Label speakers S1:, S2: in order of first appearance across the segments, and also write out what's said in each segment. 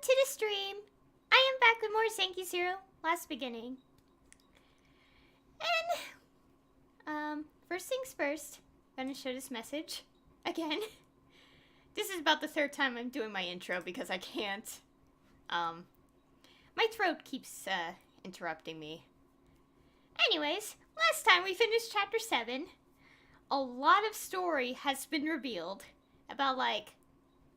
S1: to the stream. I am back with more Zanki Zero, last beginning. And, first things first, I'm gonna show this message again. This is about the third time I'm doing my intro because I can't. My throat keeps, interrupting me. Anyways, last time we finished chapter 7. A lot of story has been revealed about, like,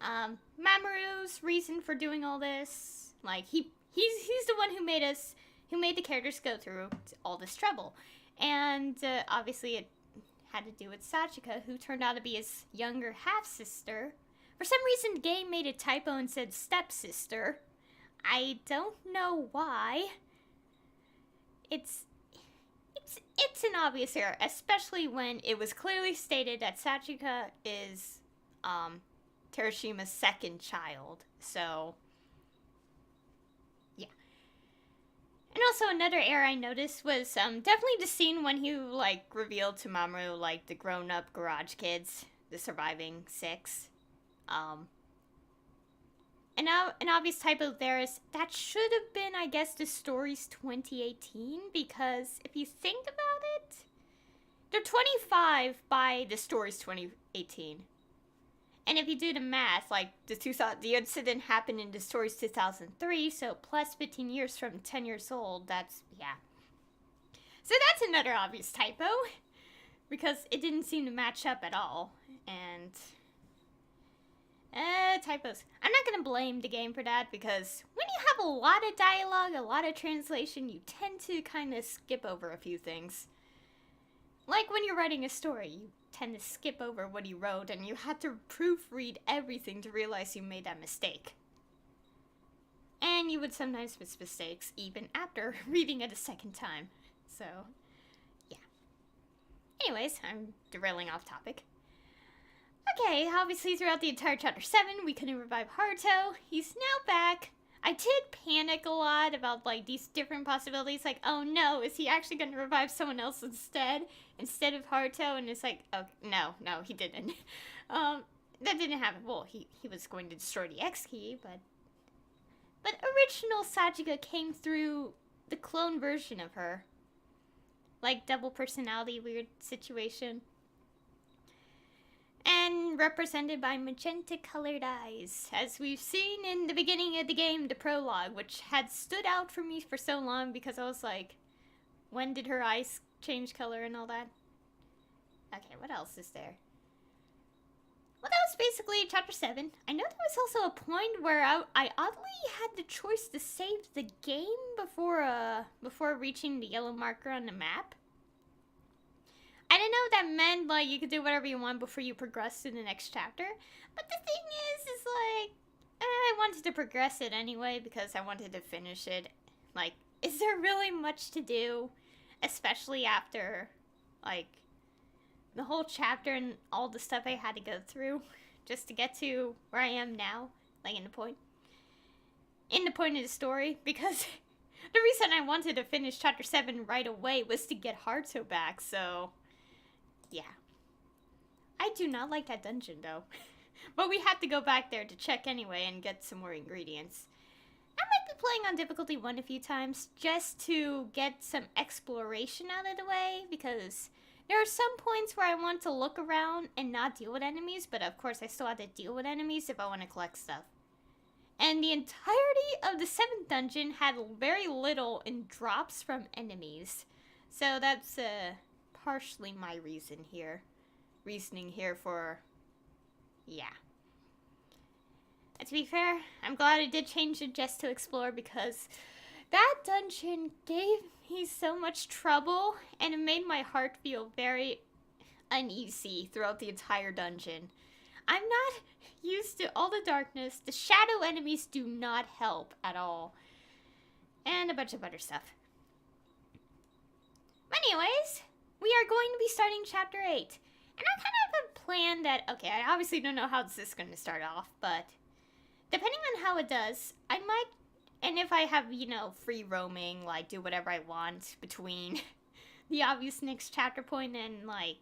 S1: Mamoru's reason for doing all this. Like, he's the one who made the characters go through all this trouble. And, obviously it had to do with Sachika, who turned out to be his younger half-sister. For some reason, the game made a typo and said stepsister. I don't know why. It's an obvious error, especially when it was clearly stated that Sachika is, Terashima's second child, so, yeah. And also another error I noticed was, definitely the scene when he, like, revealed to Mamoru, like, the grown-up garage kids, the surviving 6, and now, an obvious typo there is, that should have been, I guess, the story's 2018, because if you think about it, they're 25 by the story's 2018. And if you do the math, like, the incident happened in the story's 2003, so plus 15 years from 10 years old, that's, yeah. So that's another obvious typo, because it didn't seem to match up at all, and... typos. I'm not gonna blame the game for that, because when you have a lot of dialogue, a lot of translation, you tend to kind of skip over a few things. Like when you're writing a story, you tend to skip over what you wrote, and you had to proofread everything to realize you made that mistake. And you would sometimes miss mistakes, even after reading it a second time. So, yeah. Anyways, I'm derailing off topic. Okay, obviously throughout the entire chapter 7, we couldn't revive Haruto. He's now back. I did panic a lot about, like, these different possibilities. Like, oh no, is he actually going to revive someone else instead of Haruto? And it's like, oh, no, he didn't. That didn't happen. Well, he was going to destroy the X-Key, but original Sachika came through the clone version of her. Like, double personality weird situation. And represented by magenta-colored eyes, as we've seen in the beginning of the game, the prologue, which had stood out for me for so long because I was like, when did her eyes change color and all that? Okay, what else is there? Well, that was basically chapter 7. I know there was also a point where I oddly had the choice to save the game before reaching the yellow marker on the map. I didn't know that meant, like, you could do whatever you want before you progress to the next chapter. But the thing is like, I wanted to progress it anyway because I wanted to finish it. Like, is there really much to do? Especially after, like, the whole chapter and all the stuff I had to go through just to get to where I am now. Like, in the point of the story. Because the reason I wanted to finish chapter 7 right away was to get Haruto back, so... yeah. I do not like that dungeon, though. But we had to go back there to check anyway and get some more ingredients. I might be playing on difficulty 1 a few times just to get some exploration out of the way, because there are some points where I want to look around and not deal with enemies, but of course I still have to deal with enemies if I want to collect stuff. And the entirety of the 7th dungeon had very little in drops from enemies. So that's, partially my reasoning here for, yeah. And to be fair, I'm glad I did change it just to explore, because that dungeon gave me so much trouble, and it made my heart feel very uneasy throughout the entire dungeon. I'm not used to all the darkness. The shadow enemies do not help at all. And a bunch of other stuff. But anyways, we are going to be starting chapter 8. And I kind of have a plan that, okay, I obviously don't know how this is going to start off, but depending on how it does, I might, and if I have, you know, free roaming, like, do whatever I want between the obvious next chapter point and, like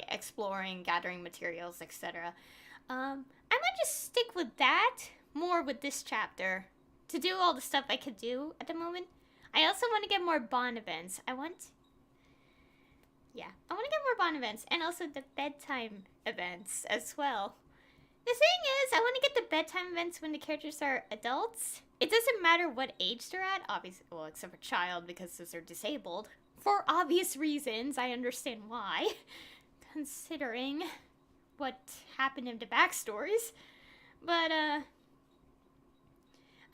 S1: exploring, gathering materials, etc. I might just stick with that, more with this chapter to do all the stuff I could do at the moment. I also want to get more Bond events. I want to get more Bond events and also the bedtime events as well. The thing is, I want to get the bedtime events when the characters are adults. It doesn't matter what age they're at, obviously, well, except for child because those are disabled. For obvious reasons, I understand why, considering what happened in the backstories. But, I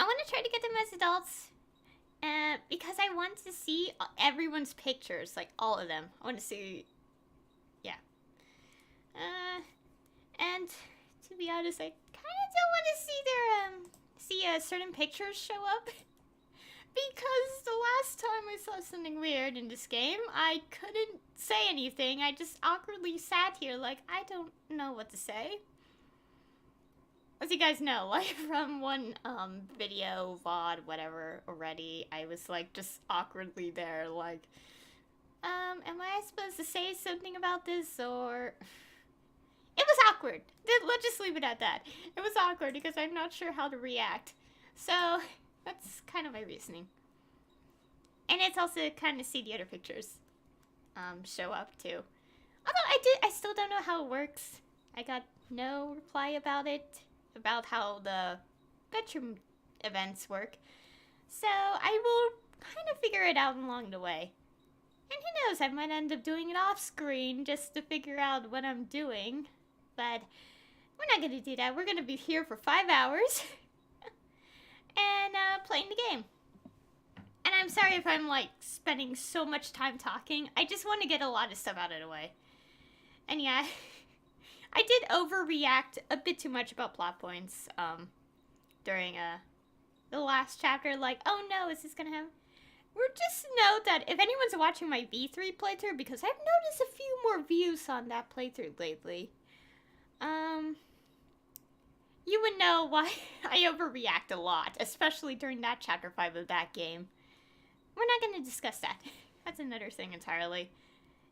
S1: want to try to get them as adults. Because I want to see everyone's pictures, like all of them. I want to see, yeah. And to be honest, I kind of don't want to see their certain pictures show up. Because the last time I saw something weird in this game, I couldn't say anything. I just awkwardly sat here like, I don't know what to say. As you guys know, like from one video, VOD, whatever already, I was like just awkwardly there like, am I supposed to say something about this or... It was awkward. Let's just leave it at that. It was awkward because I'm not sure how to react. So, that's kind of my reasoning. And it's also kind of see the other pictures show up too. Although I still don't know how it works. I got no reply about it. About how the bedroom events work. So I will kind of figure it out along the way. And who knows, I might end up doing it off screen just to figure out what I'm doing. But we're not going to do that. We're going to be here for 5 hours and playing the game. And I'm sorry if I'm like spending so much time talking. I just want to get a lot of stuff out of the way. And yeah... I did overreact a bit too much about plot points during the last chapter. Like, oh no, is this gonna happen? Just note that if anyone's watching my V3 playthrough, because I've noticed a few more views on that playthrough lately, you would know why I overreact a lot, especially during that chapter 5 of that game. We're not gonna discuss that. That's another thing entirely.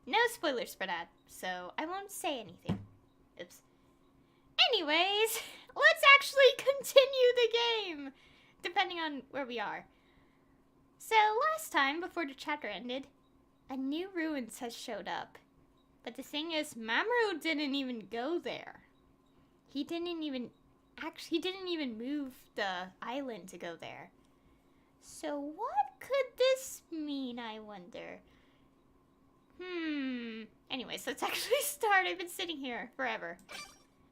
S1: No spoilers for that, so I won't say anything. Oops. Anyways, let's actually continue the game, depending on where we are. So, last time, before the chapter ended, a new ruins has showed up. But the thing is, Mamoru didn't even go there. He didn't even move the island to go there. So, what could this mean, I wonder? Anyways, let's actually start. I've been sitting here forever.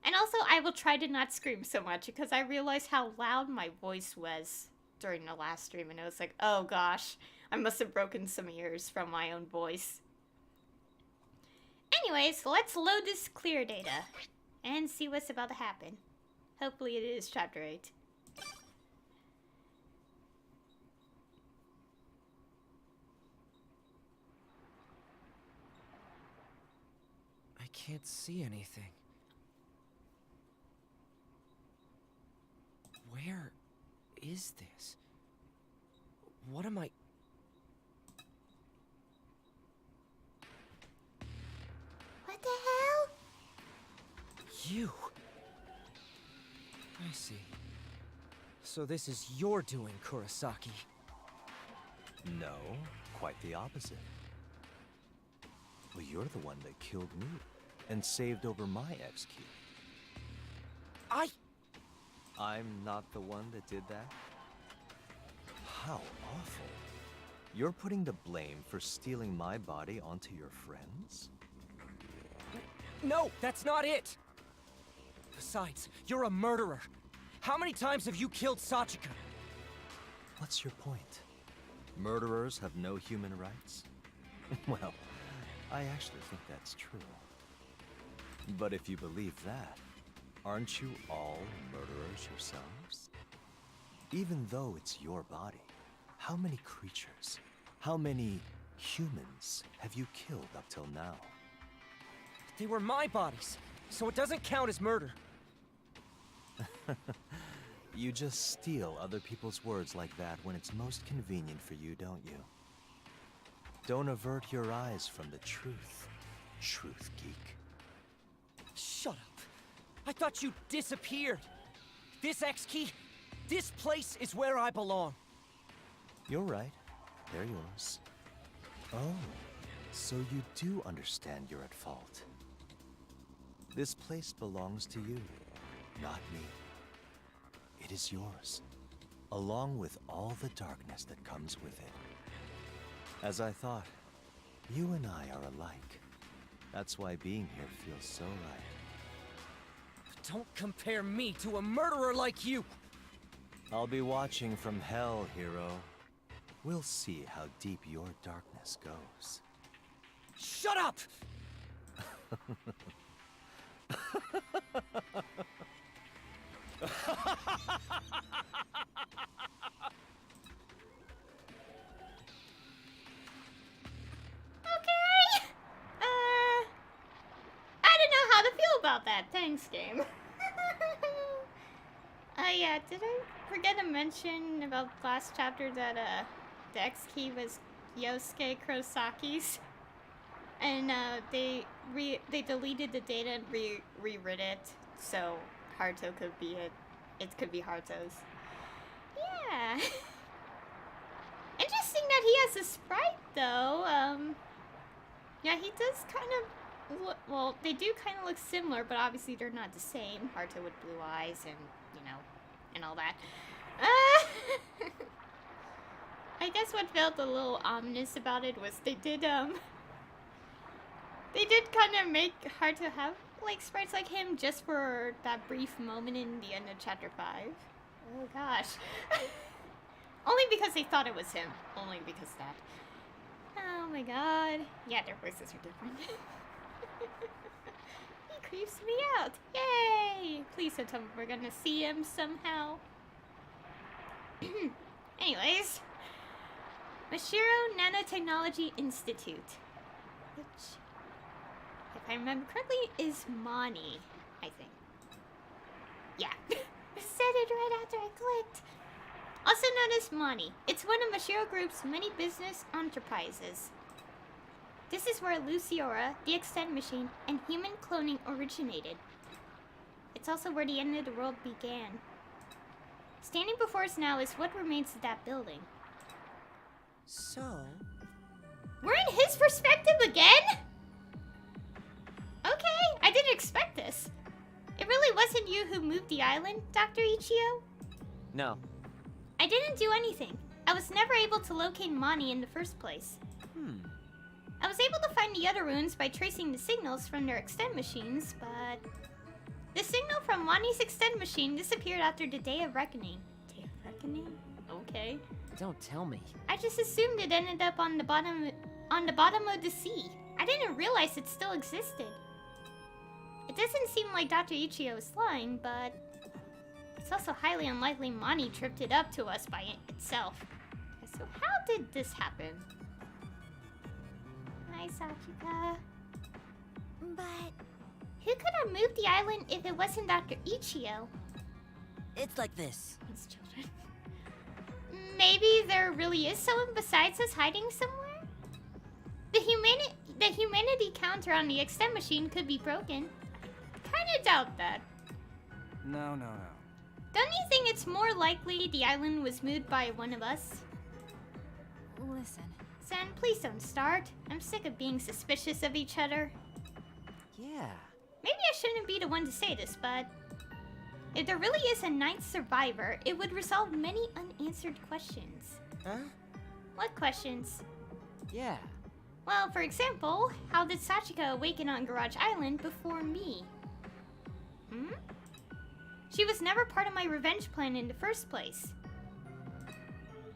S1: And also, I will try to not scream so much because I realized how loud my voice was during the last stream. And I was like, oh gosh, I must have broken some ears from my own voice. Anyways, let's load this clear data and see what's about to happen. Hopefully it is chapter 8.
S2: I can't see anything. Where is this? What am I...
S1: What the hell?
S2: You! I see. So this is your doing, Kurosaki.
S3: No, quite the opposite. Well, you're the one that killed me and saved over my execute. I'm not the one that did that? How awful. You're putting the blame for stealing my body onto your friends?
S2: No, that's not it! Besides, you're a murderer. How many times have you killed Sachika?
S3: What's your point? Murderers have no human rights? Well, I actually think that's true. But if you believe that, aren't you all murderers yourselves? Even though it's your body, how many creatures, how many humans have you killed up till now?
S2: They were my bodies, so it doesn't count as murder.
S3: You just steal other people's words like that when it's most convenient for you, don't you? Don't avert your eyes from the truth, truth geek.
S2: Shut up. I thought you disappeared. This X key, this place is where I belong.
S3: You're right. They're yours. Oh, so you do understand you're at fault. This place belongs to you, not me. It is yours, along with all the darkness that comes with it. As I thought, you and I are alike. That's why being here feels so right.
S2: Don't compare me to a murderer like you!
S3: I'll be watching from hell, hero. We'll see how deep your darkness goes.
S2: Shut up!
S1: Okay. I don't know how to feel about that. Thanks, game. Yeah, did I forget to mention about last chapter that the X key was Yosuke Kurosaki's, and they deleted the data and rewrote it so Haruto could be it. It could be Haruto's. Yeah. Interesting that he has a sprite though. Yeah, he does kind of look, well, they do kind of look similar, but obviously they're not the same. Haruto with blue eyes and, you know, and all that. I guess what felt a little ominous about it was they did kind of make Haruto have like sprites like him just for that brief moment in the end of chapter 5. Oh gosh. Only because they thought it was him. Only because that. Oh my god. Yeah, their voices are different. He creeps me out. Yay! Please don't tell me we're gonna see him somehow. Anyways. Mashiro Nanotechnology Institute. Which, if I remember correctly, is Mani, I think. Yeah. I said it right after I clicked. Also known as Mani. It's one of Mashiro Group's many business enterprises. This is where Luciora, the Extend Machine, and human cloning originated. It's also where the end of the world began. Standing before us now is what remains of that building.
S2: So...
S1: We're in his perspective again? Okay, I didn't expect this. It really wasn't you who moved the island, Dr. Ichio?
S2: No.
S1: I didn't do anything. I was never able to locate Mani in the first place. I was able to find the other ruins by tracing the signals from their Extend machines, but... The signal from Mani's Extend machine disappeared after the Day of Reckoning. Day of Reckoning? Okay.
S2: Don't tell me.
S1: I just assumed it ended up on the bottom of the sea. I didn't realize it still existed. It doesn't seem like Dr. Ichio is lying, but... It's also highly unlikely Mani tripped it up to us by itself. So how did this happen? Hi, Sachika. But... Who could have moved the island if it wasn't Dr. Ichio?
S2: It's like this.
S1: These children. Maybe there really is someone besides us hiding somewhere? The humanity counter on the Extend machine could be broken. Kinda doubt that.
S2: No.
S1: Don't you think it's more likely the island was moved by one of us?
S4: Listen.
S1: Zen, please don't start. I'm sick of being suspicious of each other.
S2: Yeah.
S1: Maybe I shouldn't be the one to say this, but... If there really is a ninth survivor, it would resolve many unanswered questions.
S2: Huh?
S1: What questions?
S2: Yeah.
S1: Well, for example, how did Sachika awaken on Garage Island before me? She was never part of my revenge plan in the first place.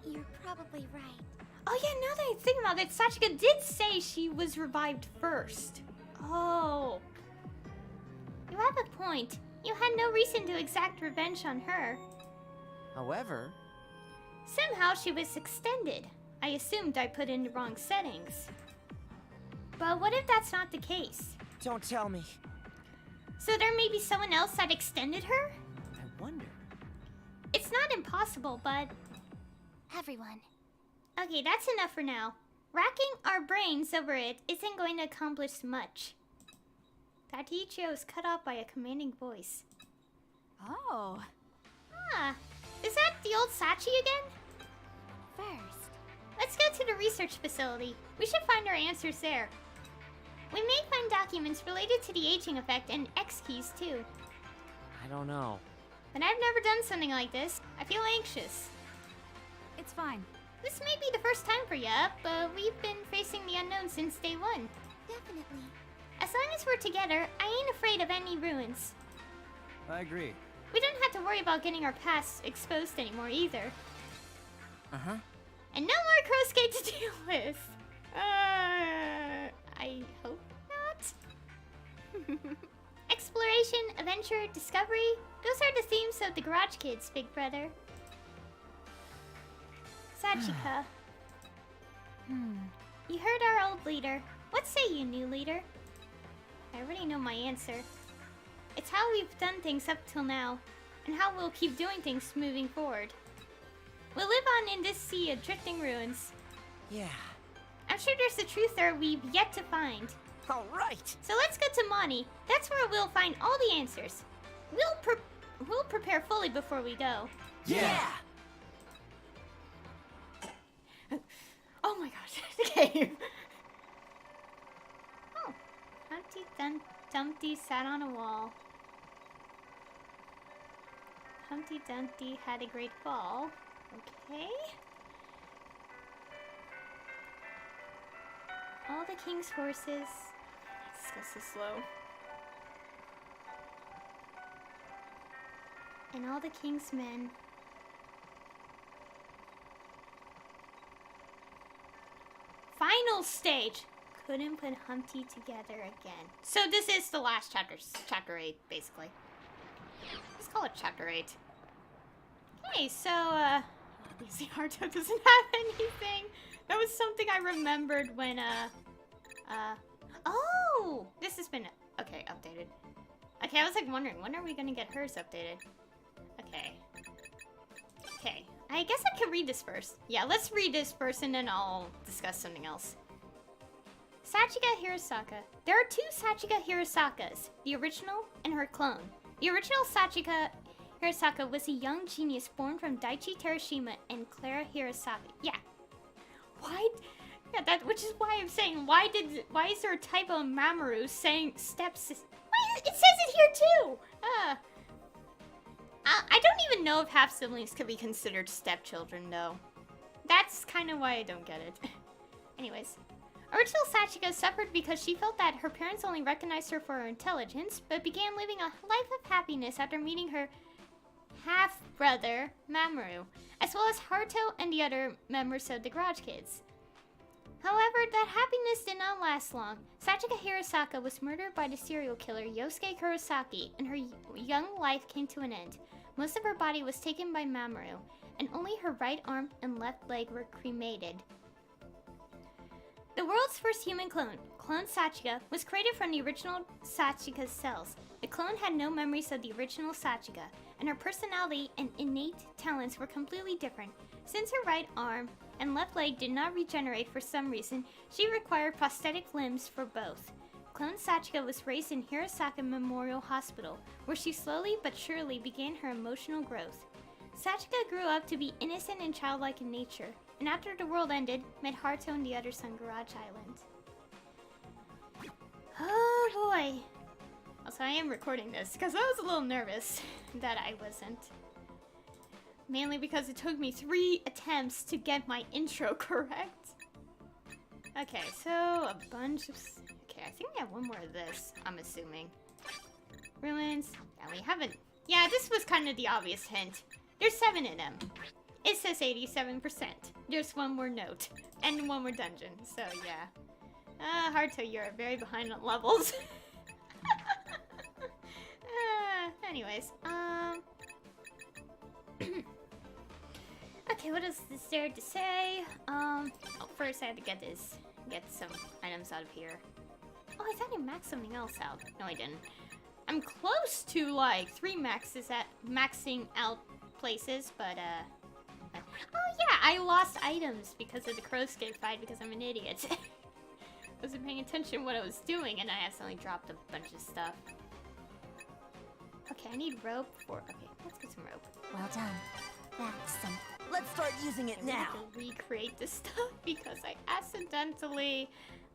S4: You're probably right.
S1: Oh yeah, now that I think about it, Sachika did say she was revived first. Oh. You have a point. You had no reason to exact revenge on her.
S2: However...
S1: Somehow she was extended. I assumed I put in the wrong settings. But what if that's not the case?
S2: Don't tell me.
S1: So there may be someone else that extended her?
S2: I wonder.
S1: It's not impossible, but...
S4: Everyone.
S1: Okay, that's enough for now. Racking our brains over it isn't going to accomplish much. Dr. Ichio is cut off by a commanding voice.
S4: Oh.
S1: Ah, is that the old Sachi again?
S4: First,
S1: Let's go to the research facility. We should find our answers there. We may find documents related to the aging effect and X keys too.
S2: I don't know.
S1: But I've never done something like this. I feel anxious.
S4: it's fine.
S1: This may be the first time for ya, but we've been facing the unknown since day one.
S4: Definitely.
S1: As long as we're together, I ain't afraid of any ruins.
S2: I agree.
S1: We don't have to worry about getting our pasts exposed anymore either.
S2: Uh-huh.
S1: And no more Crowskate to deal with. I hope not. Exploration, adventure, discovery. Those are the themes of the Garage Kids, big brother. Sachika. You heard our old leader. What say you, new leader? I already know my answer. It's how we've done things up till now, and how we'll keep doing things moving forward. We'll live on in this sea of drifting ruins.
S2: Yeah.
S1: I'm sure there's a truth there we've yet to find.
S2: All right.
S1: So let's go to Monty. That's where we'll find all the answers. We'll prepare fully before we go.
S2: Yeah.
S1: Oh my gosh, the game. Oh, Humpty Dumpty sat on a wall. Humpty Dumpty had a great fall. Okay. All the king's horses. Let's go so slow. And all the king's men. Final stage! Couldn't put Humpty together again. So this is the last chapter. Chapter 8, basically. Let's call it Chapter 8. Okay, so, obviously Haruto doesn't have anything. That was something I remembered when, oh! This has been, okay, updated. Okay, I was like wondering, when are we gonna get hers updated? Okay. Okay, I guess I could read this first. Yeah, let's read this first and then I'll discuss something else. Sachika Hirosaka. There are two Sachika Hirosakas, the original and her clone. The original Sachika Hirosaka was a young genius born from Daichi Terashima and Clara Hirosaka. Yeah. Why? Yeah, that, which is why I'm saying, why is there a typo in Mamoru saying stepsis? Why, it says it here too! I don't even know if half-siblings could be considered stepchildren, though. That's kind of why I don't get it. Anyways. Original Sachika suffered because she felt that her parents only recognized her for her intelligence, but began living a life of happiness after meeting her half-brother, Mamoru, as well as Haruto and the other members of the Garage Kids. However, that happiness did not last long. Sachika Hirosaka was murdered by the serial killer Yosuke Kurosaki, and her young life came to an end. Most of her body was taken by Mamoru, and only her right arm and left leg were cremated. The world's first human clone, Clone Sachika, was created from the original Sachika's cells. The clone had no memories of the original Sachika, and her personality and innate talents were completely different. Since her right arm and left leg did not regenerate for some reason, she required prosthetic limbs for both. Clone Sachika was raised in Hirosaka Memorial Hospital, where she slowly but surely began her emotional growth. Sachika grew up to be innocent and childlike in nature, and after the world ended, met Haruto and the others on Garage Island. Oh boy. Also, I am recording this because I was a little nervous that I wasn't. Mainly because it took me 3 attempts to get my intro correct. Okay, so a bunch of... Okay, I think we have one more of this, I'm assuming. Ruins. Yeah, we haven't... Yeah, this was kind of the obvious hint. There's 7 in them. It says 87%. There's one more note. And one more dungeon, so yeah. Haruto, you're very behind on levels. Anyways, okay, what is there to say? Oh, first I have to get some items out of here. Oh, I thought I maxed something else out. No, I didn't. I'm close to like 3 maxes at maxing out places, but oh yeah, I lost items because of the Crowskate fight because I'm an idiot. I wasn't paying attention to what I was doing and I accidentally dropped a bunch of stuff. Okay, I need rope for. Okay, let's get some rope.
S4: Well done. That's some.
S5: Let's start using it
S1: I really
S5: now.
S1: have to recreate this stuff because I accidentally.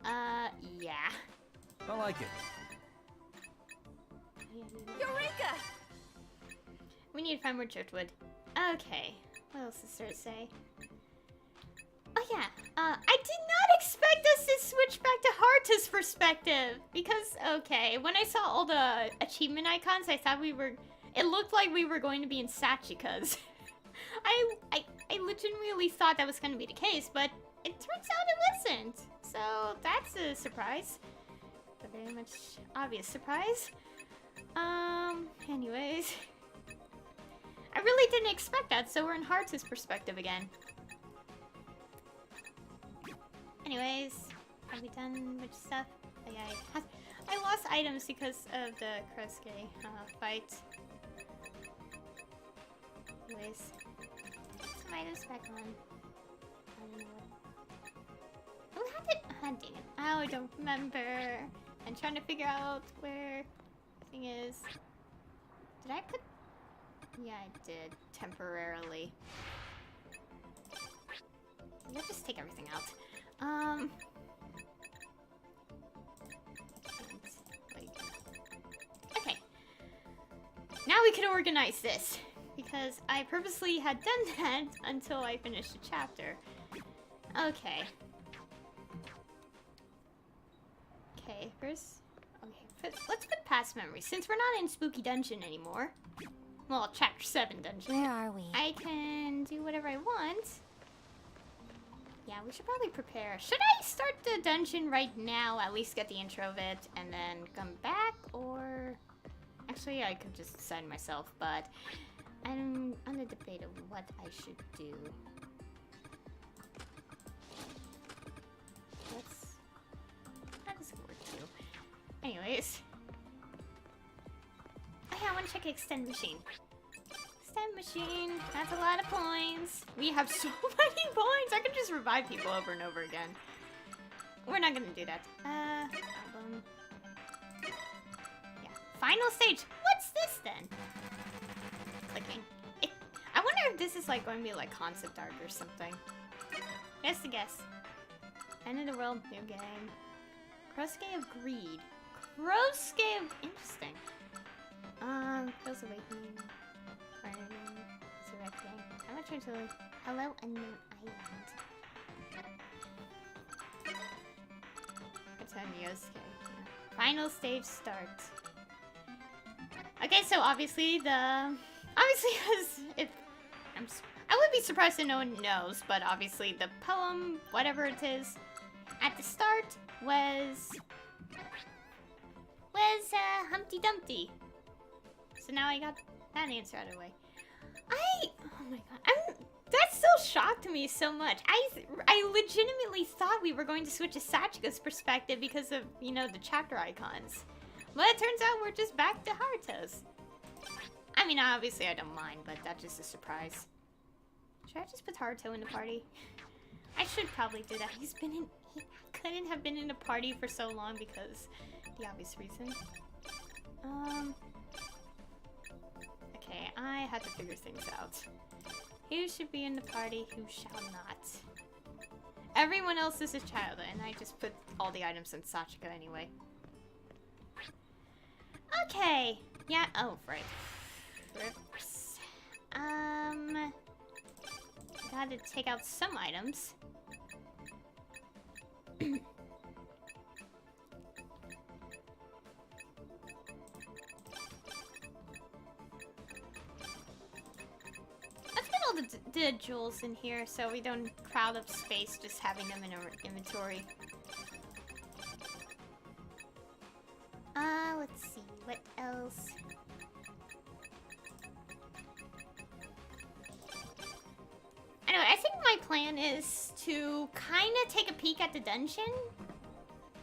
S1: Yeah.
S2: I like it.
S5: Eureka!
S1: We need to find more driftwood. Okay. What else does it say? Oh yeah. I did not expect us to switch back to Harta's perspective because okay, when I saw all the achievement icons, I thought we were. It looked like we were going to be in Sachika's. I legitimately thought that was going to be the case, but it turns out it wasn't. So that's a surprise. A very much obvious surprise. Anyways. I really didn't expect that, so we're in Harta's perspective again. Anyways, have we done much stuff? Oh, yeah, I lost items because of the Krosuke fight. Anyways, some items back on. I don't know what. Oh, how did? Oh, dang it. Oh, I don't remember. I'm trying to figure out where the thing is. Did I put? Yeah, I did temporarily. Let's just take everything out. And, like, okay. Now we can organize this because I purposely had done that until I finished the chapter. Okay. Okay, first. Okay, let's put past memories since we're not in Spooky Dungeon anymore. Well, Chapter 7 dungeon.
S4: Where are we?
S1: I can do whatever I want. Yeah, we should probably prepare. Should I start the dungeon right now? At least get the intro of it and then come back? Or... Actually, I could just decide myself, but... I'm on the debate of what I should do. That doesn't work too. Anyways. Oh yeah, I want to check extend machine. Extend machine. That's a lot of points. We have so many points. I could just revive people over and over again. We're not gonna do that. Album. Yeah. Final stage. What's this then? Clicking. I wonder if this is like going to be like concept art or something. Just a guess. End of the world, new game. Krosuke of Greed. Krosuke of... Interesting. Feels awakening. Burning. Resurrecting. I'm gonna turn to Hello Unknown Island. Return Yosuke. Yeah. Final stage start. Okay, so obviously as if I would be surprised if no one knows, but obviously the poem, whatever it is, at the start was Humpty Dumpty. So now I got that answer out of the way. Oh my god, that still shocked me so much. I legitimately thought we were going to switch to Sachika's perspective because of, you know, the chapter icons. But it turns out we're just back to Haruto's. I mean, obviously I don't mind, but that's just a surprise. Should I just put Haruto in the party? I should probably do that. He couldn't have been in a party for so long because the obvious reason. Okay, I had to figure things out. Who should be in the party, who shall not? Everyone else is a child, and I just put all the items in Sachika anyway. Okay. Yeah, oh, right. Trips. Gotta take out some items. Let's get all the jewels in here so we don't crowd up space just having them in our inventory. Let's see, what else? Anyway, I think my plan is to kind of take a peek at the dungeon.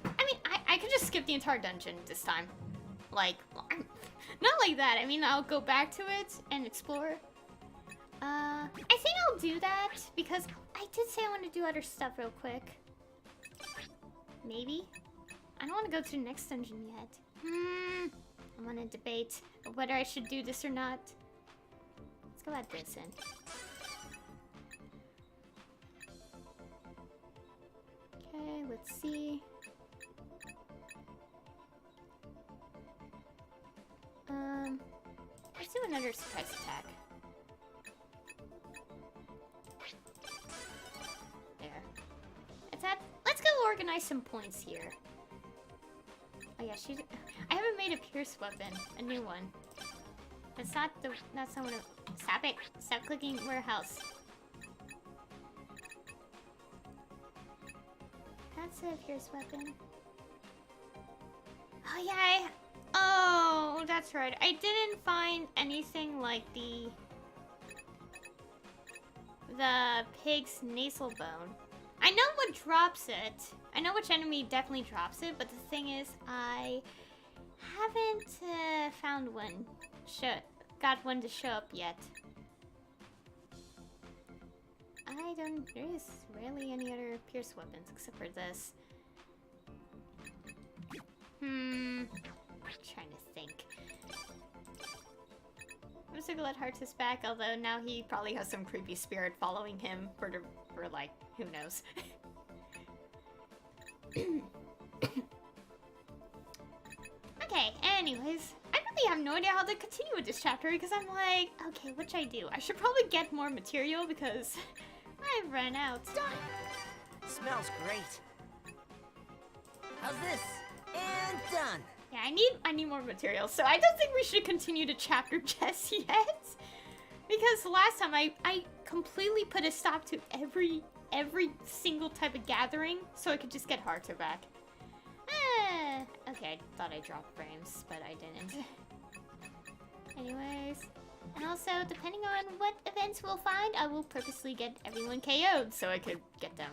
S1: I mean, I could just skip the entire dungeon this time. Like, not like that. I mean, I'll go back to it and explore. I think I'll do that because I did say I want to do other stuff real quick. Maybe. I don't want to go to the next dungeon yet. I'm on a debate of whether I should do this or not. Let's go add this in. Okay, let's see. Let's do another surprise attack. There. Let's go organize some points here. Oh yeah, I haven't made a pierce weapon, a new one. That's not one of. Stop it! Stop clicking warehouse. That's a pierce weapon. Oh yeah, oh, that's right. I didn't find anything like the pig's nasal bone. I know what drops it. I know which enemy definitely drops it, but the thing is, I haven't found one. Got one to show up yet. There is rarely any other pierce weapons except for this. I'm trying to think. I'm so glad Hearts is back, although now he probably has some creepy spirit following him for like, who knows. Okay, anyways, I really have no idea how to continue with this chapter because I'm like, okay, what should I do? I should probably get more material because I've run out.
S5: Done. Smells great. How's this? And done.
S1: Yeah, I need more material, so I don't think we should continue the chapter just yet. Because last time I completely put a stop to every single type of gathering so I could just get Harter back. Okay, I thought I dropped frames, but I didn't. Anyways, and also depending on what events we'll find, I will purposely get everyone KO'd so I could get them.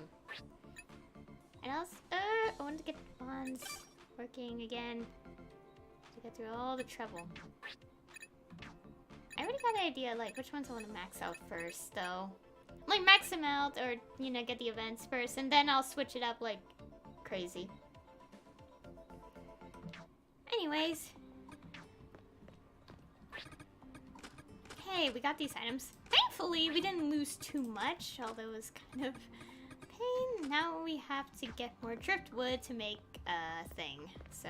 S1: And also, I want to get bonds working again to get through all the trouble. I already got an idea, like, which ones I want to max out first, though. Like, max them out, or, you know, get the events first, and then I'll switch it up like crazy. Anyways. Okay, we got these items. Thankfully, we didn't lose too much, although it was kind of pain. Now we have to get more driftwood to make a thing, so.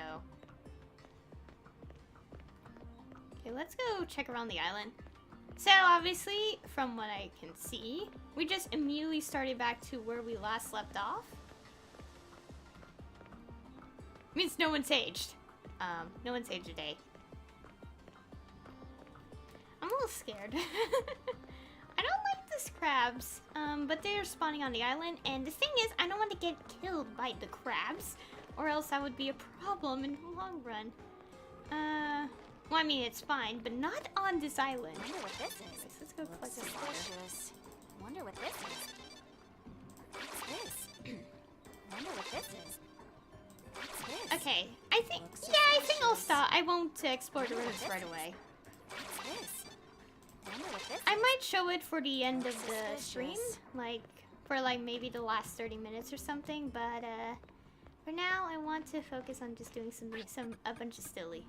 S1: Okay, let's go check around the island. So, obviously, from what I can see, we just immediately started back to where we last left off. Means no one's aged. No one's aged a day. I'm a little scared. I don't like these crabs, but they're spawning on the island, and the thing is, I don't want to get killed by the crabs, or else that would be a problem in the long run. Well, I mean, it's fine, but not on this island.
S4: Wonder what this is.
S1: Let's go collect some water.
S4: Suspicious. Wonder what this is. What's this? Wonder what this is. What's this?
S1: Okay, I think I'll stop. I won't explore the ruins right away.
S4: What's this? Wonder what this
S1: I
S4: is.
S1: might show it for the end of the stream,
S4: Suspicious.
S1: like, for like maybe the last 30 minutes or something, but for now I want to focus on just doing a bunch of silly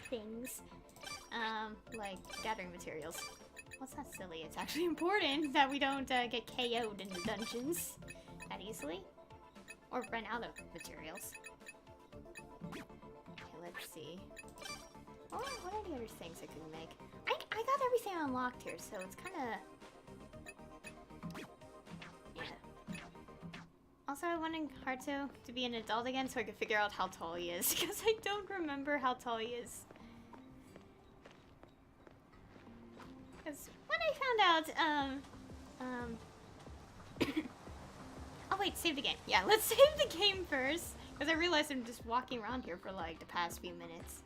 S1: things. Like gathering materials. Well, it's not silly, it's actually important that we don't get KO'd in the dungeons that easily. Or run out of materials. Okay, let's see. What are the other things I could make? I got everything unlocked here, so it's kind of... Yeah. Also, I wanted Haruto to be an adult again so I could figure out how tall he is, because I don't remember how tall he is. Because when I found out, oh wait, save the game. Yeah, let's save the game first, because I realized I'm just walking around here for like the past few minutes.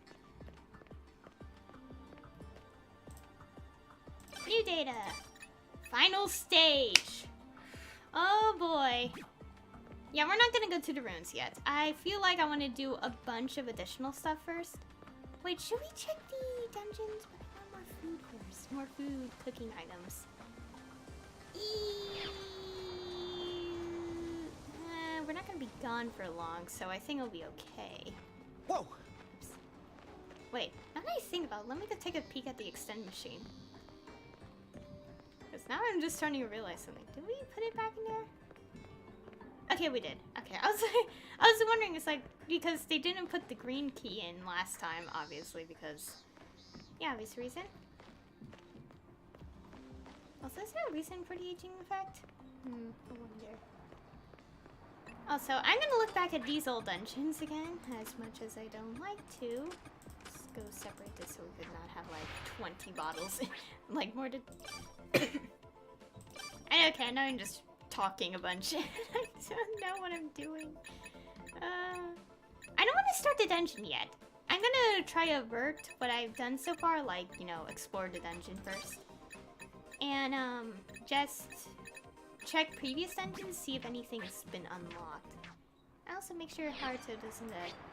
S1: New data. Final stage. Oh boy. Yeah, we're not gonna go to the ruins yet. I feel like I want to do a bunch of additional stuff first. Wait, should we check the dungeons? But I want more food first. More food, cooking items. We're not gonna be gone for long, so I think it'll be okay.
S2: Whoa!
S1: Wait, now that I think about it, let me go take a peek at the extend machine. Because now I'm just starting to realize something. Did we put it back in there? Okay, we did. Okay, I was like, I was wondering, it's like, because they didn't put the green key in last time, obviously, because, yeah, obvious reason. Also, is there a reason for the aging effect? I wonder. Also, I'm gonna look back at these old dungeons again, as much as I don't like to. Let's go separate this so we could not have like 20 bottles. Like more to... Okay, I know I'm just talking a bunch. I don't know what I'm doing. I don't want to start the dungeon yet. I'm gonna try to avert what I've done so far, like, you know, explore the dungeon first. And, just check previous dungeons, see if anything has been unlocked. I also make sure Haruto doesn't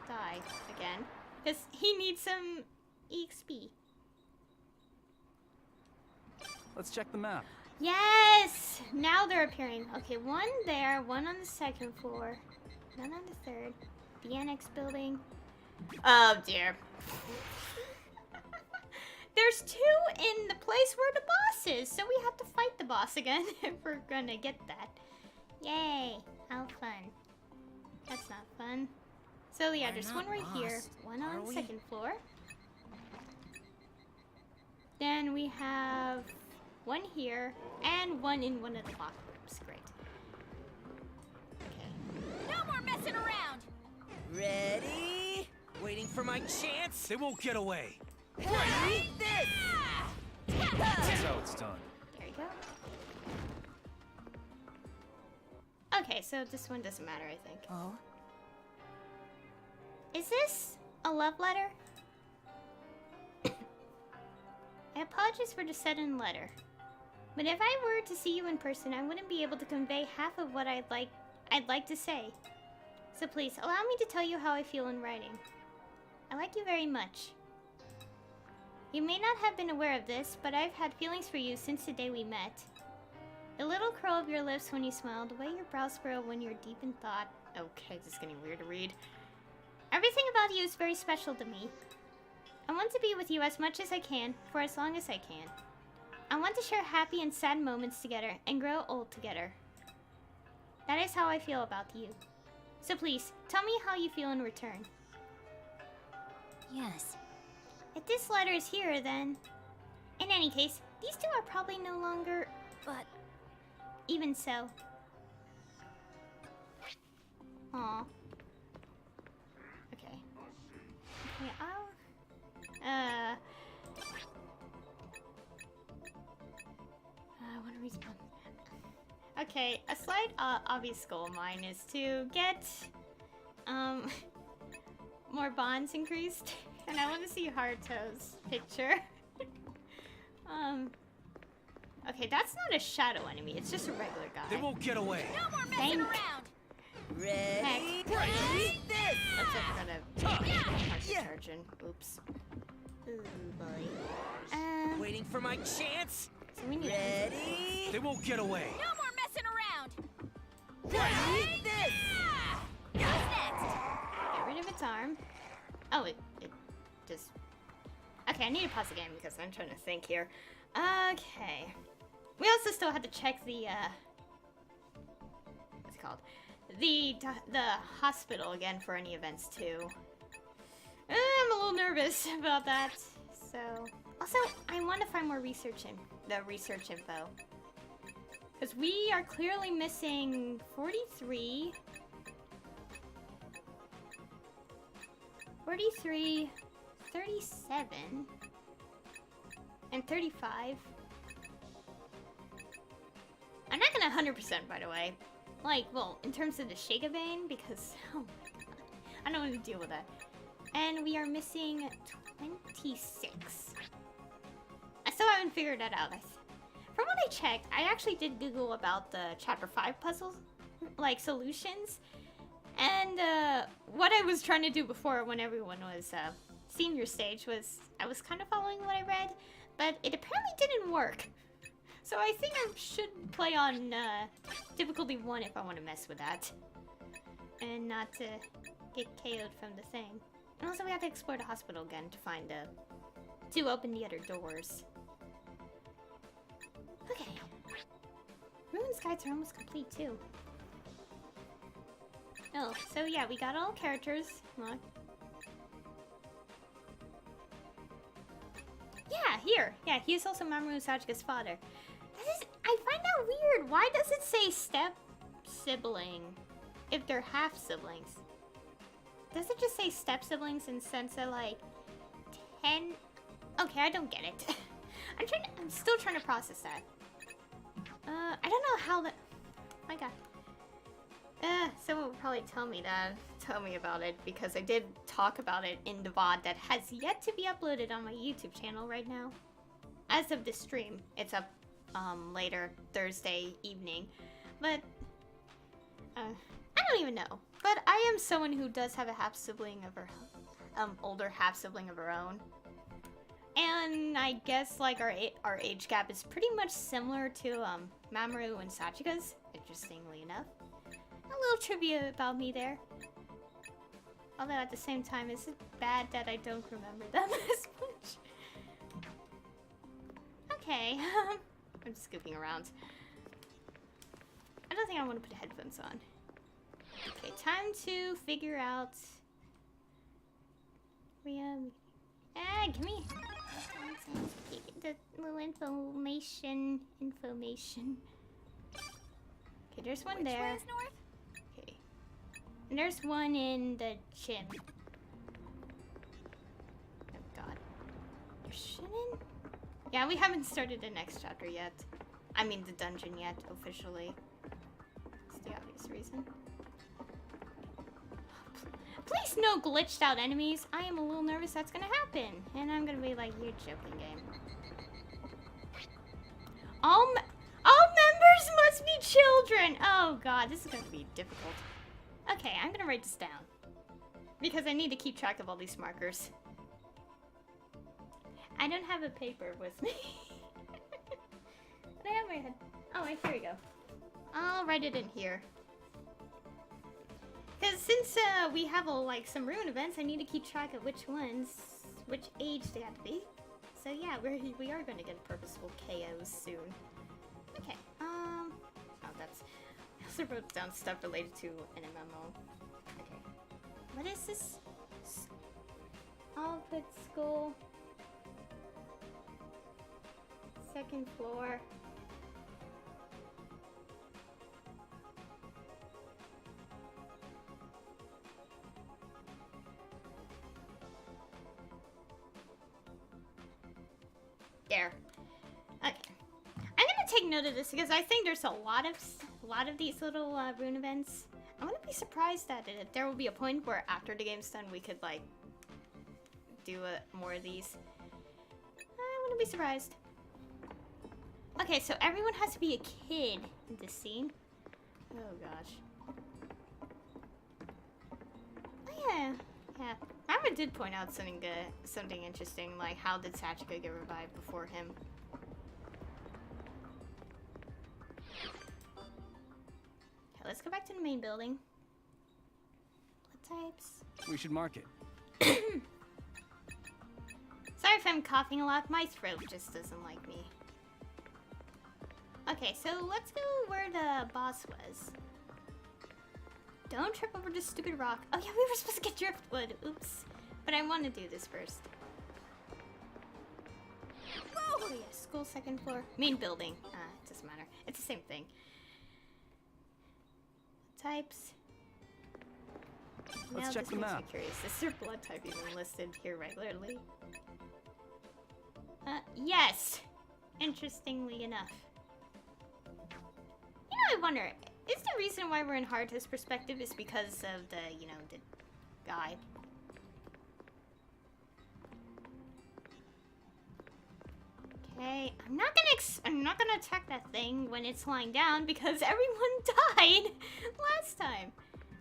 S1: die again, because he needs some EXP.
S6: Let's check the map.
S1: Yes! Now they're appearing. Okay, one there, one on the second floor, none on the third. The annex building. Oh dear. There's two in the place where the boss is, so we have to fight the boss again if we're gonna get that. Yay! How fun. That's not fun. So yeah,
S5: We're
S1: there's
S5: not
S1: one right here,
S5: lost,
S1: one
S5: are
S1: on the
S5: we?
S1: second floor. Then we have one here, and one in one of the locker rooms. Great. Okay.
S4: No more messing around!
S5: Ready? Waiting for my chance?
S2: They won't get away.
S5: Eat this!
S6: That's how it's done.
S1: There you go. Okay, so this one doesn't matter, I think.
S5: Oh?
S1: Is this a love letter? I apologize for the sudden letter. But if I were to see you in person, I wouldn't be able to convey half of what I'd like to say. So please, allow me to tell you how I feel in writing. I like you very much. You may not have been aware of this, but I've had feelings for you since the day we met. The little curl of your lips when you smile, the way your brows furrow when you're deep in thought. Okay, this is getting weird to read. Everything about you is very special to me. I want to be with you as much as I can, for as long as I can. I want to share happy and sad moments together, and grow old together. That is how I feel about you. So please, tell me how you feel in return.
S4: Yes.
S1: If this letter is here, then... In any case, these two are probably no longer...
S4: But
S1: Even so. Aw. Okay. Okay, I'll... I want to respawn. Okay, a slight obvious goal of mine is to get more bonds increased, and I want to see Haruto's picture. Okay, that's not a shadow enemy, it's just a regular guy.
S2: They won't get away.
S4: no more messing
S1: Thank-
S4: around!
S5: Ready?
S1: Heck.
S5: Eat this!
S1: Looks like we're gonna charge in. Oops. Ooh boy.
S5: Waiting for my chance?
S1: So we need
S5: Ready?
S2: They won't get away.
S4: No more messing around!
S5: Eat this!
S4: Who's next?
S1: get rid of its arm. Oh, it just... Okay, I need to pause the game because I'm trying to think here. Okay. We also still have to check the, what's it called? The hospital again for any events too. I'm a little nervous about that. So, also, I want to find more research info. Because we are clearly missing 43, 37, and 35. I'm not gonna 100% by the way. Like, well, in terms of the Shega vein, because, oh my god, I don't want to deal with that. And we are missing 26. I still haven't figured that out. From what I checked, I actually did Google about the Chapter 5 puzzles, like, solutions. And, what I was trying to do before when everyone was, senior stage was, I was kind of following what I read, but it apparently didn't work. So I think I should play on, difficulty 1 if I want to mess with that. And not to get KO'd from the thing. And also we have to explore the hospital again to find to open the other doors. Okay. Ruins guides are almost complete too. Oh, so yeah, we got all characters. Look. Yeah, here. Yeah, he's also Mamoru Sachika's father. I find that weird. Why does it say step sibling if they're half siblings? Does it just say step siblings in sense of like 10? Okay, I don't get it. I'm still trying to process that. I don't know how that. My God. Someone will probably tell me about it because I did talk about it in the VOD that has yet to be uploaded on my YouTube channel right now. As of this stream, it's up later Thursday evening, but I don't even know. But I am someone who does have a half sibling of her, older half sibling of her own, and I guess like our age gap is pretty much similar to Mamoru and Sachika's. Interestingly enough. A little trivia about me there. Although at the same time, is it bad that I don't remember them as much? Okay, I'm just scooping around. I don't think I want to put headphones on. Okay, time to figure out. Give me the little information. Okay, there's one there.
S4: Which way is north?
S1: Okay. And there's one in the gym. Oh God. There shouldn't? Yeah, we haven't started the next chapter yet. I mean the dungeon yet, officially. That's the obvious reason. Please no glitched out enemies. I am a little nervous that's gonna happen. And I'm gonna be like, you're joking, game. All members must be children! Oh God, this is gonna be difficult. Okay, I'm gonna write this down. Because I need to keep track of all these markers. I don't have a paper with me. But I have my head. Oh, here we go. I'll write it in here. Because since we have like some ruin events, I need to keep track of which age they have to be. So yeah, we are going to get purposeful KOs soon. Okay, oh, that's... I also wrote down stuff related to an MMO. Okay. What is this? Outfit school. Second floor. There. Okay. I'm gonna take note of this because I think there's a lot of these little rune events. I wouldn't be surprised that there will be a point where after the game's done we could like do more of these. I wouldn't be surprised. Okay, so everyone has to be a kid in this scene. Oh gosh. Oh yeah. Yeah. Mama did point out something interesting, like how did Sachika get revived before him? Okay, let's go back to the main building. Blood types.
S6: We should mark it.
S1: Sorry if I'm coughing a lot, my throat just doesn't like me. Okay, so let's go where the boss was. Don't trip over this stupid rock. Oh yeah, we were supposed to get driftwood. Oops. But I want to do this first. Oh yeah, school second floor. Main building. It doesn't matter. It's the same thing. Types.
S6: Let's
S1: now
S6: check
S1: this
S6: the
S1: makes me
S6: map.
S1: curious. Is their blood type even listed here regularly? Yes. Interestingly enough. You know, I wonder, is the reason why we're in Haruto's perspective is because of the, you know, the guy? Okay, I'm not gonna attack that thing when it's lying down because everyone died last time.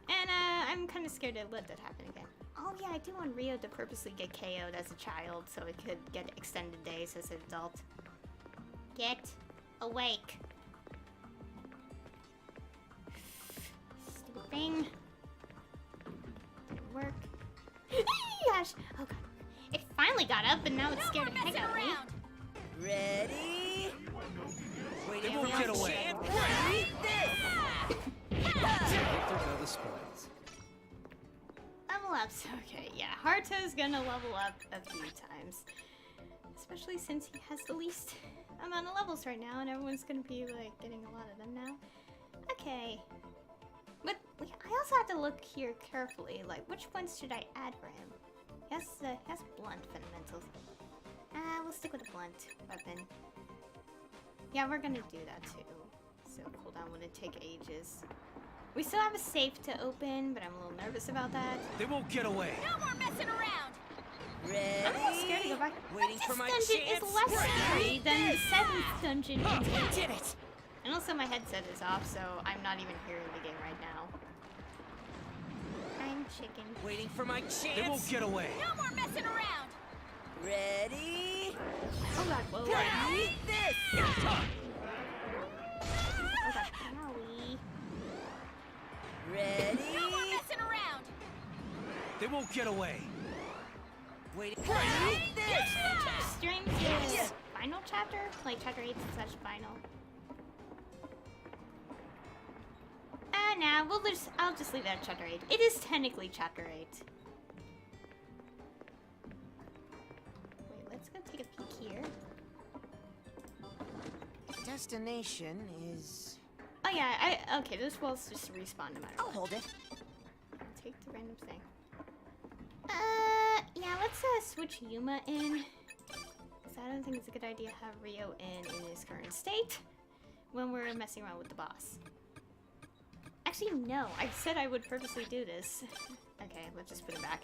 S1: And I'm kind of scared to let that happen again. Oh yeah, I do want Rio to purposely get KO'd as a child so it could get extended days as an adult. Get awake. Stupid thing. Didn't work. gosh! Oh god. It finally got up and now it's scared the heck out of me.
S5: Ready? Waiting
S6: won't
S5: for
S6: get
S5: my
S6: away.
S5: chance. Eat this.
S6: Victor know the spoils.
S1: Level ups. Okay, yeah. Haruto's gonna level up a few times. Especially since he has the least amount of levels right now and everyone's gonna be like getting a lot of them now. Okay. But I also have to look here carefully, like which ones should I add for him? He has blunt fundamentals. We'll stick with a blunt weapon. Yeah, we're gonna do that too. So cooldown wouldn't take ages. We still have a safe to open, but I'm a little nervous about that.
S6: They won't get away.
S4: No more messing around.
S5: Ready?
S1: I'm a little scared to go back.
S5: Waiting
S1: This
S5: for my
S1: dungeon
S5: chance.
S1: is less scary than the 7th dungeon.
S5: We did it.
S1: And also my headset is off, so I'm not even hearing the game right now. I'm chicken.
S5: Waiting for my chance.
S6: They won't get away.
S4: No more messing around.
S5: Ready?
S1: Oh god, whoa.
S5: Eat this.
S1: Oh god, owie.
S5: Ready?
S4: No more messing around.
S6: They won't get away.
S5: Waiting. Eat this.
S1: Stream to final chapter? Like chapter 8 slash final. Nah, I'll just leave that at chapter 8. It is technically chapter 8. Wait, let's go take a peek here.
S5: Destination is.
S1: Oh yeah, okay, those walls just respawn no matter
S5: I'll
S1: what.
S5: hold it.
S1: Take the random thing. Yeah, let's switch Yuma in. Cause I don't think it's a good idea to have Rio in his current state when we're messing around with the boss. Actually, no. I said I would purposely do this. Okay, let's just put it back.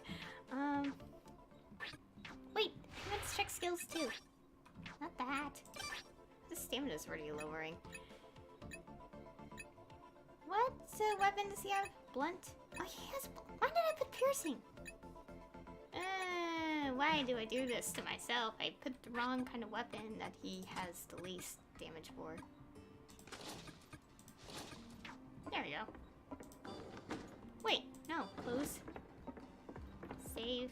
S1: Wait, let's check skills too. Not that. The stamina's already lowering. What weapon does he have? Blunt? Oh, he has. Why did I put piercing? Why do I do this to myself? I put the wrong kind of weapon that he has the least damage for. There we go. Wait, no, close. Save.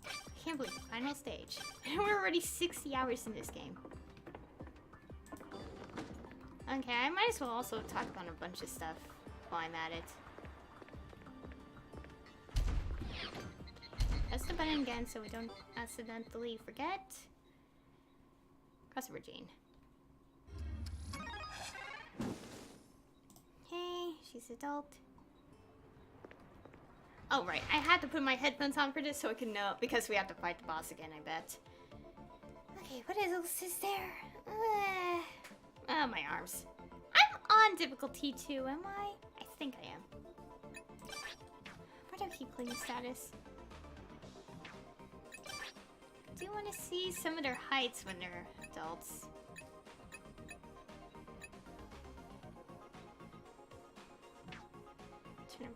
S1: I can't believe final stage. We're already 60 hours in this game. Okay, I might as well also talk about a bunch of stuff while I'm at it. Press the button again so we don't accidentally forget. Crossover Gene. Okay, she's adult. Oh right, I had to put my headphones on for this so I can know, because we have to fight the boss again, I bet. Okay, what else is there? Oh, my arms. I'm on difficulty 2, am I? I think I am. Why do I keep clicking status? I do want to see some of their heights when they're adults. Turn 'em.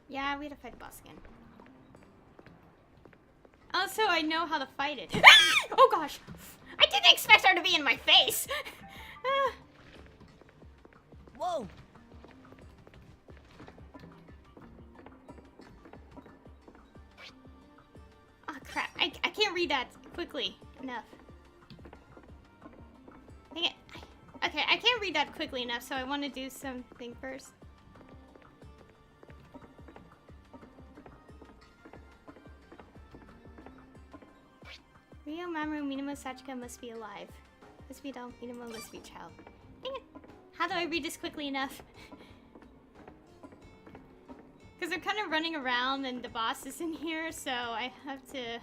S1: Yeah, we had to fight the boss again. Also, I know how to fight it. Oh gosh! I didn't expect her to be in my face!
S5: Whoa.
S1: Oh crap, I can't read that quickly enough. Dang it. Okay, I can't read that quickly enough, so I want to do something first. Rio, Mamoru, Minamo, Sachika must be alive. Must be adult, Minamo must be child. Dang it. How do I read this quickly enough? Because they're kind of running around and the boss is in here, so I have to...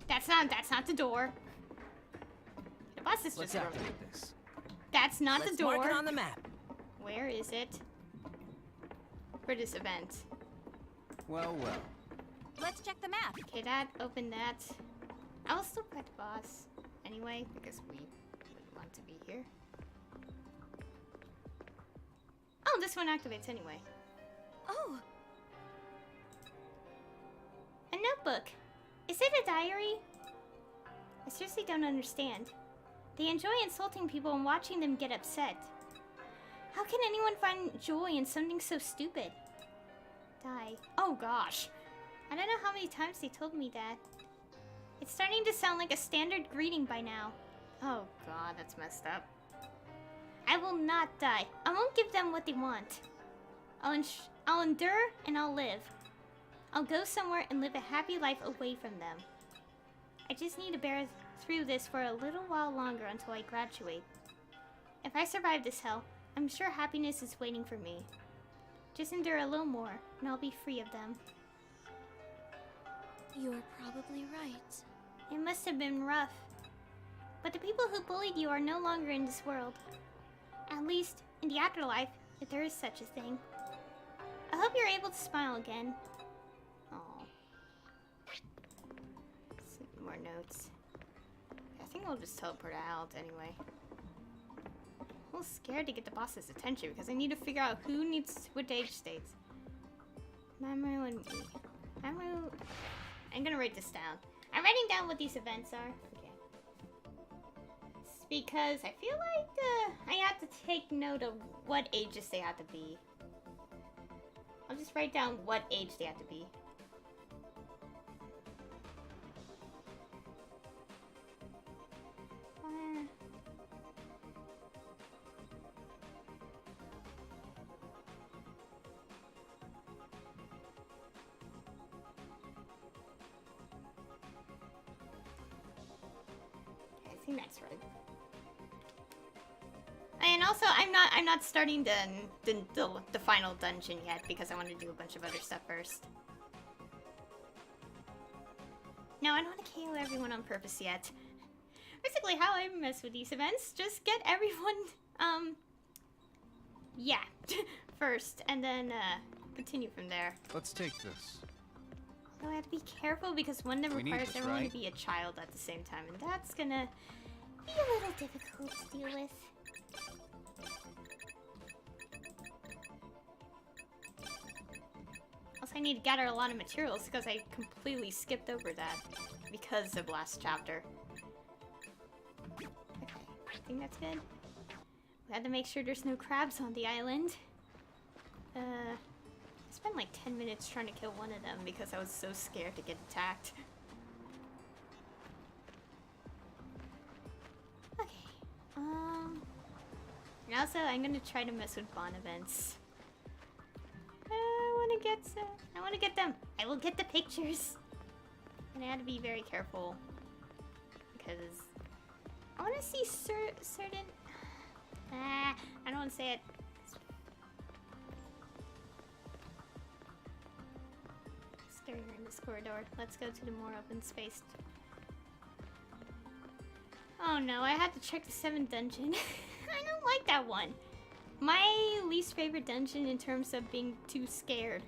S1: That's not the door. The boss is
S6: Let's
S1: just...
S6: activate this.
S1: That's not
S5: Let's
S1: the door.
S5: mark it on the map.
S1: Where is it? For this event.
S6: Well, well.
S4: Let's check the map.
S1: Okay, that, open that. I will still fight the boss anyway, because we wouldn't want to be here. Oh, this one activates anyway.
S4: Oh,
S1: A notebook. Is it a diary? seriously don't understand. They enjoy insulting people and watching them get upset. How can anyone find joy in something so stupid? Die. Oh gosh. I don't know how many times they told me that. It's starting to sound like a standard greeting by now. Oh god, that's messed up. I will not die. I won't give them what they want. I'll endure and I'll live. I'll go somewhere and live a happy life away from them. I just need to bear through this for a little while longer until I graduate. If I survive this hell, I'm sure happiness is waiting for me. Just endure a little more, and I'll be free of them.
S4: You're probably right.
S1: It must have been rough. But the people who bullied you are no longer in this world. At least, in the afterlife, if there is such a thing. I hope you're able to smile again. Aww. Some more notes. I think we'll just teleport out anyway. I'm a little scared to get the boss's attention because I need to figure out who needs which age states. Mamoru and me. Mamoru... I'm gonna write this down. I'm writing down what these events are. Okay. It's because I feel like I have to take note of what ages they have to be. I'll just write down what age they have to be. I think that's right. And also, I'm not starting the final dungeon yet because I want to do a bunch of other stuff first. No, I don't want to KO everyone on purpose yet. Basically, how I mess with these events, just get everyone, yeah, first, and then continue from there.
S6: Let's take this.
S1: So I have to be careful because one of them
S6: We need
S1: requires
S6: this,
S1: everyone
S6: right?
S1: to be a child at the same time, and that's gonna be a little difficult to deal with. Also, I need to gather a lot of materials because I completely skipped over that because of last chapter. Okay, I think that's good. We had to make sure there's no crabs on the island. I spent like 10 minutes trying to kill one of them because I was so scared to get attacked. Okay, and also I'm gonna try to mess with Bond events. I wanna get them. I will get the pictures. And I had to be very careful because I wanna see certain. I don't wanna say it. Scarier in this corridor. Let's go to the more open space. Oh no, I had to check the 7th dungeon. I don't like that one. My least favorite dungeon in terms of being too scared.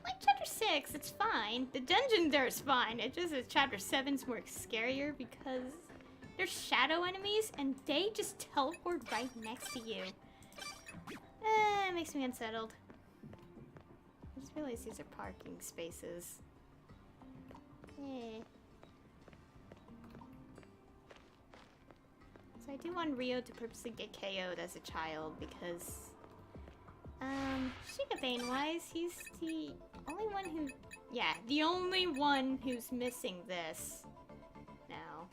S1: Like chapter 6, it's fine. The dungeon there is fine. It just is chapter 7's more scarier because there's shadow enemies and they just teleport right next to you. It makes me unsettled. I just realized these are parking spaces. So I do want Rio to purposely get KO'd as a child because, Shikabane-wise, he's the only one who, yeah, the only one who's missing this now.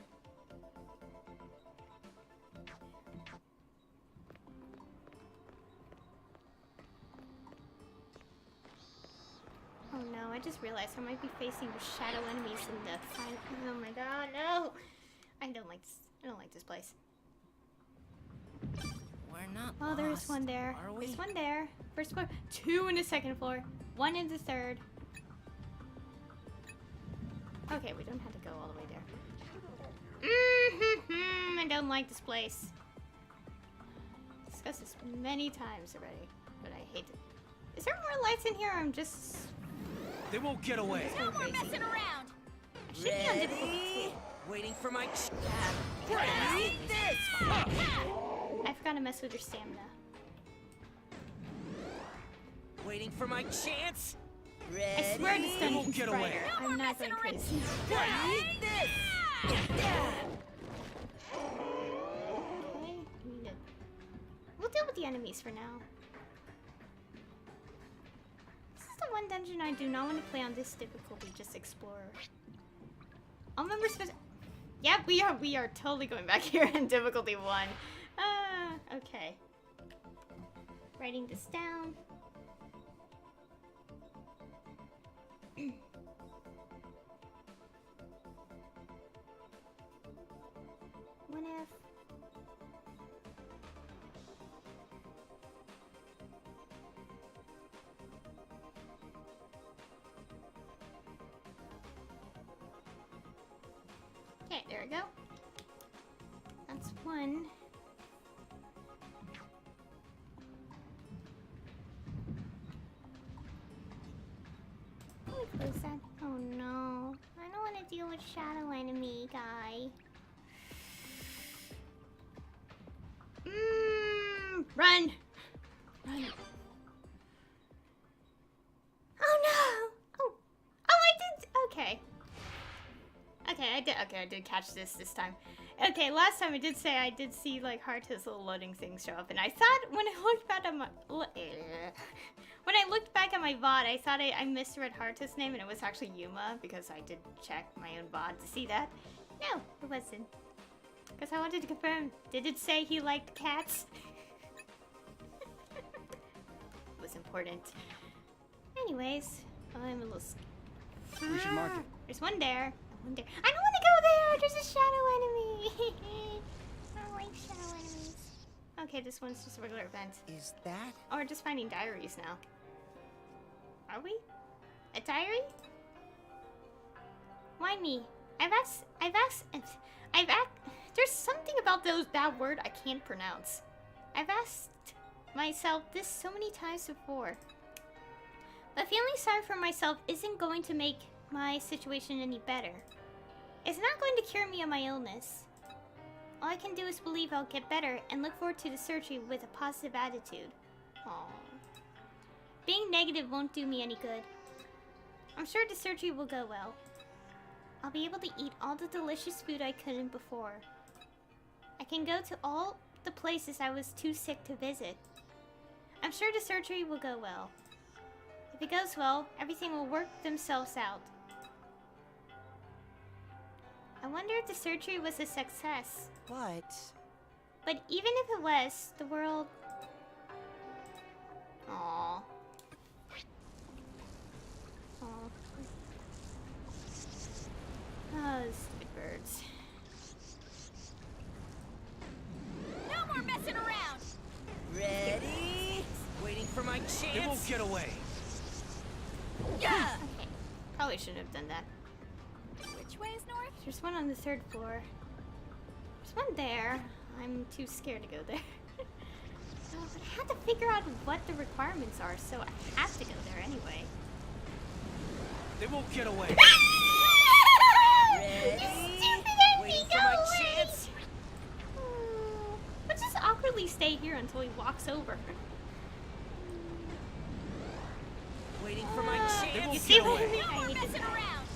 S1: Oh no, I just realized I might be facing the shadow enemies in the final. Oh my god, no! I don't like this place.
S5: We're not
S1: Oh, there is
S5: lost,
S1: one there.
S5: are we?
S1: There's one there. First floor. 2 in the 2nd floor. 1 in the 3rd. Okay, we don't have to go all the way there. I don't like this place. Discussed this many times already, but I hate it. Is there more lights in here? Or I'm just
S6: They won't get away.
S1: going crazy.
S4: Messing around.
S1: I should be on difficulty
S5: Ready? Waiting for my
S4: Ready?
S1: I forgot to mess with your stamina.
S5: Waiting for my chance. Ready?
S1: I swear this
S6: They won't
S1: dungeon's
S6: get
S1: brighter.
S6: away.
S1: I'm not going crazy.
S5: Eat this!
S1: Okay, we'll deal with the enemies for now. This is the one dungeon I do not want to play on this difficulty, just Explorer. I'll remember yeah, we are totally going back here in difficulty 1. Okay. Writing this down. What if... Okay, there we go. That's one. Can we close that? Oh no. I don't want to deal with shadow enemy guy. Run! Run. Oh no! Oh, I did. Okay. Okay, I did catch this time. Okay, last time I did say I did see like Harta's little loading things show up, and I thought when I looked back at my VOD, I thought I misread Harta's name, and it was actually Yuma because I did check my own VOD to see that. No, it wasn't. Because I wanted to confirm. Did it say he liked cats? It was important. Anyways, I'm a little.
S6: We should mark it.
S1: There's one there. One there. I don't want to go there. There's a shadow enemy. I don't like shadow enemies. Okay, this one's just a regular event.
S5: Is that?
S1: Oh, we're just finding diaries now. Are we? A diary? Why me? There's something about that word I can't pronounce. I've asked myself this so many times before. But feeling sorry for myself isn't going to make my situation any better. It's not going to cure me of my illness. All I can do is believe I'll get better and look forward to the surgery with a positive attitude. Aww. Being negative won't do me any good. I'm sure the surgery will go well. I'll be able to eat all the delicious food I couldn't before. I can go to all the places I was too sick to visit. I'm sure the surgery will go well. If it goes well, everything will work themselves out. I wonder if the surgery was a success. But even if it was, the world... Aww. Aww. Oh, stupid birds.
S4: No more messing around!
S5: Ready? Waiting for my chance.
S6: They won't get away.
S5: Yeah!
S1: Okay. Probably shouldn't have done that.
S4: Which way is north?
S1: There's one on the 3rd floor. There's one there. I'm too scared to go there. Oh, but I have to figure out what the requirements are, so I have to go there anyway.
S6: They won't get away.
S5: Ready?
S1: You stupid enemy,
S5: Waiting
S1: go
S5: for my
S1: away!
S5: chance.
S1: But just awkwardly stay here until he walks over.
S5: Waiting for my
S6: They
S5: chance.
S6: won't
S1: You see
S6: get
S1: what I
S6: away.
S1: mean?
S4: No
S1: I
S4: more
S1: hated
S4: messing
S1: that.
S4: around!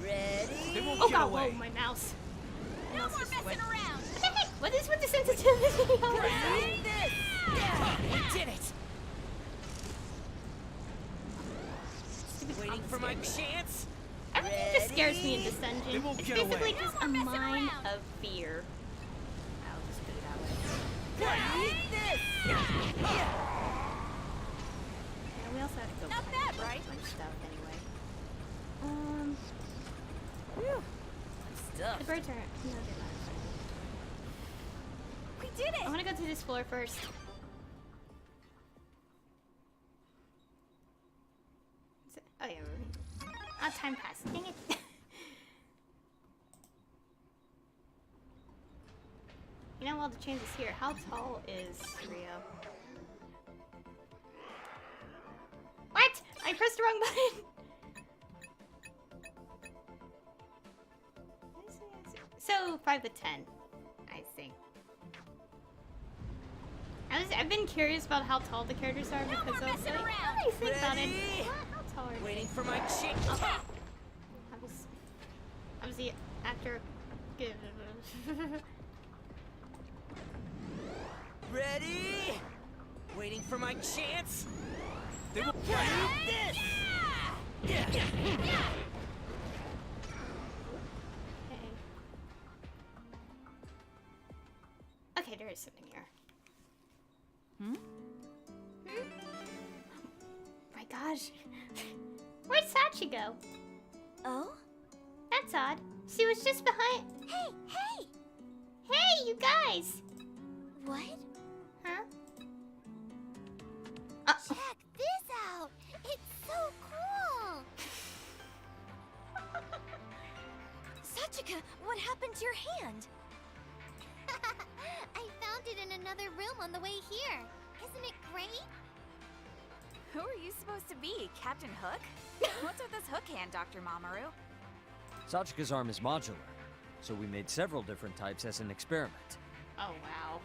S5: Ready?
S6: They won't
S1: Oh
S6: get
S1: god,
S6: away.
S1: whoa, my mouse.
S4: No more messing around!
S1: What the heck? What is with the sensitivity?
S5: Eat this!
S6: We did it.
S1: Stupid
S5: Waiting for my chance.
S1: Everything just scares me in this dungeon.
S6: They won't
S1: It's
S6: get
S1: basically
S6: away.
S1: just
S4: No
S1: a
S4: more messing
S1: mine
S4: around.
S1: of fear. I'll just put it that way.
S5: Eat this!
S1: Yeah, we also have to go
S4: Not bad, right?
S1: bunch of stuff anyway.
S5: Stuff.
S1: The birds are no, they're not.
S4: We did
S1: I
S4: it!
S1: want to go to this floor first. Oh yeah. Oh, time passed. Dang it. You know, while the change is here, how tall is Rio? What? I pressed the wrong button. So 5 to 10, I think. I've been curious about how tall the characters are because I was like, now that I think about it, how tall are they?
S5: Waiting for my chick.
S1: I was the actor.
S5: Ready? Waiting for my chance.
S6: They will
S5: This.
S1: Okay, there is something here. Hmm? My gosh. Where'd Sachi go?
S4: Oh?
S1: That's odd. She was just behind.
S4: Hey, hey!
S1: Hey, you guys!
S4: What?
S1: Huh?
S4: Check this out! It's so cool! Sachika, what happened to your hand? I found it in another room on the way here. Isn't it great?
S7: Who are you supposed to be, Captain Hook? What's with this hook hand, Dr. Mamoru?
S2: Sachika's arm is modular, so we made several different types as an experiment.
S1: Oh, wow.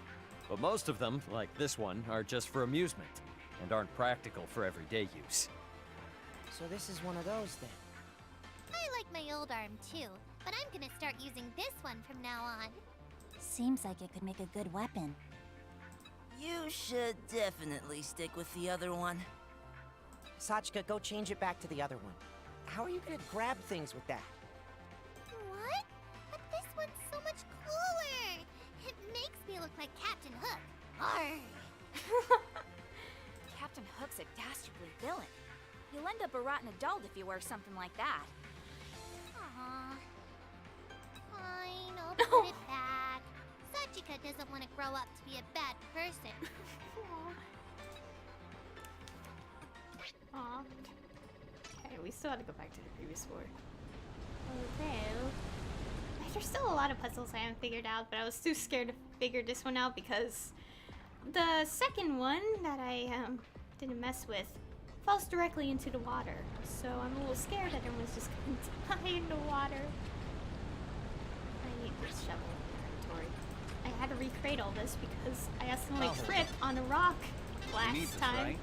S2: But most of them, like this one, are just for amusement, and aren't practical for everyday use.
S5: So this is one of those then.
S4: I like my old arm too, but I'm gonna start using this one from now on.
S8: Seems like it could make a good weapon.
S5: You should definitely stick with the other one. Sachika, go change it back to the other one. How are you gonna grab things with that?
S4: What? But this one's so much cooler! It makes me look like Captain Hook. Arr!
S7: Captain Hook's a dastardly villain. You'll end up a rotten adult if you wear something like that.
S4: Aww. Fine, I'll put it back. Sachika doesn't want to grow up to be a bad person.
S1: Aw. Okay, we still have to go back to the previous floor. Although, there's still a lot of puzzles I haven't figured out, but I was too scared to figure this one out because the second one that I didn't mess with falls directly into the water. So I'm a little scared that everyone's just gonna die in the water. I need this shovel inventory. I had to recreate all this because I accidentally tripped on a rock
S6: We need
S1: last
S6: this,
S1: time
S6: right?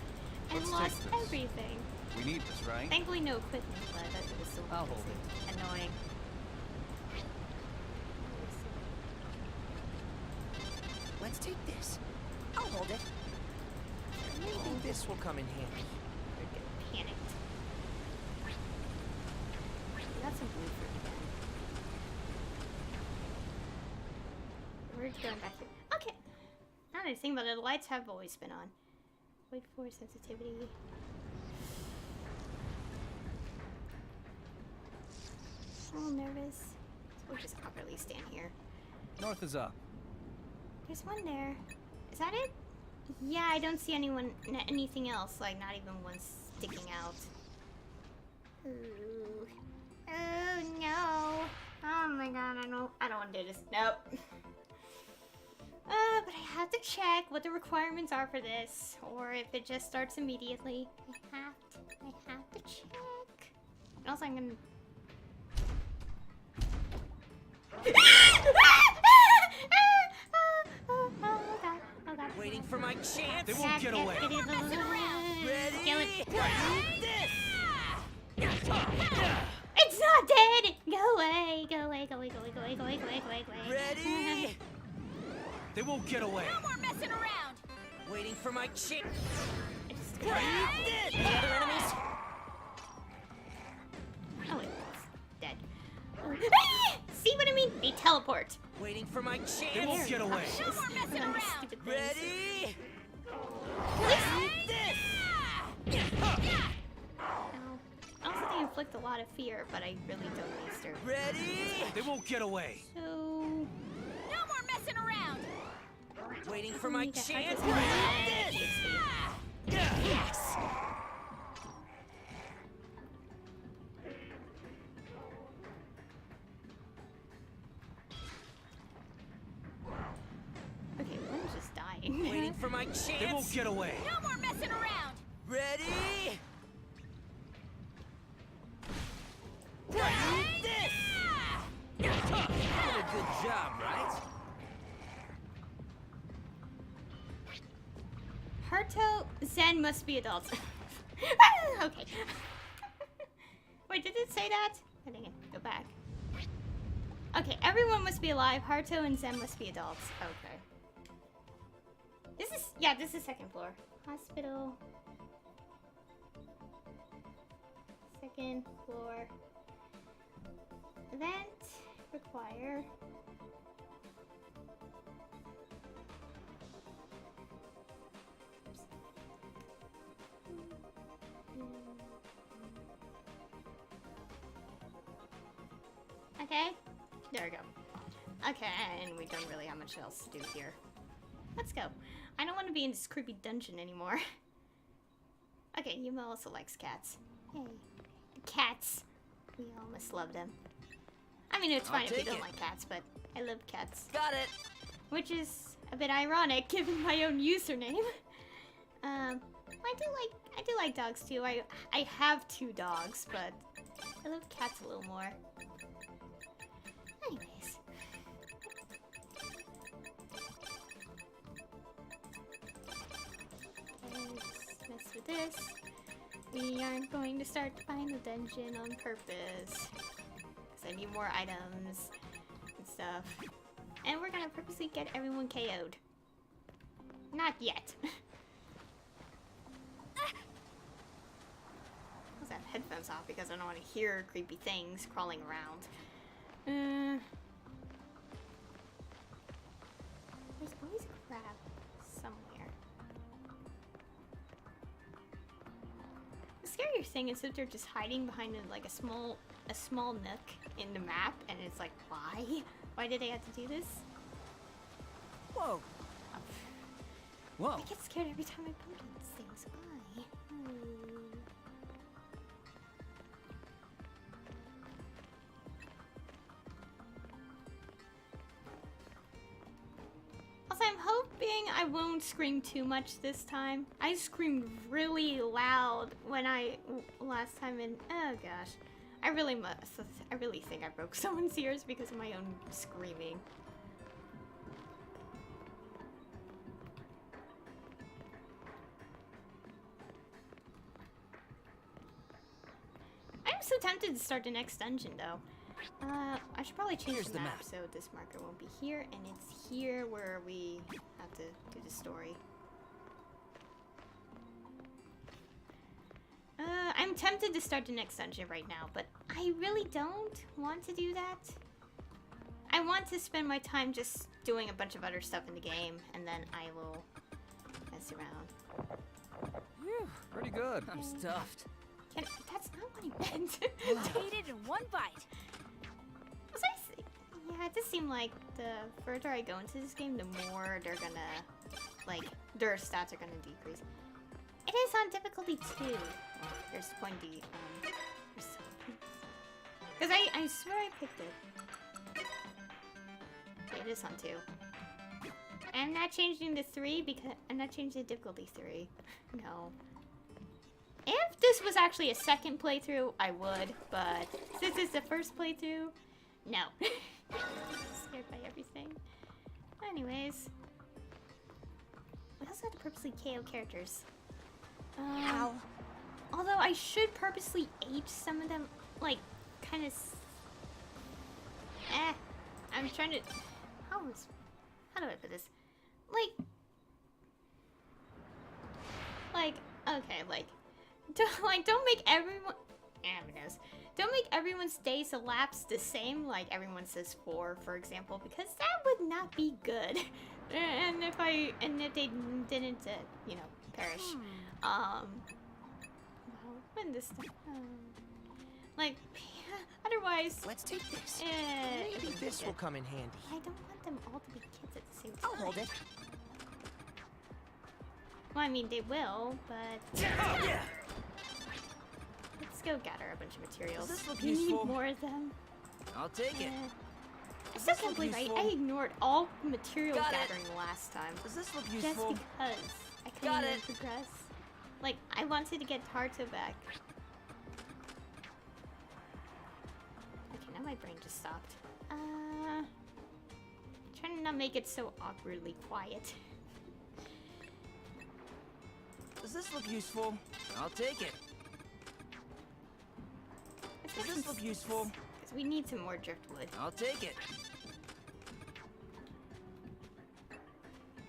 S1: and
S6: Let's
S1: lost
S6: take this.
S1: everything.
S6: We need this, right?
S1: Thankfully no equipment, but that was still
S6: I'll hold
S1: annoying.
S5: Let's take this. I'll hold it. Maybe this will come in handy.
S1: They're getting panicked. We got some blue fruit again. We're going back here. Okay. Now that I think about it, the lights have always been on. Wait for sensitivity. I'm a little nervous. So we'll just awkwardly stand here.
S6: North is up.
S1: There's one there. Is that it? Yeah, I don't see anything else, like not even one sticking out. Ooh. Oh no. Oh my god, I don't want to do this. Nope. But I have to check what the requirements are for this, or if it just starts immediately. I have to check. And also I'm gonna... Oh god.
S5: Waiting for my chance.
S6: They won't get away.
S5: Ready? This.
S1: It's not dead! Go away, go away, go away, go away, go away, go away, go away, go away, go away.
S5: Ready?
S6: They won't get away.
S7: No more messing around!
S5: Waiting for my chick.
S1: It's
S5: This. Other enemies?
S1: Oh wait, it's dead. See what I mean? They teleport.
S5: Waiting for my chance.
S6: They won't get away.
S7: No more messing around!
S1: Stupid things.
S5: Ready? This.
S1: No. I also think inflict a lot of fear, but I really don't waste her.
S5: Ready?
S6: They won't get away.
S1: So...
S7: No more messing around!
S5: Waiting for my
S1: need to
S5: chance.
S1: harvest
S5: This.
S1: Yes! Okay, one's just dying.
S5: Waiting for my chance.
S6: They won't get away.
S7: No more messing around!
S5: Ready? This. Did a good job, right?
S1: Zen must be adults. Okay. Wait, did it say that? I think it. Go back. Okay, everyone must be alive. Haruto and Zen must be adults. Okay. This is second floor. Hospital. Second floor. Event. Require. Okay, there we go. Okay, and we don't really have much else to do here. Let's go. I don't want to be in this creepy dungeon anymore. Okay, Yuma also likes cats. Yay. The cats. We all must love them. I mean, it's fine if you don't like cats, but I love cats.
S5: Got it.
S1: Which is a bit ironic given my own username. I do like dogs too. I have 2 dogs, but I love cats a little more. Anyways. Let's mess with this. We aren't going to start the final dungeon on purpose. Because I need more items and stuff. And we're gonna purposely get everyone KO'd. Not yet. I have headphones off because I don't want to hear creepy things crawling around. There's always a crab somewhere. The scarier thing is that they're just hiding behind like a small nook in the map, and it's like, why? Why did they have to do this?
S5: Whoa. Whoa.
S1: I get scared every time I bump into things. Why? Also, I'm hoping I won't scream too much this time. I screamed really loud when last time in. Oh gosh, I really think I broke someone's ears because of my own screaming. I'm so tempted to start the next dungeon though. I should probably change the map so this marker won't be here, and it's here where we have to do the story. I'm tempted to start the next dungeon right now, but I really don't want to do that. I want to spend my time just doing a bunch of other stuff in the game, and then I will mess around.
S2: Phew, pretty good. I'm stuffed.
S1: That's not what I meant.
S7: Ate it in one bite.
S1: Yeah, it does seem like the further I go into this game, the more they're gonna, like, their stats are gonna decrease. It is on difficulty 2. Well, there's point D. Because I swear I picked it. Yeah, it is on 2. I'm not changing to 3 because I'm not changing the difficulty 3. No. If this was actually a second playthrough, I would, but since it's the first playthrough, no. Scared by everything. Anyways. We also have to purposely KO characters.
S5: Ow.
S1: Although I should purposely H some of them, like, kind of... I'm trying to... How do I put this? Okay, don't make everyone... Don't make everyone's days elapse the same, like everyone says 4, for example, because that would not be good. And if they didn't, you know, perish. Well, when this stuff, like, otherwise.
S5: Let's take this.
S1: Maybe
S5: this will come in handy.
S1: I don't want them all to be kids at the same time.
S5: I'll hold it.
S1: Well, I mean, they will, but...
S5: Yeah.
S1: Let's go gather a bunch of materials.
S5: Does this look
S1: We
S5: useful?
S1: need more of them.
S5: I'll take it.
S1: I still can't believe I ignored all material
S5: Got it.
S1: gathering last time.
S5: Does this look
S1: Just
S5: useful?
S1: because I
S5: Got
S1: couldn't
S5: it.
S1: even progress. Like, I wanted to get Haruto back. Okay, now my brain just stopped. Trying to not make it so awkwardly quiet.
S5: Does Does this look useful? I'll take it. Does this look useful?
S1: Because we need some more driftwood.
S5: I'll take it.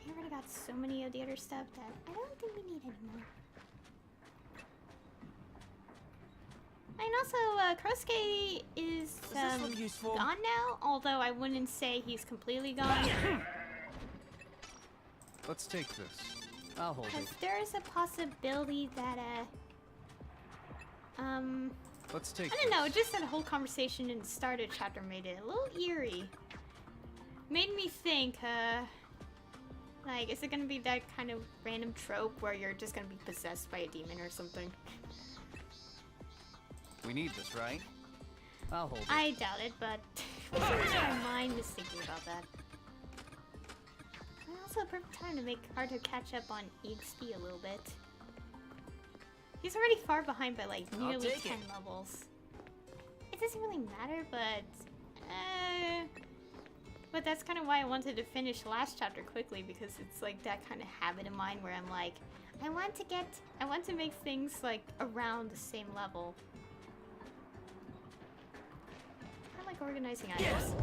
S1: We already got so many of the other stuff that I don't think we need anymore. And also, Krosuke is
S5: Does this look useful?
S1: gone now, although I wouldn't say he's completely gone.
S3: Let's take this. I'll hold
S1: Because
S3: it.
S1: there is a possibility that,
S3: Let's take
S1: I don't know, just that whole conversation in the start of chapter made it a little eerie. Made me think, like, is it gonna be that kind of random trope where you're just gonna be possessed by a demon or something?
S6: We need this, right?
S3: I'll hold it.
S1: I doubt it, but for some reason my mind is thinking about that. And also a perfect time to make Arto catch up on EXP a little bit. He's already far behind by like nearly
S5: take
S1: 10
S5: it.
S1: levels. It doesn't really matter, but that's kind of why I wanted to finish last chapter quickly, because it's like that kind of habit of mine where I'm like, I want to make things like around the same level. I like organizing items.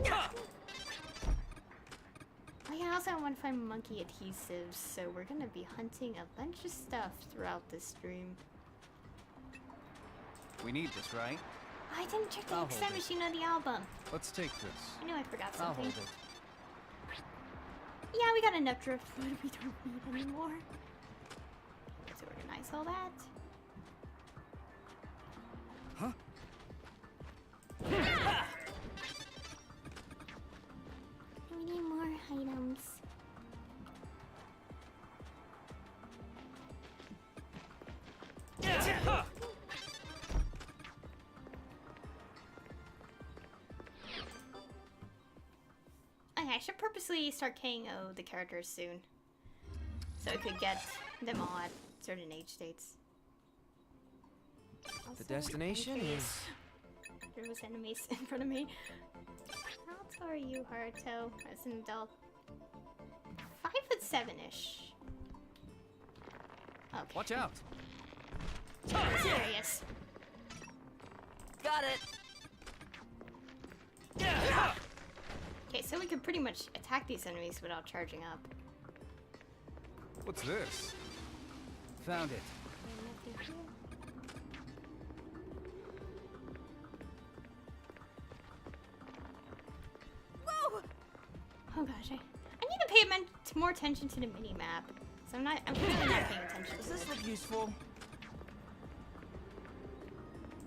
S1: Oh yeah, also I want to find monkey adhesives, so we're gonna be hunting a bunch of stuff throughout this stream.
S6: We need this, right?
S1: I didn't check the
S3: I'll
S1: extent
S3: hold it.
S1: machine of the album.
S3: Let's take this.
S1: I knew I forgot
S3: I'll
S1: something.
S3: hold it.
S1: Yeah, we got enough driftwood we don't need anymore. Let's organize all that.
S5: Huh?
S1: We need more items. Okay, I should purposely start KO the characters soon, so I could get them all at certain age states. Also,
S5: destination
S1: in case
S5: is-
S1: there was enemies in front of me. How tall are you, Haruto, as an adult? 5'7"-ish. Okay.
S6: Watch out!
S1: Serious.
S5: Got it.
S1: Okay, so we could pretty much attack these enemies without charging up.
S3: What's this?
S6: Found it.
S1: Okay, nothing here.
S5: Whoa!
S1: Oh gosh, I need to pay more attention to the mini map. So I'm really not paying attention
S5: Does
S1: to
S5: this
S1: it.
S5: look useful?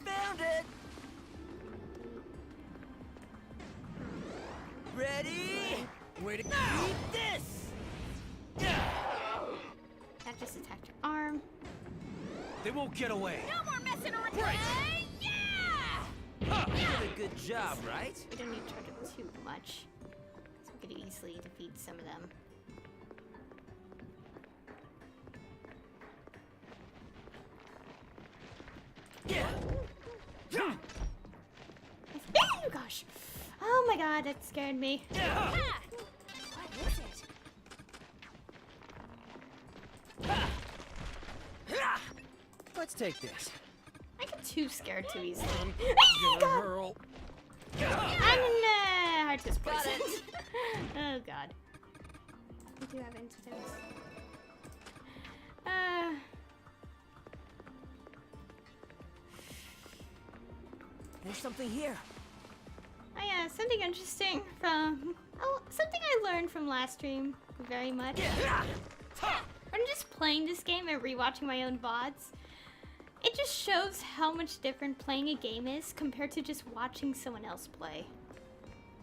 S5: Found it! Ready? Way to eat this!
S1: That just attacked her arm.
S6: They won't get away.
S7: No more messing around! Yeah!
S5: You did a good job, right?
S1: We don't need to charge up too much, so we could easily defeat some of them. Oh gosh! Oh my god, that scared me.
S7: What is it?
S5: Let's take this.
S1: I get too scared too easily.
S5: Gonna
S1: God.
S5: hurl.
S1: I'm hard to poisoned. Oh god. We do have incidents.
S5: There's something here.
S1: Oh yeah, something interesting from... Oh, something I learned from last stream very much. When just playing this game and rewatching my own VODs, it just shows how much different playing a game is compared to just watching someone else play.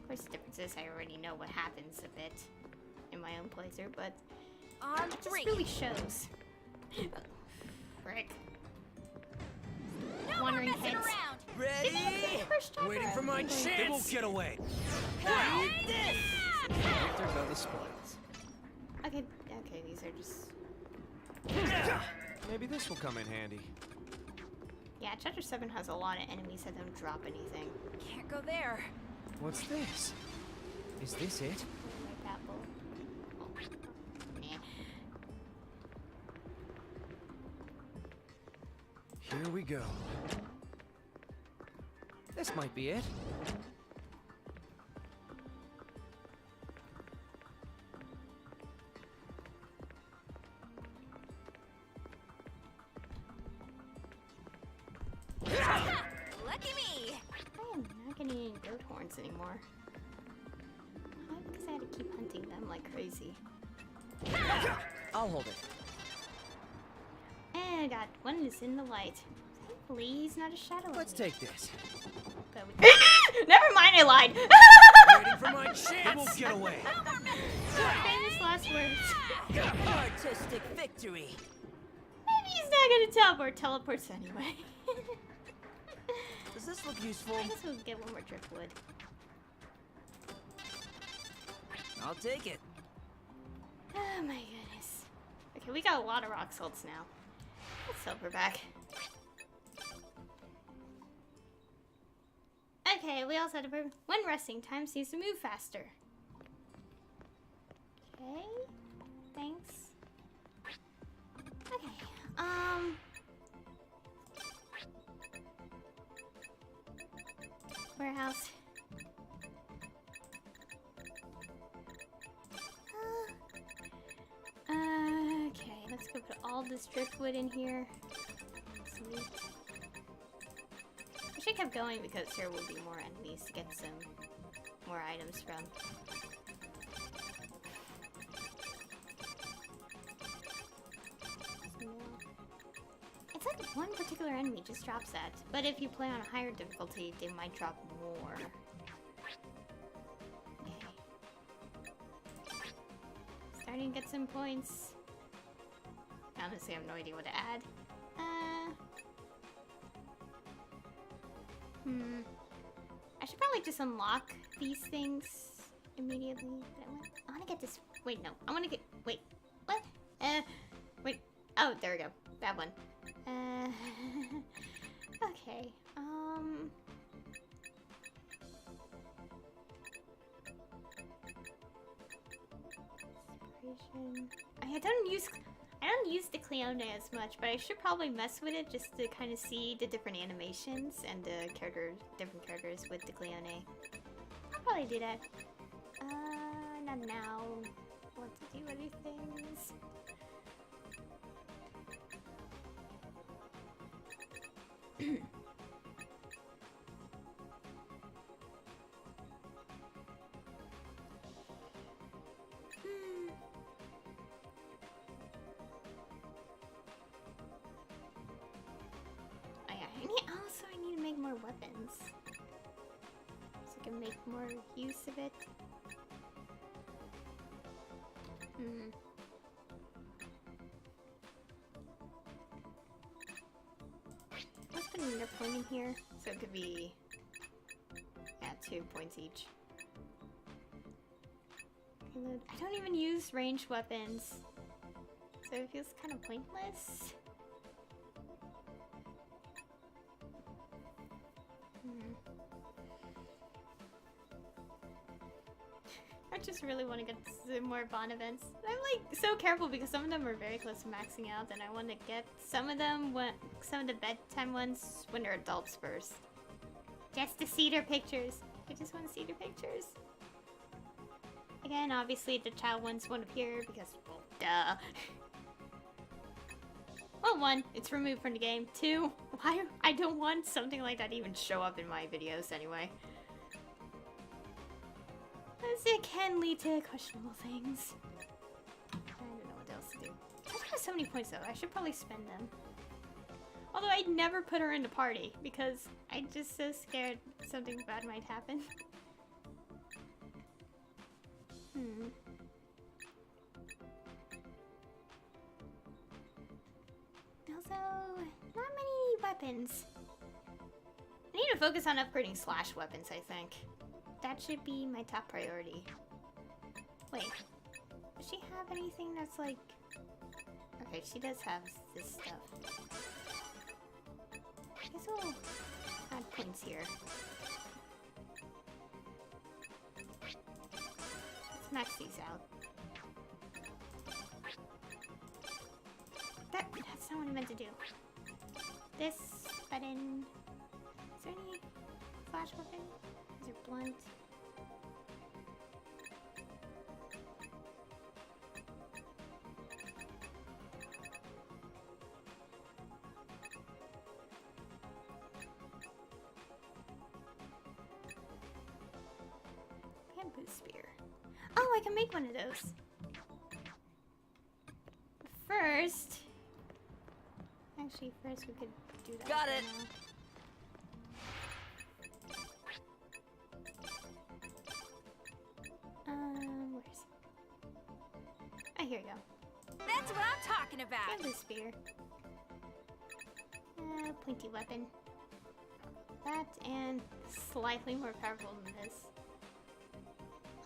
S1: Of course, the difference is I already know what happens a bit in my own playthrough, but
S7: On
S1: it just
S7: three.
S1: really shows. Frick.
S7: No more
S1: Wandering
S7: messing
S1: heads.
S7: around!
S5: Ready?
S1: First chapter.
S5: Waiting for my chance.
S6: They won't get away.
S5: Eat this!
S3: Characters are displays.
S1: Okay, these are just...
S3: Maybe this will come in handy.
S1: Yeah, chapter 7 has a lot of enemies that don't drop anything.
S7: Can't go there.
S5: What's this? Is this it?
S1: Like apple. Oh, nah.
S2: Here we go. This might be it.
S7: Lucky me!
S1: I am not getting any dirt horns anymore. Why? Because I had to keep hunting them like crazy.
S5: I'll hold it.
S1: And I got one is in the light. Thankfully, he's not a shadow.
S2: Let's take this.
S1: But we... Never mind, I lied.
S2: Waiting for my chance.
S6: They won't get away.
S1: Famous last words.
S5: Artistic victory.
S1: Maybe he's not gonna teleports anyway.
S5: Does this look useful?
S1: I guess we'll get one more driftwood.
S5: I'll take it.
S1: Oh my goodness. Okay, we got a lot of rock salts now. Let's silverback. Okay, we also had to prove when resting time seems to move faster. Okay, thanks. Okay, warehouse. Okay, let's go put all this driftwood in here. Sweet. I should have kept going because there will be more enemies to get some more items from. It's like one particular enemy just drops that, but if you play on a higher difficulty, they might drop more. Starting to get some points. Honestly, I have no idea what to add. I should probably just unlock these things immediately. But I want to get this. Wait, no. I want to get. Wait. What? Wait. Oh, there we go. That one. Okay. I don't use the Cleone as much, but I should probably mess with it just to kind of see the different animations and the different characters with the Cleone. I'll probably do that. Not now. Want to do other things. I need to make more weapons so I can make more use of it. Let's put another point in here so it could be 2 points each. I don't even use ranged weapons, so it feels kind of pointless. I just really want to get some more Bond events. I'm like so careful because some of them are very close to maxing out, and I want to get some of them some of the bedtime ones when they're adults first. Just to see their pictures. I just want to see their pictures. Again, obviously the child ones won't appear because, well, duh. Well, 1, it's removed from the game. 2, why? I don't want something like that to even show up in my videos anyway. As it can lead to questionable things. I don't know what else to do. I have so many points though, I should probably spend them. Although I'd never put her in the party because I'm just so scared something bad might happen. Also, not many weapons. I need to focus on upgrading slash weapons, I think. That should be my top priority. Wait, does she have anything that's like... Okay, she does have this stuff. I guess we'll add points here. Let's max these out. That's not what I meant to do. this button. Is there any flash weapon? Is there blunt? Bamboo spear. Oh, I can make one of those. First, actually, first we could do that.
S5: Got it.
S1: Where's? Ah, here we go.
S7: That's what I'm talking about.
S1: Bamboo spear. Pointy weapon. That and slightly more powerful than this.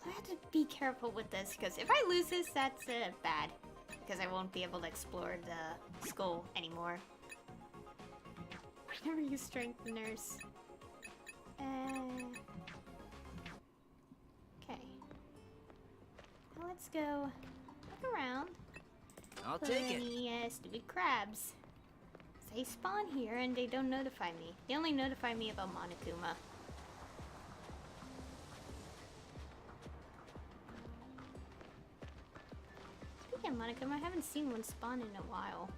S1: I have to be careful with this because if I lose this, that's bad. Because I won't be able to explore the skull anymore. Never use strengtheners. Okay. Now let's go look around.
S5: I'll
S1: For
S5: take it.
S1: any stupid crabs. They spawn here and they don't notify me. They only notify me about Monokuma. Speaking of Monokuma, I haven't seen one spawn in a while.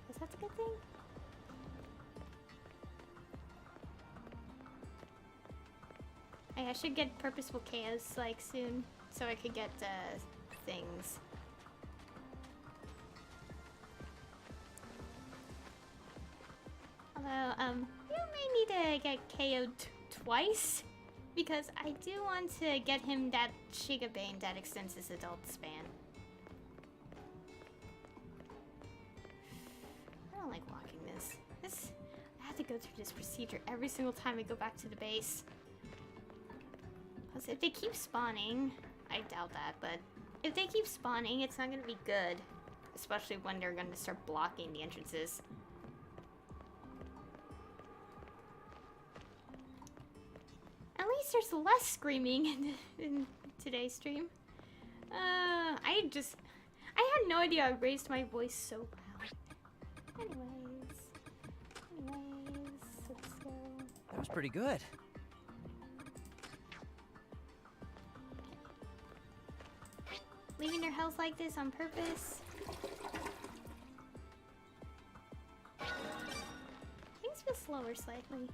S1: Is that a good thing? Hey, I should get Purposeful Chaos like soon, so I could get things. Although, you may need to get KO'd twice, because I do want to get him that Shigabane that extends his adult span. I don't like walking this. I have to go through this procedure every single time I go back to the base. Because if they keep spawning, I doubt that, but if they keep spawning, it's not going to be good. Especially when they're going to start blocking the entrances. At least there's less screaming in today's stream. I had no idea I raised my voice so loud. Anyways, let's go.
S5: That was pretty good.
S1: Leaving their health like this on purpose. Things feel slower slightly.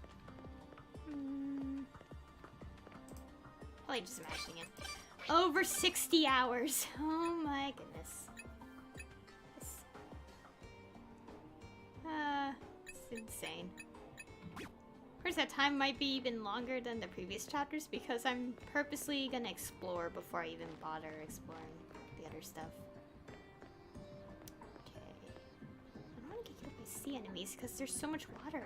S1: Probably just smashing it. Over 60 hours. Oh my goodness. It's insane. Of course, that time might be even longer than the previous chapters because I'm purposely gonna explore before I even bother exploring the other stuff. Okay. I don't want to get killed by sea enemies because there's so much water.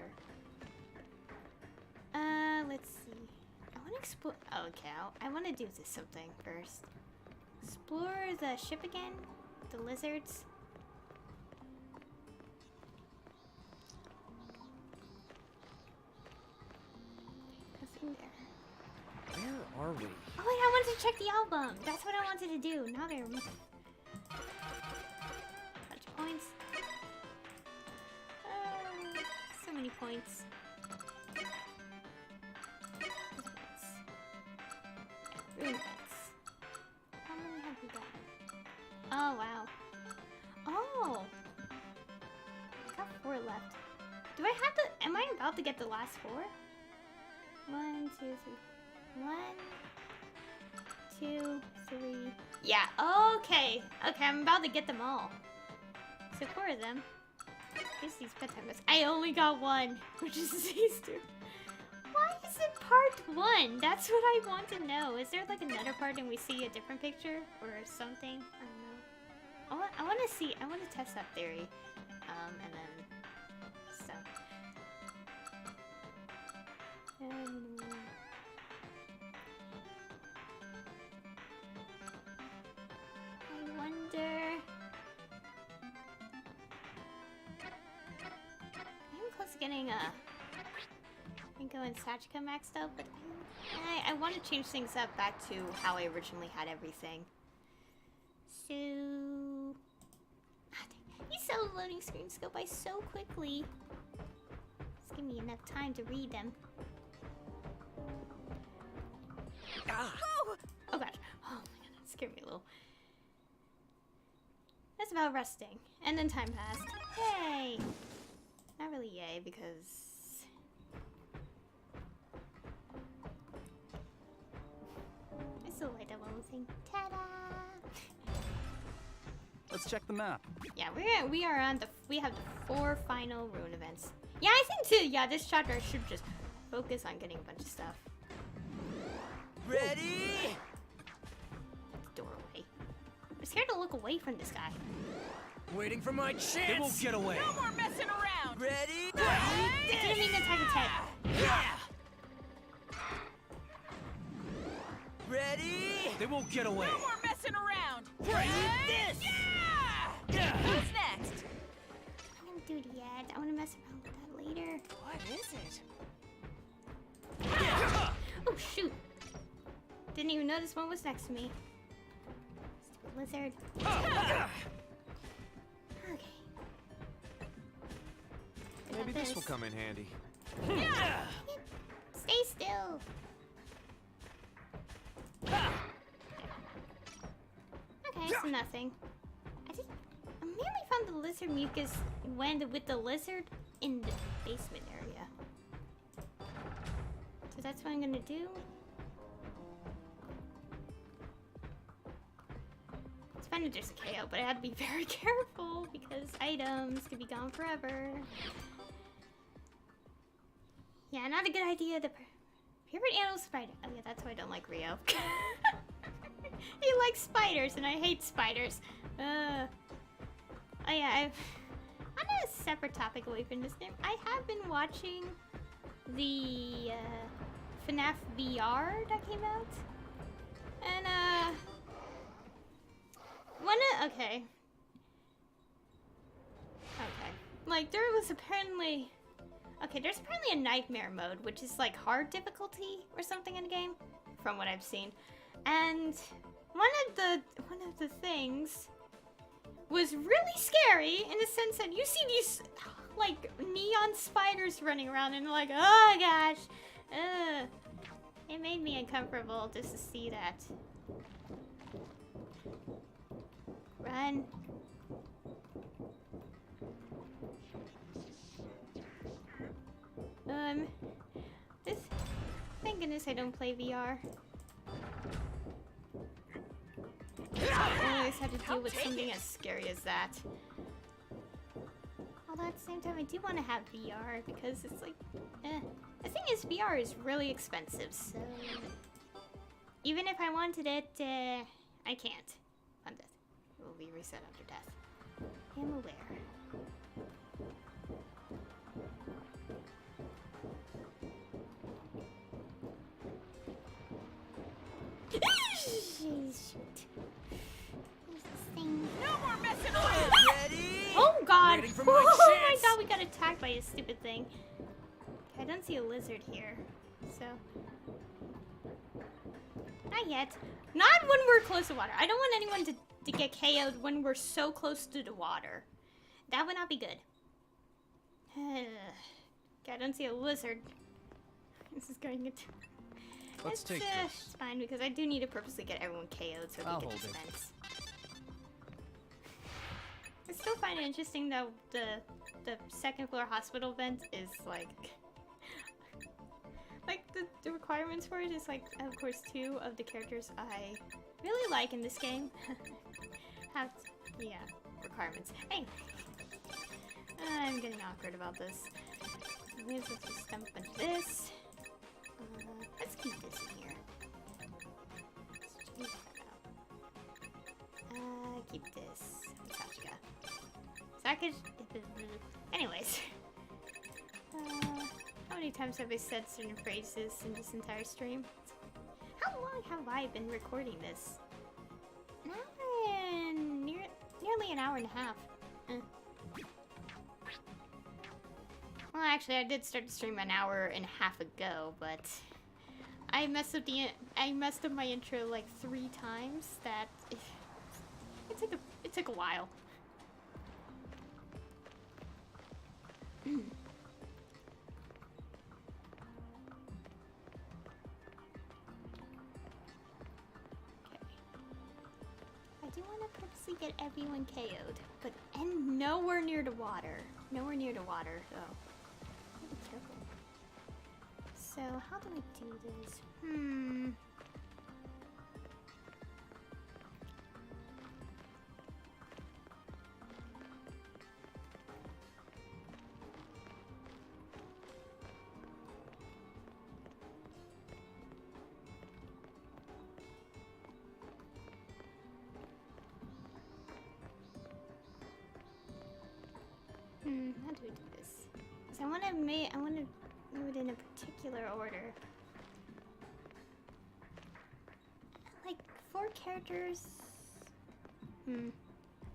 S1: Let's see. I want to explore. Oh, okay, I want to do this something first. Explore the ship again. The lizards. Nothing there.
S5: Where are we?
S1: Oh wait, I wanted to check the album. That's what I wanted to do. Now they're touch points. So many points. Runes. How many have we got? Oh wow. Oh. I got 4 left. Do I have to? Am I about to get the last 4? 1, 2, 3. 1, 2, 3. Yeah. Okay. Okay. I'm about to get them all. So 4 of them. Here's these bedtime books. I only got 1, which is these 2. Why is it part 1? That's what I want to know. Is there like another part and we see a different picture or something? I don't know. I want to see. I want to test that theory. And then stuff. I wonder. I'm close to getting Rinko and Sachika maxed out, but I want to change things up back to how I originally had everything. So he's so those loading screens go by so quickly. Just give me enough time to read them. Oh gosh. Oh my god, that scared me a little. That's about resting. And then time passed. Yay! Not really yay, because... I still like that one thing. Ta-da!
S6: Let's check the map.
S1: Yeah, we are on the... We have the 4 final rune events. Yeah, I think too, yeah, this chapter I should just focus on getting a bunch of stuff.
S5: Ready?
S1: Doorway. I'm scared to look away from this guy.
S2: Waiting for my chance.
S6: They won't get away.
S7: No more messing around!
S5: Ready?
S1: I didn't mean to attack his head.
S5: Ready?
S6: They won't get away.
S7: No more messing around!
S5: Try this!
S7: Yeah! Who's next?
S1: I'm gonna do it yet. I wanna mess around with that later.
S7: What is it?
S1: Oh shoot! Didn't even notice one was next to me. Stupid lizard. Okay.
S2: Maybe this will come in handy.
S1: Stay still. Okay, so nothing. I merely found the lizard mucus went with the lizard in the basement area. So that's what I'm gonna do. It's fine if there's a KO, but I have to be very careful because items could be gone forever. Yeah, not a good idea. The favorite animal spider. Oh yeah, that's why I don't like Rio. He likes spiders, and I hate spiders. Oh yeah, on a separate topic away from this game, I have been watching the FNAF VR that came out, and okay, like there was apparently. Okay, there's apparently a nightmare mode, which is like hard difficulty or something in the game, from what I've seen. And one of the things was really scary in the sense that you see these like neon spiders running around and like, oh gosh, it made me uncomfortable just to see that. Run. Thank goodness I don't play VR. I always have to deal with something as scary as that. Although at the same time, I do want to have VR because it's like, the thing is, VR is really expensive, so even if I wanted it, I can't fund it. It will be reset after death. I am aware.
S7: No more messing around!
S5: Ready?
S1: Oh god!
S2: Waiting for my
S1: Oh my
S2: chance.
S1: god, we got attacked by a stupid thing. Okay, I don't see a lizard here, so... Not yet. Not when we're close to water. I don't want anyone to get KO'd when we're so close to the water. That would not be good. Okay, I don't see a lizard. This is going into...
S6: Let's take this.
S1: It's fine, because I do need to purposely get everyone KO'd so
S6: I'll
S1: we
S6: hold
S1: get
S6: it.
S1: defense. I still find it interesting that the second floor hospital vent is like the requirements for it is like, of course, 2 of the characters I really like in this game have requirements. Hey, I'm getting awkward about this. Let's just dump a bunch of this. Let's keep this in here. Let's change that out. Keep this. Sashka. Anyways. How many times have I said certain phrases in this entire stream? How long have I been recording this? Nearly an hour and a half. Well, actually, I did start the stream an hour and a half ago, but I messed up my intro like 3 times. That it took a while. I do want to purposely get everyone KO'd, but and nowhere near the water. Nowhere near the water, so be careful. So how do we do this? How do we do this? 'Cause I want to move it in a particular order. Like 4 characters. Oh,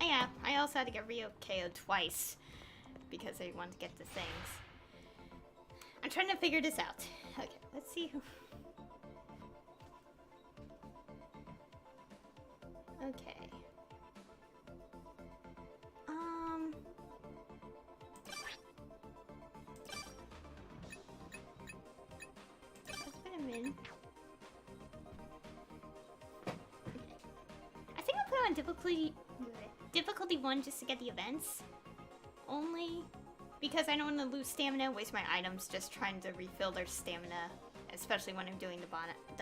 S1: yeah, I also had to get Rio KO'd twice because I wanted to get the things. I'm trying to figure this out. Okay, let's see who. Okay. Let's put him in. Okay. I think I'll put on difficulty 1 just to get the events. Only because I don't want to lose stamina, waste my items just trying to refill their stamina, especially when I'm doing the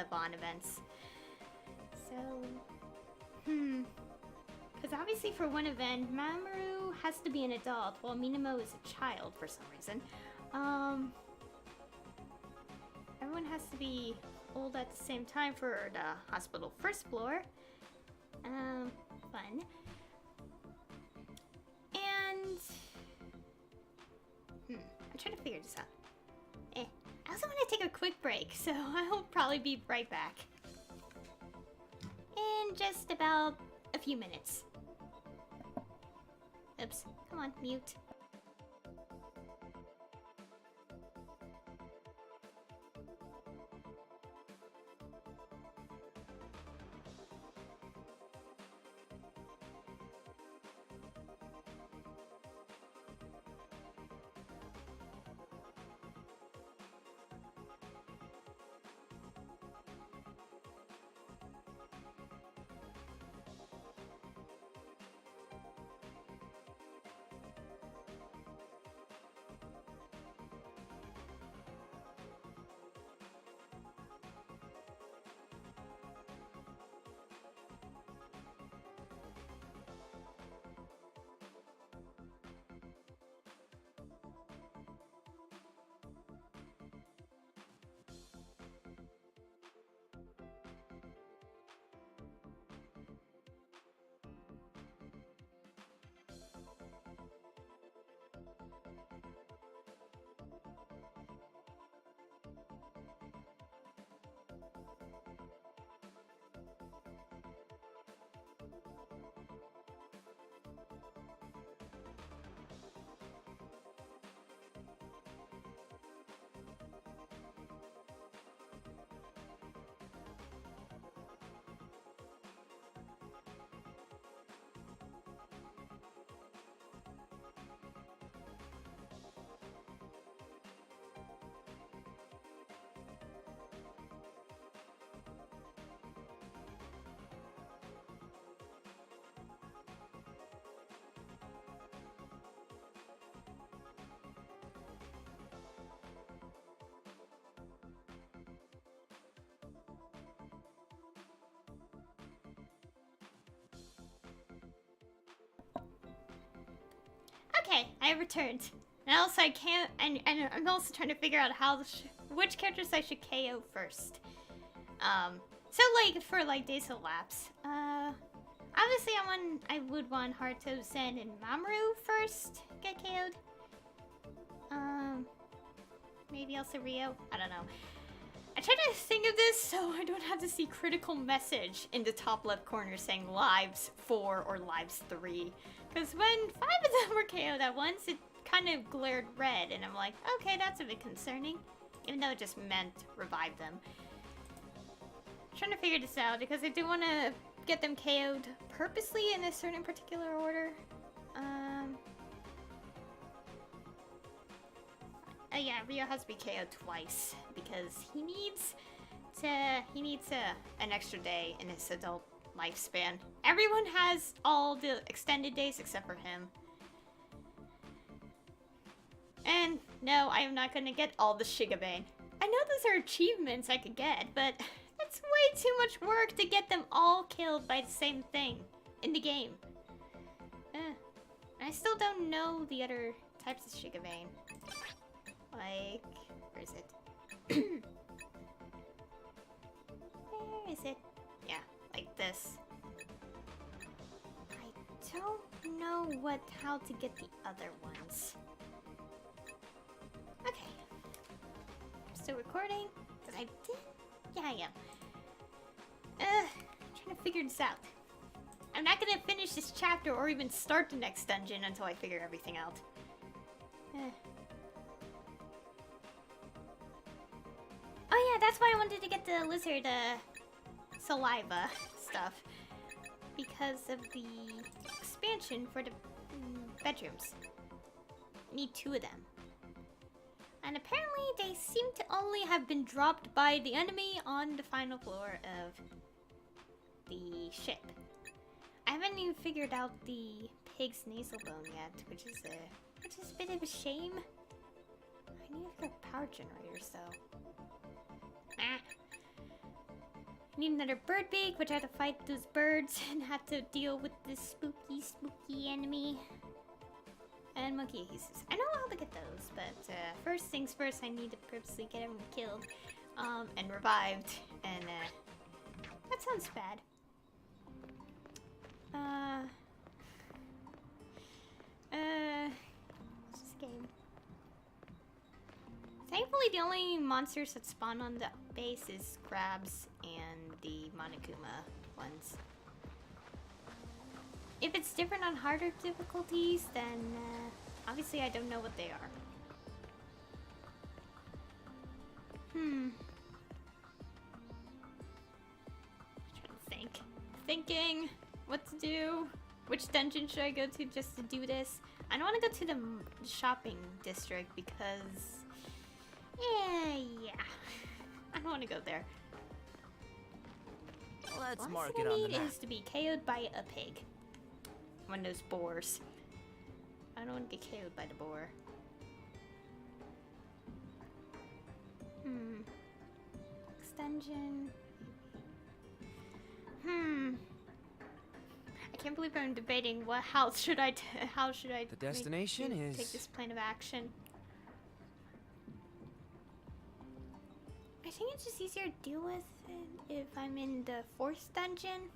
S1: Bond events. So, because obviously for one event, Mamoru has to be an adult, while Minamo is a child for some reason. Everyone has to be old at the same time for the hospital first floor. Fun. And I'm trying to figure this out. I also want to take a quick break, so I'll probably be right back in just about a few minutes. Oops, come on, mute. Okay, I returned. And also I can't, and I'm also trying to figure out how, which characters I should KO first. So like, for like Days of Lapse, obviously I would want Haruto, Sen, and Mamoru first get KO'd. Maybe also Rio, I don't know. I try to think of this so I don't have to see critical message in the top left corner saying lives 4 or lives 3. Because when 5 of them were KO'd at once, it kind of glared red, and I'm like, okay, that's a bit concerning. Even though it just meant revive them. I'm trying to figure this out because I do want to get them KO'd purposely in a certain particular order. Oh yeah, Rio has to be KO'd twice because he needs an extra day in his adult lifespan. Everyone has all the extended days except for him. And no, I am not gonna get all the Shigabane. I know those are achievements I could get, but that's way too much work to get them all killed by the same thing in the game. I still don't know the other types of Shigabane. Like, where is it? Where is it? Yeah, like this. I don't know how to get the other ones. Okay. I'm still recording? Because I did? Yeah, I am. I'm trying to figure this out. I'm not gonna finish this chapter or even start the next dungeon until I figure everything out. Oh yeah, that's why I wanted to get the lizard saliva stuff. Because of the expansion for the bedrooms. I need 2 of them. And apparently they seem to only have been dropped by the enemy on the final floor of the ship. I haven't even figured out the pig's nasal bone yet, which is a bit of a shame. I need a power generator, so. I need another bird beak, which I have to fight those birds and have to deal with this spooky enemy. And monkey adhesives. I know how to get those, but first things first, I need to purposely get everyone killed and revived. And that sounds bad. What's this game? Thankfully, the only monsters that spawn on the base is crabs and the Monokuma ones. If it's different on harder difficulties, then obviously I don't know what they are. I'm trying to think. Thinking what to do. Which dungeon should I go to just to do this? I don't want to go to the shopping district because... yeah. I don't want to go there.
S5: Let's
S1: Last
S5: mark
S1: thing
S5: it
S1: I
S5: on the
S1: need
S5: map.
S1: is to be KO'd by a pig. One of those boars. I don't want to get KO'd by the boar. Next dungeon. I can't believe I'm debating how should I
S2: The destination is...
S1: take this plan of action. I think it's just easier to deal with if I'm in the 4th dungeon.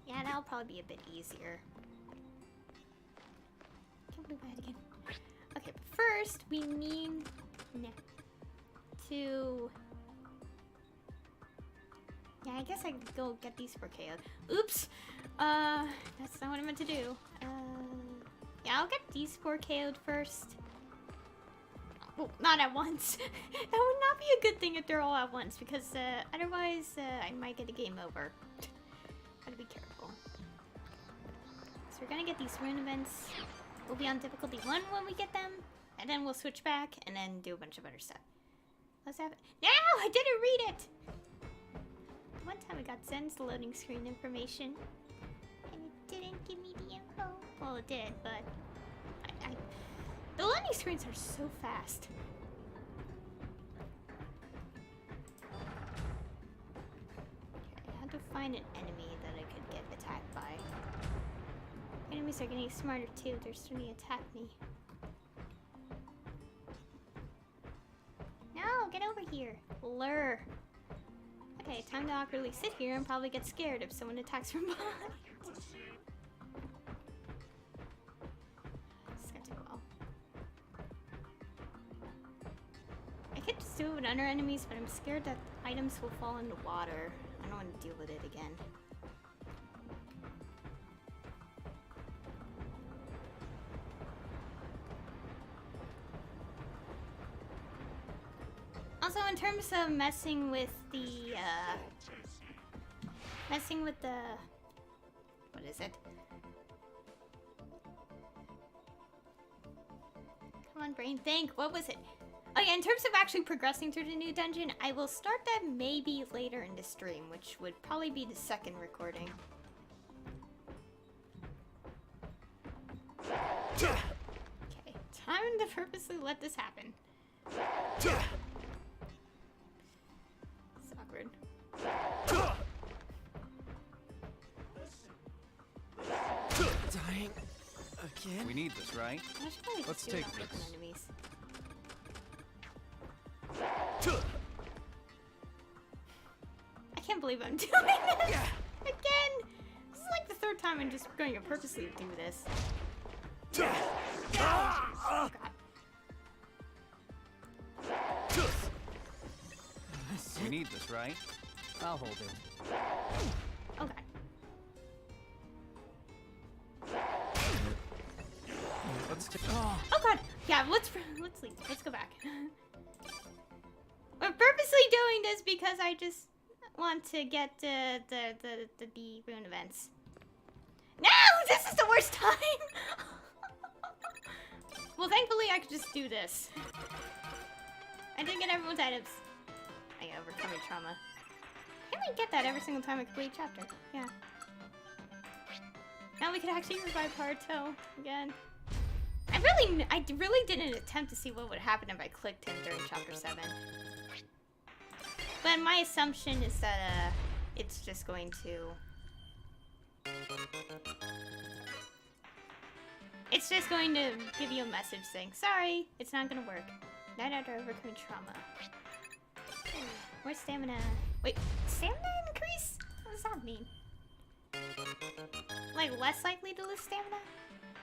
S1: Yeah, that'll probably be a bit easier. Can't believe I had again. Okay, but first we need to... Yeah, I guess I could go get these for KO'd. Oops! That's not what I meant to do. Yeah, I'll get these 4 KO'd first. Well, not at once. That would not be a good thing if they're all at once, because otherwise I might get a game over. Gotta be careful. So we're gonna get these rune events. We'll be on difficulty 1 when we get them, and then we'll switch back and then do a bunch of other stuff. Let's have it. No! I didn't read it! One time I got Zen's loading screen information, and it didn't give me the info. Well, it did, but the loading screens are so fast. Okay, I had to find an enemy that I could get attacked by. Enemies are getting smarter too. They're starting to attack me. No, get over here. Lure. Okay, time to awkwardly sit here and probably get scared if someone attacks from behind. This is gonna take a while. I could just do it with other enemies, but I'm scared that items will fall into water. I don't want to deal with it again. Also, in terms of messing with the, what is it? Come on, brain, think. What was it? Oh yeah, in terms of actually progressing through the new dungeon, I will start that maybe later in the stream, which would probably be the second recording. Okay, time to purposely let this happen. It's awkward.
S2: Dying again?
S6: We need this, right?
S1: I should probably
S6: Let's
S1: just do it
S6: take
S1: without making
S6: this.
S1: enemies. I can't believe I'm doing this again. This is like the third time I'm just going to purposely do this. Oh, God.
S6: We need this, right? I'll hold it.
S1: Oh, God.
S6: Let's take.
S1: Oh God! Yeah, let's leave. Let's go back. We're purposely doing this because I just want to get the rune events. No, this is the worst time. Well, thankfully I could just do this. I didn't get everyone's items. I got overcoming trauma. Can't we get that every single time I complete a chapter? Yeah. Now we could actually revive Haruto again. I really didn't attempt to see what would happen if I clicked him during chapter 7. But my assumption is that it's just going to... It's just going to give you a message saying, sorry, it's not gonna work. Not after overcoming trauma. More stamina. Wait, stamina increase? What does that mean? Like less likely to lose stamina?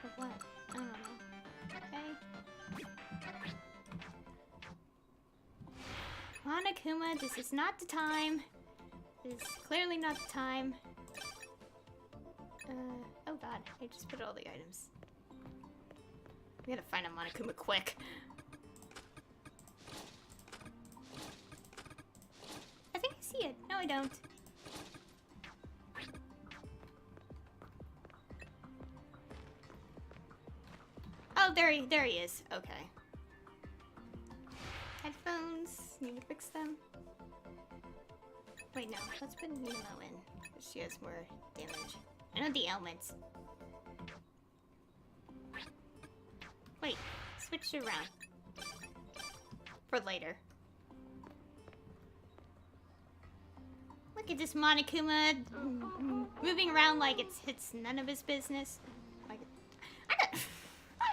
S1: Or what? I don't know. Okay. Monokuma, this is not the time. This is clearly not the time. Oh god, I just put all the items. We gotta find a Monokuma quick. I think I see it. No, I don't. Oh, there he is. Okay. Headphones. Need to fix them. Wait, no. Let's put Nemo in. She has more damage. I know the ailments. Wait. Switch it around. For later. Look at this Monokuma moving around like it's none of his business. Like, I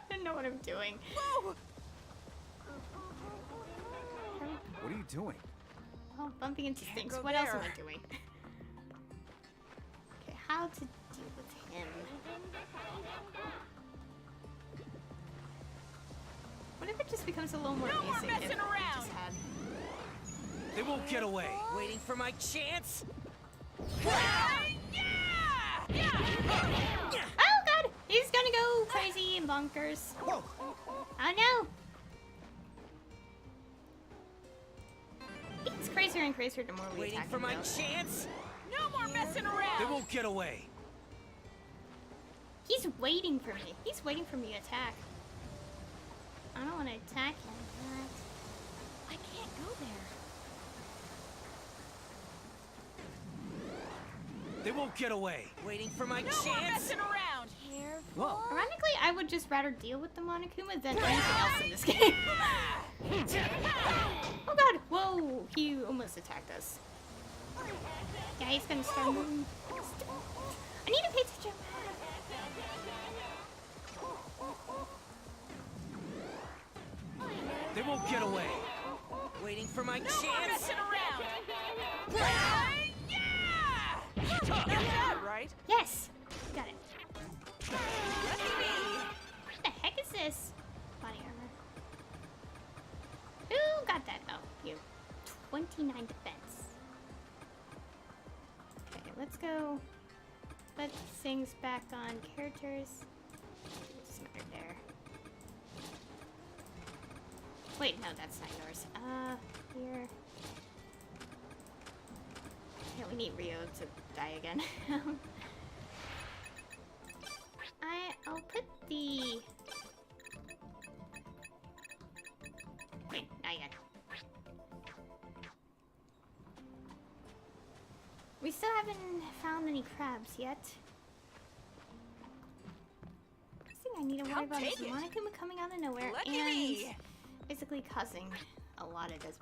S1: don't know what I'm doing. Whoa!
S6: What are you doing?
S1: Oh, bumping into things.
S5: go
S1: What else am
S5: there.
S1: I doing? Okay, how to deal with him? What if it just becomes a little more amusing if we just had...
S2: They won't get away.
S5: Waiting for my chance?
S1: Oh god! He's gonna go crazy and bonkers.
S5: Whoa.
S1: Oh no! It's crazier and crazier the more we
S5: Waiting
S1: attack
S5: for
S1: him,
S5: my
S1: though.
S5: chance?
S7: No more messing around!
S2: They won't get away.
S1: He's waiting for me. He's waiting for me to attack. I don't want to attack him.
S7: I can't go there.
S2: They won't get away.
S5: Waiting for my
S7: No more
S5: chance?
S7: messing around! Careful.
S6: Whoa.
S1: Ironically, I would just rather deal with the Monokuma than anything else in this game. Oh god! Whoa! He almost attacked us. Yeah, he's gonna start moving. I need to pay attention.
S2: They won't get away.
S5: Waiting for my
S7: No more
S5: chance?
S7: messing around! Right?
S1: Yes! Got it.
S7: Lucky me!
S1: What the heck is this? Body armor. Who got that? Oh, you. 29 defense. Okay, let's go. Put things back on characters. Doesn't matter there. Wait, no, that's not yours. Here. Yeah, we need Rio to die again. I'll put the... Wait, no. Not yet. We still haven't found any crabs yet. First thing I need to worry about is Monokuma coming out of nowhere and basically causing a lot of this.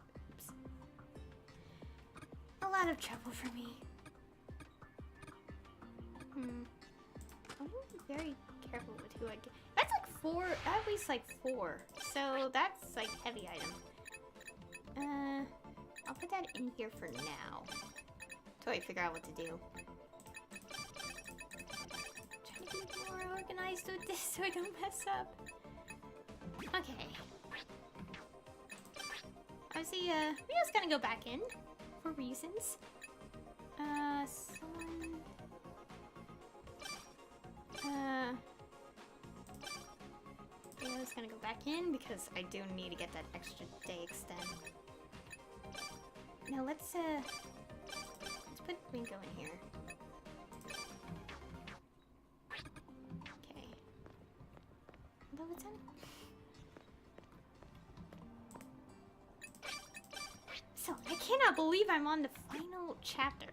S1: A lot of trouble for me. I'm gonna be very careful with who I get. That's like 4, at least like 4. So that's like heavy item. I'll put that in here for now. Till I figure out what to do. Trying to be more organized with this so I don't mess up. Okay. Obviously, we just gonna go back in for reasons. Someone... I'm just gonna go back in because I do need to get that extra day extend. Now let's put Rinko in here. Okay. Although it's on. So I cannot believe I'm on the final chapter.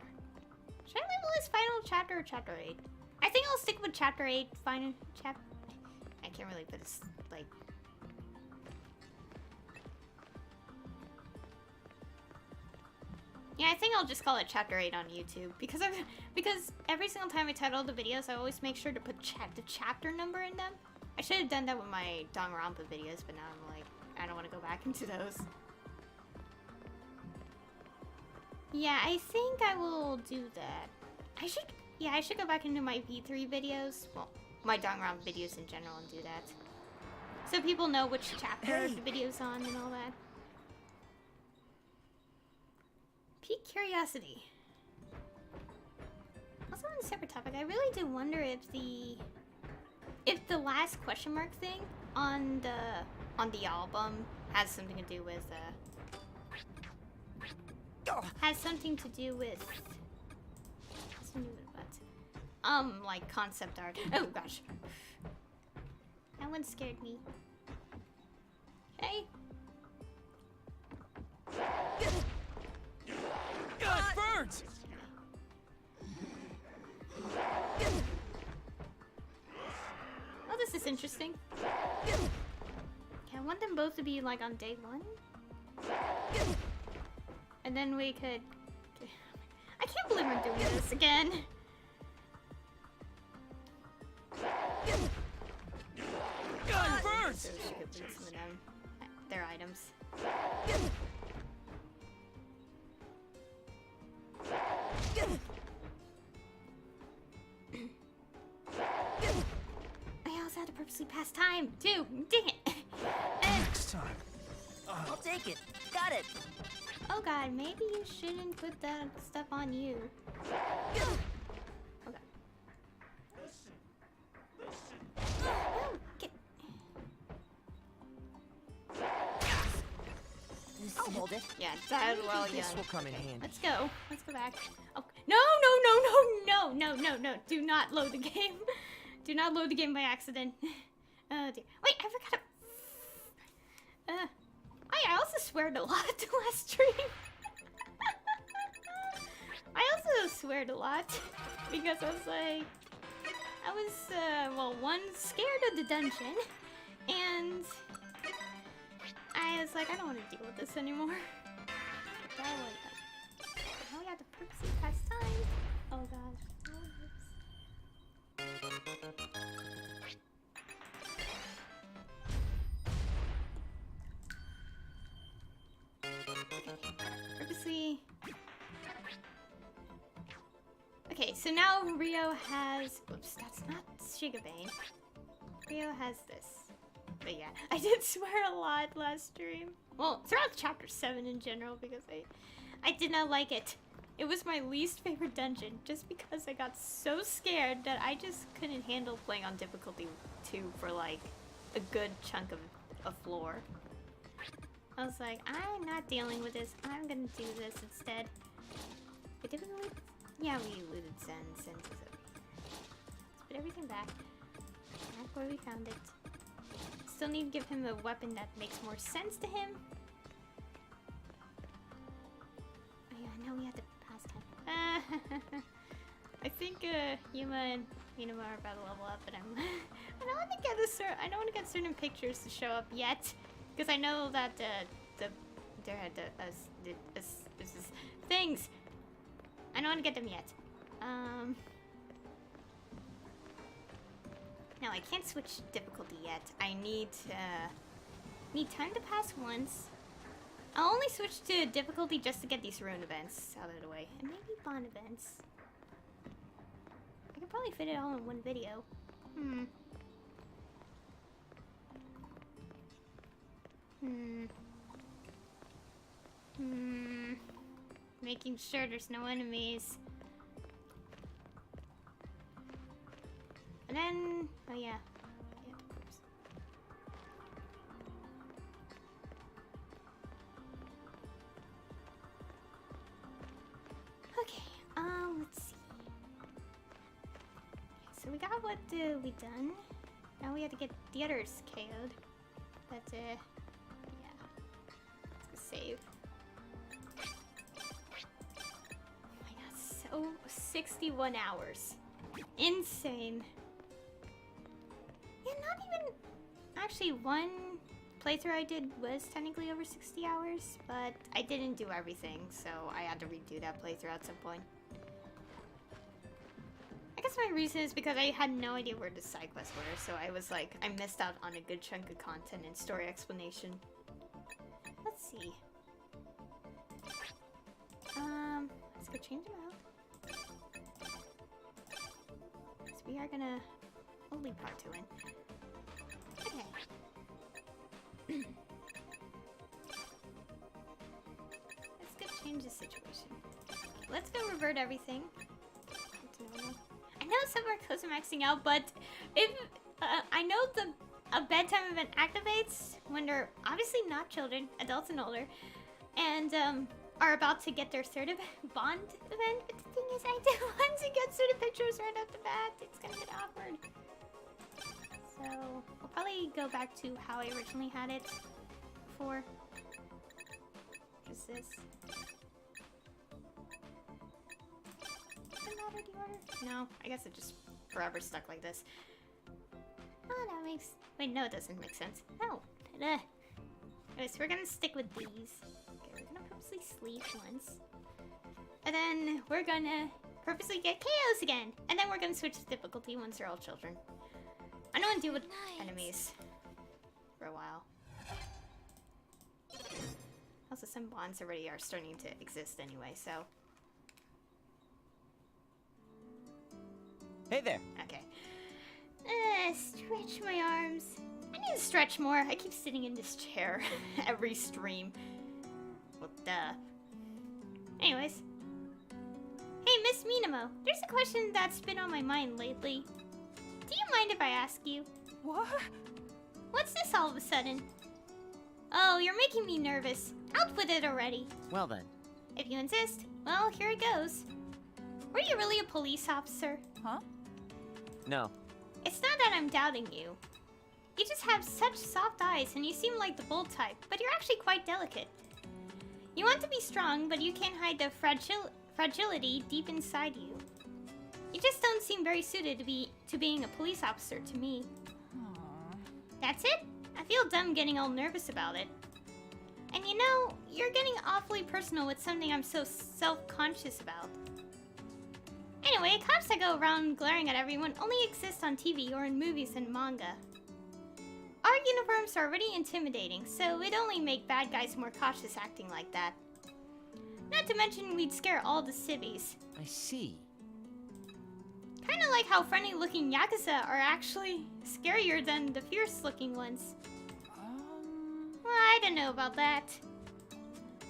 S1: Should I label this final chapter or chapter 8? I think I'll stick with chapter 8. Final chapter. I can't really put this like. Yeah, I think I'll just call it chapter 8 on YouTube because every single time I title the videos, I always make sure to put the chapter number in them. I should have done that with my Danganronpa videos, but now I'm like, I don't want to go back into those. Yeah, I think I will do that. I should go back into my V3 videos. Well, my Danganronpa videos in general and do that. So people know which chapter the video's on and all that. Peak curiosity. Also on a separate topic, I really do wonder if the last question mark thing on the album has something to do with what? Like concept art. Oh gosh. That one scared me. Okay.
S2: God, it burns!
S1: Oh, this is interesting. Okay, I want them both to be like on day 1. And then we could... I can't believe we're doing this again.
S2: God, it burns!
S1: So she could bring some of them, their items. I also had to purposely pass time, too. Dang it.
S2: Next time.
S5: I'll take it. Got it.
S1: Oh god, maybe you shouldn't put that stuff on you. Okay. No, get...
S5: I'll hold it.
S1: Yeah, that well, yeah.
S5: This will come in handy.
S1: Let's go. Let's go back. Oh, no. Do not load the game. Do not load the game by accident. Oh dear. Wait, I forgot to... I also sweared a lot last stream. I also sweared a lot because I was like... well, one, scared of the dungeon, and I was like, I don't want to deal with this anymore. Now we have to purposely pass time. Oh god. Purposely. Okay, so now Rio has. Oops, that's not Shigabane. Rio has this. But yeah, I did swear a lot last stream. Well, throughout chapter 7 in general, because I did not like it. It was my least favorite dungeon, just because I got so scared that I just couldn't handle playing on difficulty 2 for like a good chunk of a floor. I was like, I'm not dealing with this. I'm gonna do this instead. But did we loot? Yeah, we looted Zen's. Let's put everything back. Back where we found it. Still need to give him a weapon that makes more sense to him. No, we have to pass 10. I think Yuma and Minima are about to level up, but I don't want to get I don't want to get certain pictures to show up yet, because I know that things. I don't want to get them yet. No, I can't switch difficulty yet. I need time to pass once. I'll only switch to difficulty just to get these rune events out of the way, and maybe bond events. I could probably fit it all in one video. Making sure there's no enemies. And then, oh yeah. Oops. Okay, let's see. So we got what we done. Now we have to get the others KO'd. But yeah. Let's go save. Oh my god, so 61 hours. Insane. Yeah, not even actually one playthrough I did was technically over 60 hours, but I didn't do everything, so I had to redo that playthrough at some point. I guess my reason is because I had no idea where the side quests were, so I was like, I missed out on a good chunk of content and story explanation. Let's see. Let's go change them out. So we are gonna only part to win. Okay. Let's go change the situation. Let's go revert everything. I know some are close to maxing out, but if I know a bedtime event activates when they're obviously not children, adults and older, and are about to get their third bond event. But the thing is, I don't want to get certain pictures right off the bat. It's gonna get awkward. So we'll probably go back to how I originally had it before. Just this. No, I guess it just forever stuck like this. Oh, that makes... Wait, no, it doesn't make sense. No. Okay, so we're gonna stick with these. Okay, we're gonna purposely sleep once. And then we're gonna purposely get KOs again. And then we're gonna switch to difficulty once they're all children. I don't want to deal with enemies for a while. Also, some bonds already are starting to exist anyway, so...
S5: Hey there.
S1: Okay. Stretch my arms. I need to stretch more. I keep sitting in this chair every stream. Well, duh. Anyways. Hey, Miss Minamo. There's a question that's been on my mind lately. Do you mind if I ask you?
S5: What?
S1: What's this all of a sudden? Oh, you're making me nervous. Out with it already.
S5: Well then.
S1: If you insist. Well, here it goes. Were you really a police officer?
S5: Huh? No.
S1: It's not that I'm doubting you. You just have such soft eyes and you seem like the bold type, but you're actually quite delicate. You want to be strong, but you can't hide the fragility deep inside you. You just don't seem very suited to being a police officer to me.
S7: Aww.
S1: That's it? I feel dumb getting all nervous about it. And you know, you're getting awfully personal with something I'm so self-conscious about. Anyway, cops that go around glaring at everyone only exist on TV or in movies and manga. Our uniforms are already intimidating, so it'd only make bad guys more cautious acting like that. Not to mention we'd scare all the civvies.
S5: I see.
S1: Kinda like how friendly-looking Yakuza are actually scarier than the fierce-looking ones. Well, I don't know about that.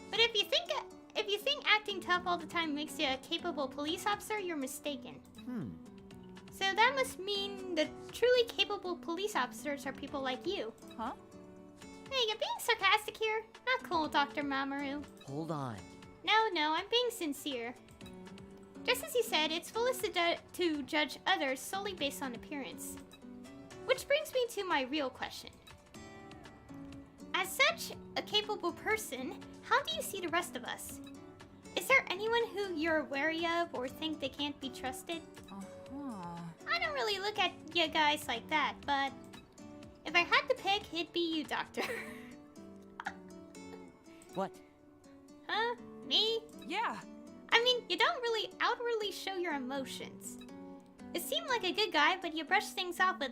S1: But if you think acting tough all the time makes you a capable police officer, you're mistaken. So that must mean the truly capable police officers are people like you.
S7: Huh?
S1: Hey, you're being sarcastic here? Not cool, Dr. Mamoru.
S5: Hold on.
S1: No, I'm being sincere. Just as you said, it's foolish to judge others solely based on appearance. Which brings me to my real question. As such a capable person, how do you see the rest of us? Is there anyone who you're wary of or think they can't be trusted?
S7: Uh-huh.
S1: I don't really look at you guys like that, but if I had to pick, it'd be you, Doctor.
S5: What?
S1: Huh? Me?
S5: Yeah.
S1: I mean, you don't really outwardly show your emotions. You seem like a good guy, but you brush things off with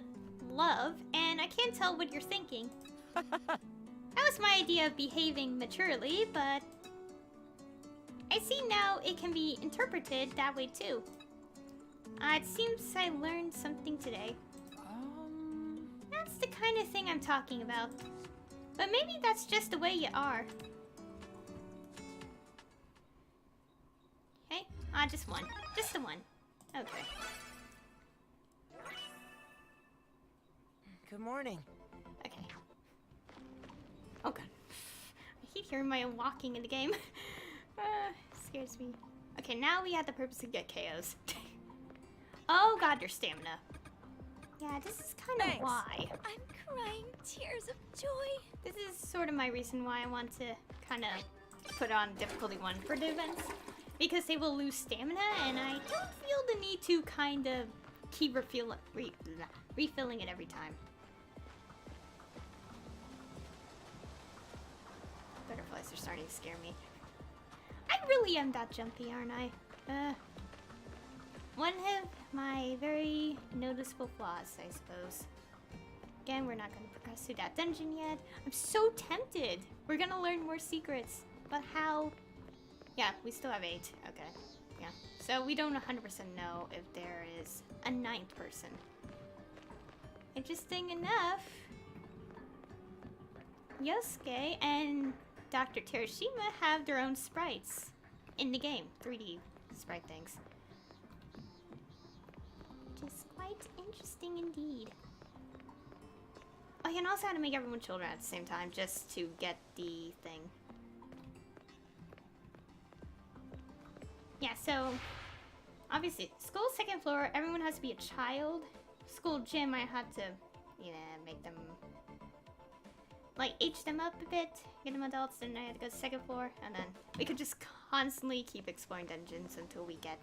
S1: love, and I can't tell what you're thinking. That was my idea of behaving maturely, but I see now it can be interpreted that way too. It seems I learned something today. That's the kind of thing I'm talking about. But maybe that's just the way you are. Okay? Just one. Just the one. Okay.
S5: Good morning.
S1: Okay. Oh god. I keep hearing my own walking in the game. Scares me. Okay, now we have the purpose to get KOs. Oh god, your stamina. Yeah, this is kind of why.
S7: I'm crying tears of joy.
S1: This is sort of my reason why I want to kind of put on difficulty 1 for the events. Because they will lose stamina, and I don't feel the need to kind of keep refilling it every time. Butterflies are starting to scare me. I really am that jumpy, aren't I? One of my very noticeable flaws, I suppose. Again, we're not going to progress through that dungeon yet. I'm so tempted. We're going to learn more secrets. But how? Yeah, we still have 8. Okay. Yeah. So we don't 100% know if there is a 9th person. Interesting enough, Yosuke and Dr. Terashima have their own sprites in the game. 3D sprite things. Which is quite interesting indeed. Oh, you can also have to make everyone children at the same time just to get the thing. Yeah, so obviously, school 2nd floor, everyone has to be a child. School gym, I have to, make them, like, age them up a bit, get them adults, then I have to go to 2nd floor, and then we could just constantly keep exploring dungeons until we get,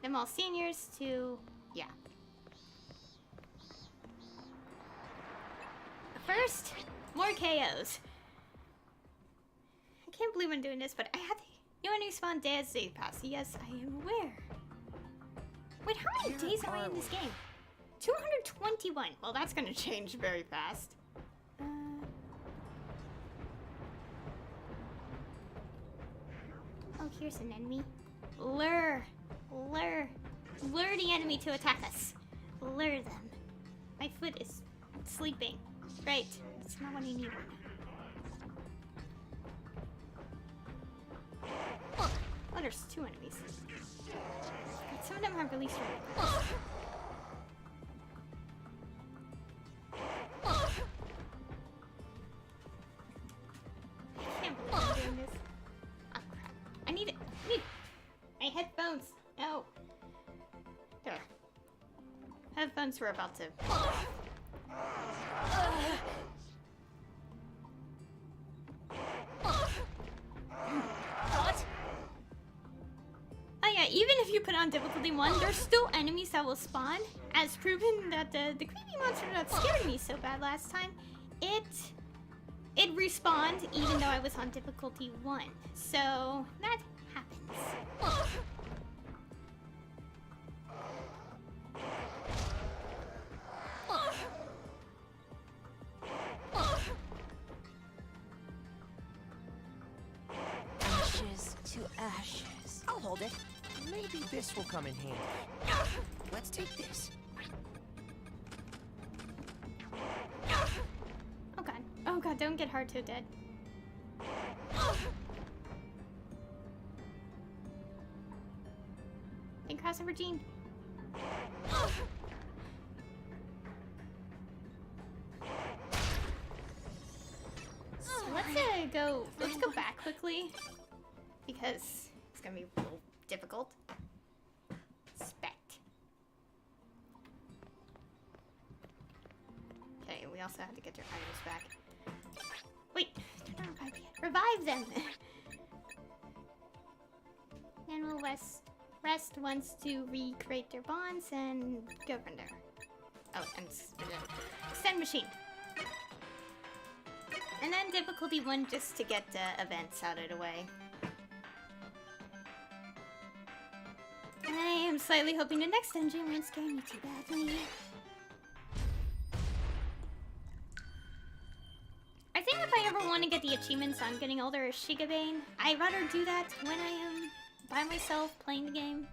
S1: them all seniors to, yeah. First, more KOs. I can't believe I'm doing this, but I had you want to spawn Dad's Day Pass. Yes, I am aware. Wait, how many days am I in this game? 221. Well, that's gonna change very fast. Oh, here's an enemy. Lure the enemy to attack us. Lure them. My foot is sleeping. Right, that's not what I need. Oh, there's 2 enemies. Some of them have released already. I can't believe I'm doing this. Oh crap. I need my headphones. No. There. Headphones were about to. Even if you put on difficulty 1, there's still enemies that will spawn, as proven that the creepy monster that scared me so bad last time, it respawned even though I was on difficulty 1. So that happens.
S5: Ashes to ashes. I'll hold it. Maybe this will come in handy. Let's take this.
S1: Oh god. Oh god, don't get Haruto dead. Big crossover Gene. So let's go back quickly. Because it's gonna be a little difficult. Spect. Okay, we also have to get their items back. Wait, they're not revived yet. revive them. And we'll rest once to recreate their bonds and go from there. Oh, and extend machine. And then difficulty 1 just to get the events out of the way. I am slightly hoping the next dungeon won't scare me too badly. I think if I ever want to get the achievements on getting older as Shigabane, I'd rather do that when I am by myself playing the game.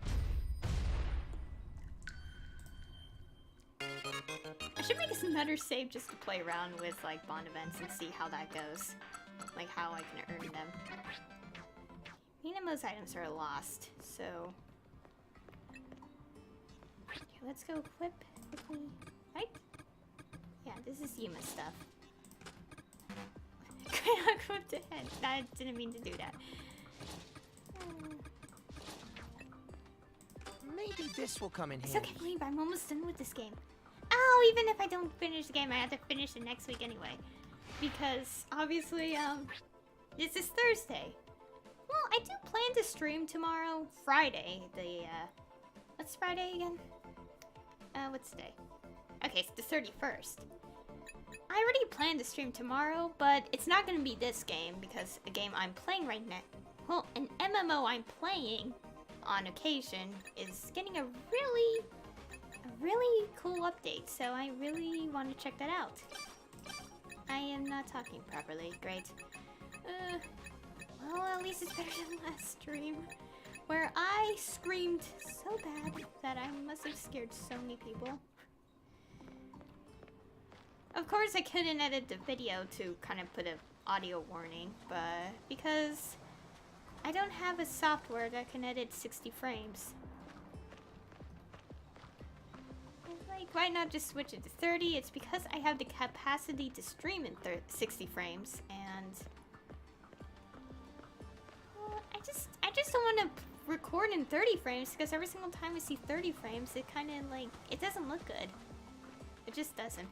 S1: I should make another save just to play around with like bond events and see how that goes. Like how I can earn them. Those items are lost, so... Okay, let's go equip quickly. Right? Yeah, this is Yuma stuff. I equipped the head. I didn't mean to do that.
S5: Maybe this will come in
S1: It's
S5: handy.
S1: okay, believe I'm almost done with this game. Oh, even if I don't finish the game, I have to finish it next week anyway. Because, obviously, this is Thursday. Well, I do plan to stream tomorrow, Friday, what's Friday again? What's the day? Okay, it's the 31st. I already planned to stream tomorrow, but it's not gonna be this game, because the game I'm playing right now, well, an MMO I'm playing on occasion is getting a really cool update, so I really want to check that out. I am not talking properly. Great. Well, at least it's better than last stream, where I screamed so bad that I must have scared so many people. Of course, I couldn't edit the video to kind of put an audio warning, but because I don't have a software that can edit 60 frames. Like, why not just switch it to 30? It's because I have the capacity to stream in 60 frames, and well, I just don't want to record in 30 frames because every single time I see 30 frames, it kind of like it doesn't look good. It just doesn't.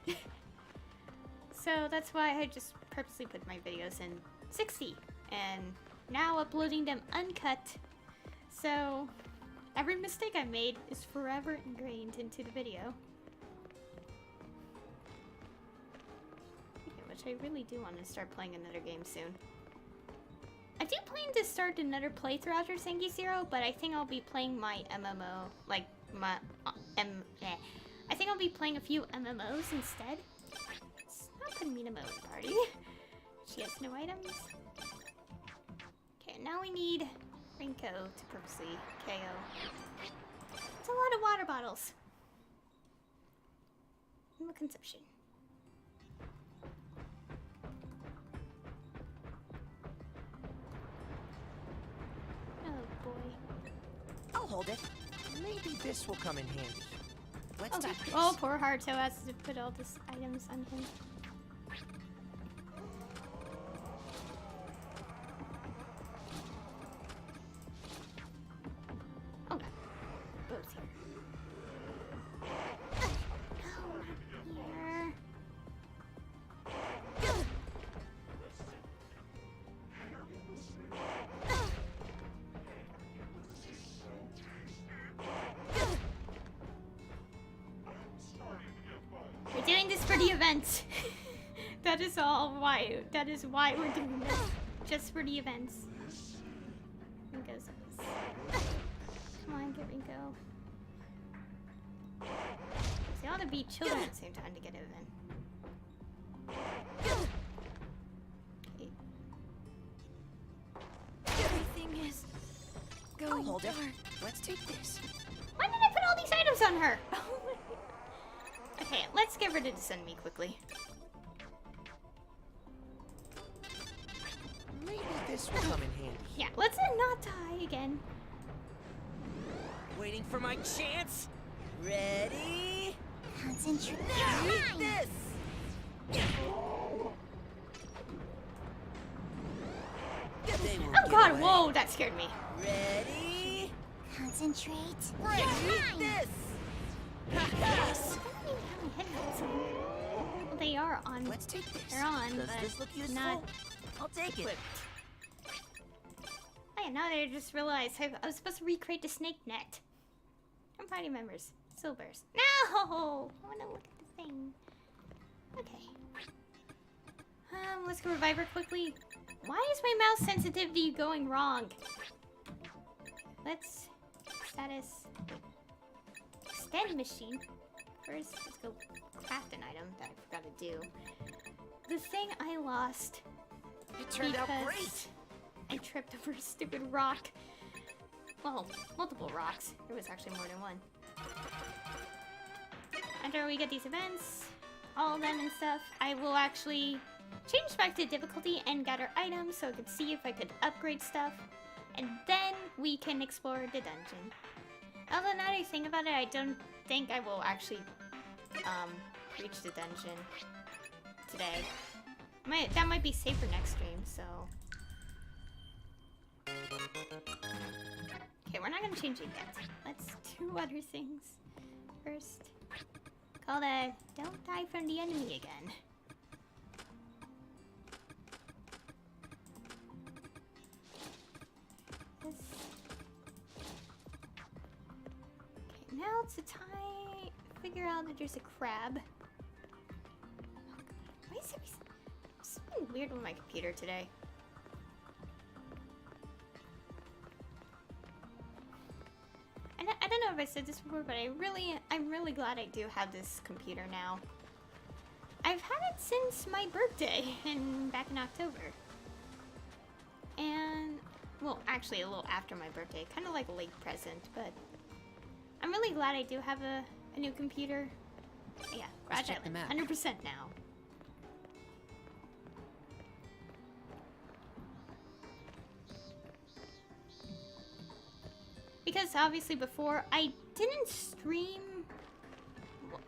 S1: So that's why I just purposely put my videos in 60, and now uploading them uncut. So every mistake I made is forever ingrained into the video. Okay, which I really do want to start playing another game soon. I do plan to start another playthrough after Zanki Zero, but I think I'll be playing my MMO, like my I think I'll be playing a few MMOs instead. It's not putting me in a mode party. She has no items. Okay, now we need Rinko to purposely KO. It's a lot of water bottles. No consumption. Oh boy.
S5: I'll hold it. Maybe this will come in handy. Let's
S1: Okay.
S5: take this.
S1: Oh, poor Haruto has to put all these items on him. Oh god. Bo's here. No, not here. We're doing this for the event. That is all why. That is why we're doing this. Just for the events. Rinko's this. Come on, get Rinko. They ought to be children at the same time to get it in. Okay.
S7: Everything is
S5: I'll
S7: going
S5: hold it.
S7: dark.
S5: Let's take this.
S1: Why did I put all these items on her? Okay, let's get rid of this enemy quickly.
S5: Maybe this will come in handy.
S1: Yeah, let's not die again.
S5: Waiting for my chance. Ready?
S8: Concentrate.
S5: Eat this! They will
S1: Oh
S5: get
S1: god,
S5: away.
S1: whoa, that scared me.
S8: Concentrate.
S5: Ready? Eat this!
S1: Yes. I don't even have my headphones on. Well, they are on.
S5: Let's take this.
S1: They're on,
S5: Does
S1: but
S5: this look useful?
S1: not
S5: I'll take it.
S1: equipped. Oh yeah, now I just realized I was supposed to recreate the snake net. From party members. Silvers. No! I wanna look at the thing. Okay. Let's go revive her quickly. Why is my mouse sensitivity going wrong? Let's status extend machine. First, let's go craft an item that I forgot to do. The thing I lost.
S5: It turned out
S1: because
S5: great.
S1: I tripped over a stupid rock. Well, multiple rocks. There was actually more than one. After we get these events, all of them and stuff, I will actually change back to difficulty and gather items so I could see if I could upgrade stuff. And then we can explore the dungeon. Although now that I think about it, I don't think I will actually reach the dungeon today. That might be safe for next stream, so... Okay, we're not gonna change it yet. Let's do other things first. Call that Don't Die from the Enemy again. Okay, now it's the time figure out that there's a crab. Why is there something weird with my computer today? I don't know if I said this before, but I'm really glad I do have this computer now. I've had it since my birthday back in October. And, well, actually a little after my birthday, kind of like a late present, but I'm really glad I do have a new computer. Yeah,
S5: Let's check
S1: Garage
S5: the
S1: Island,
S5: map.
S1: 100% now. Because obviously before, I didn't stream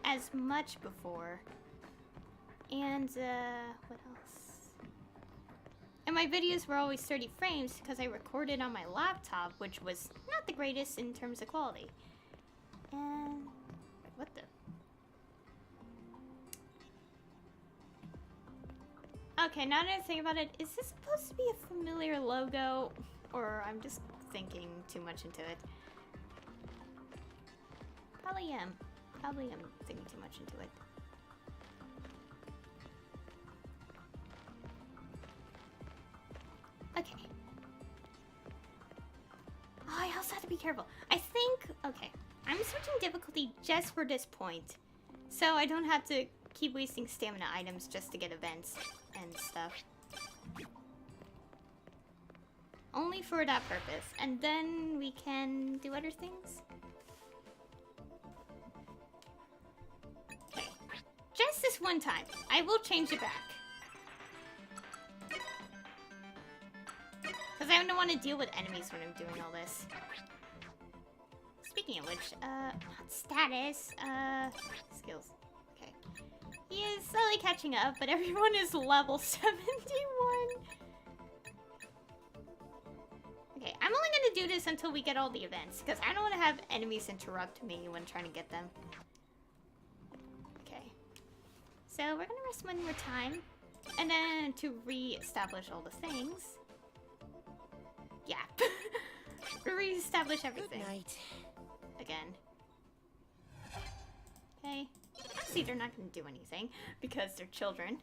S1: as much before. And, what else? And my videos were always 30 frames because I recorded on my laptop, which was not the greatest in terms of quality. And, what the? Okay, now that I think about it, is this supposed to be a familiar logo? Or I'm just thinking too much into it. Probably am. Probably am thinking too much into it. Okay. Oh, I also have to be careful. I think, okay, I'm switching difficulty just for this point. So I don't have to keep wasting stamina items just to get events and stuff. Only for that purpose. And then we can do other things. Okay. Just this one time. I will change it back. Because I don't want to deal with enemies when I'm doing all this. Speaking of which, not status, skills. Okay. He is slowly catching up, but everyone is level 71. Okay, I'm only gonna do this until we get all the events, because I don't want to have enemies interrupt me when trying to get them. Okay. So we're gonna rest one more time, and then to re-establish all the things. Yeah. Re-establish everything.
S5: Good night.
S1: Again. Okay. Obviously they're not gonna do anything, because they're children.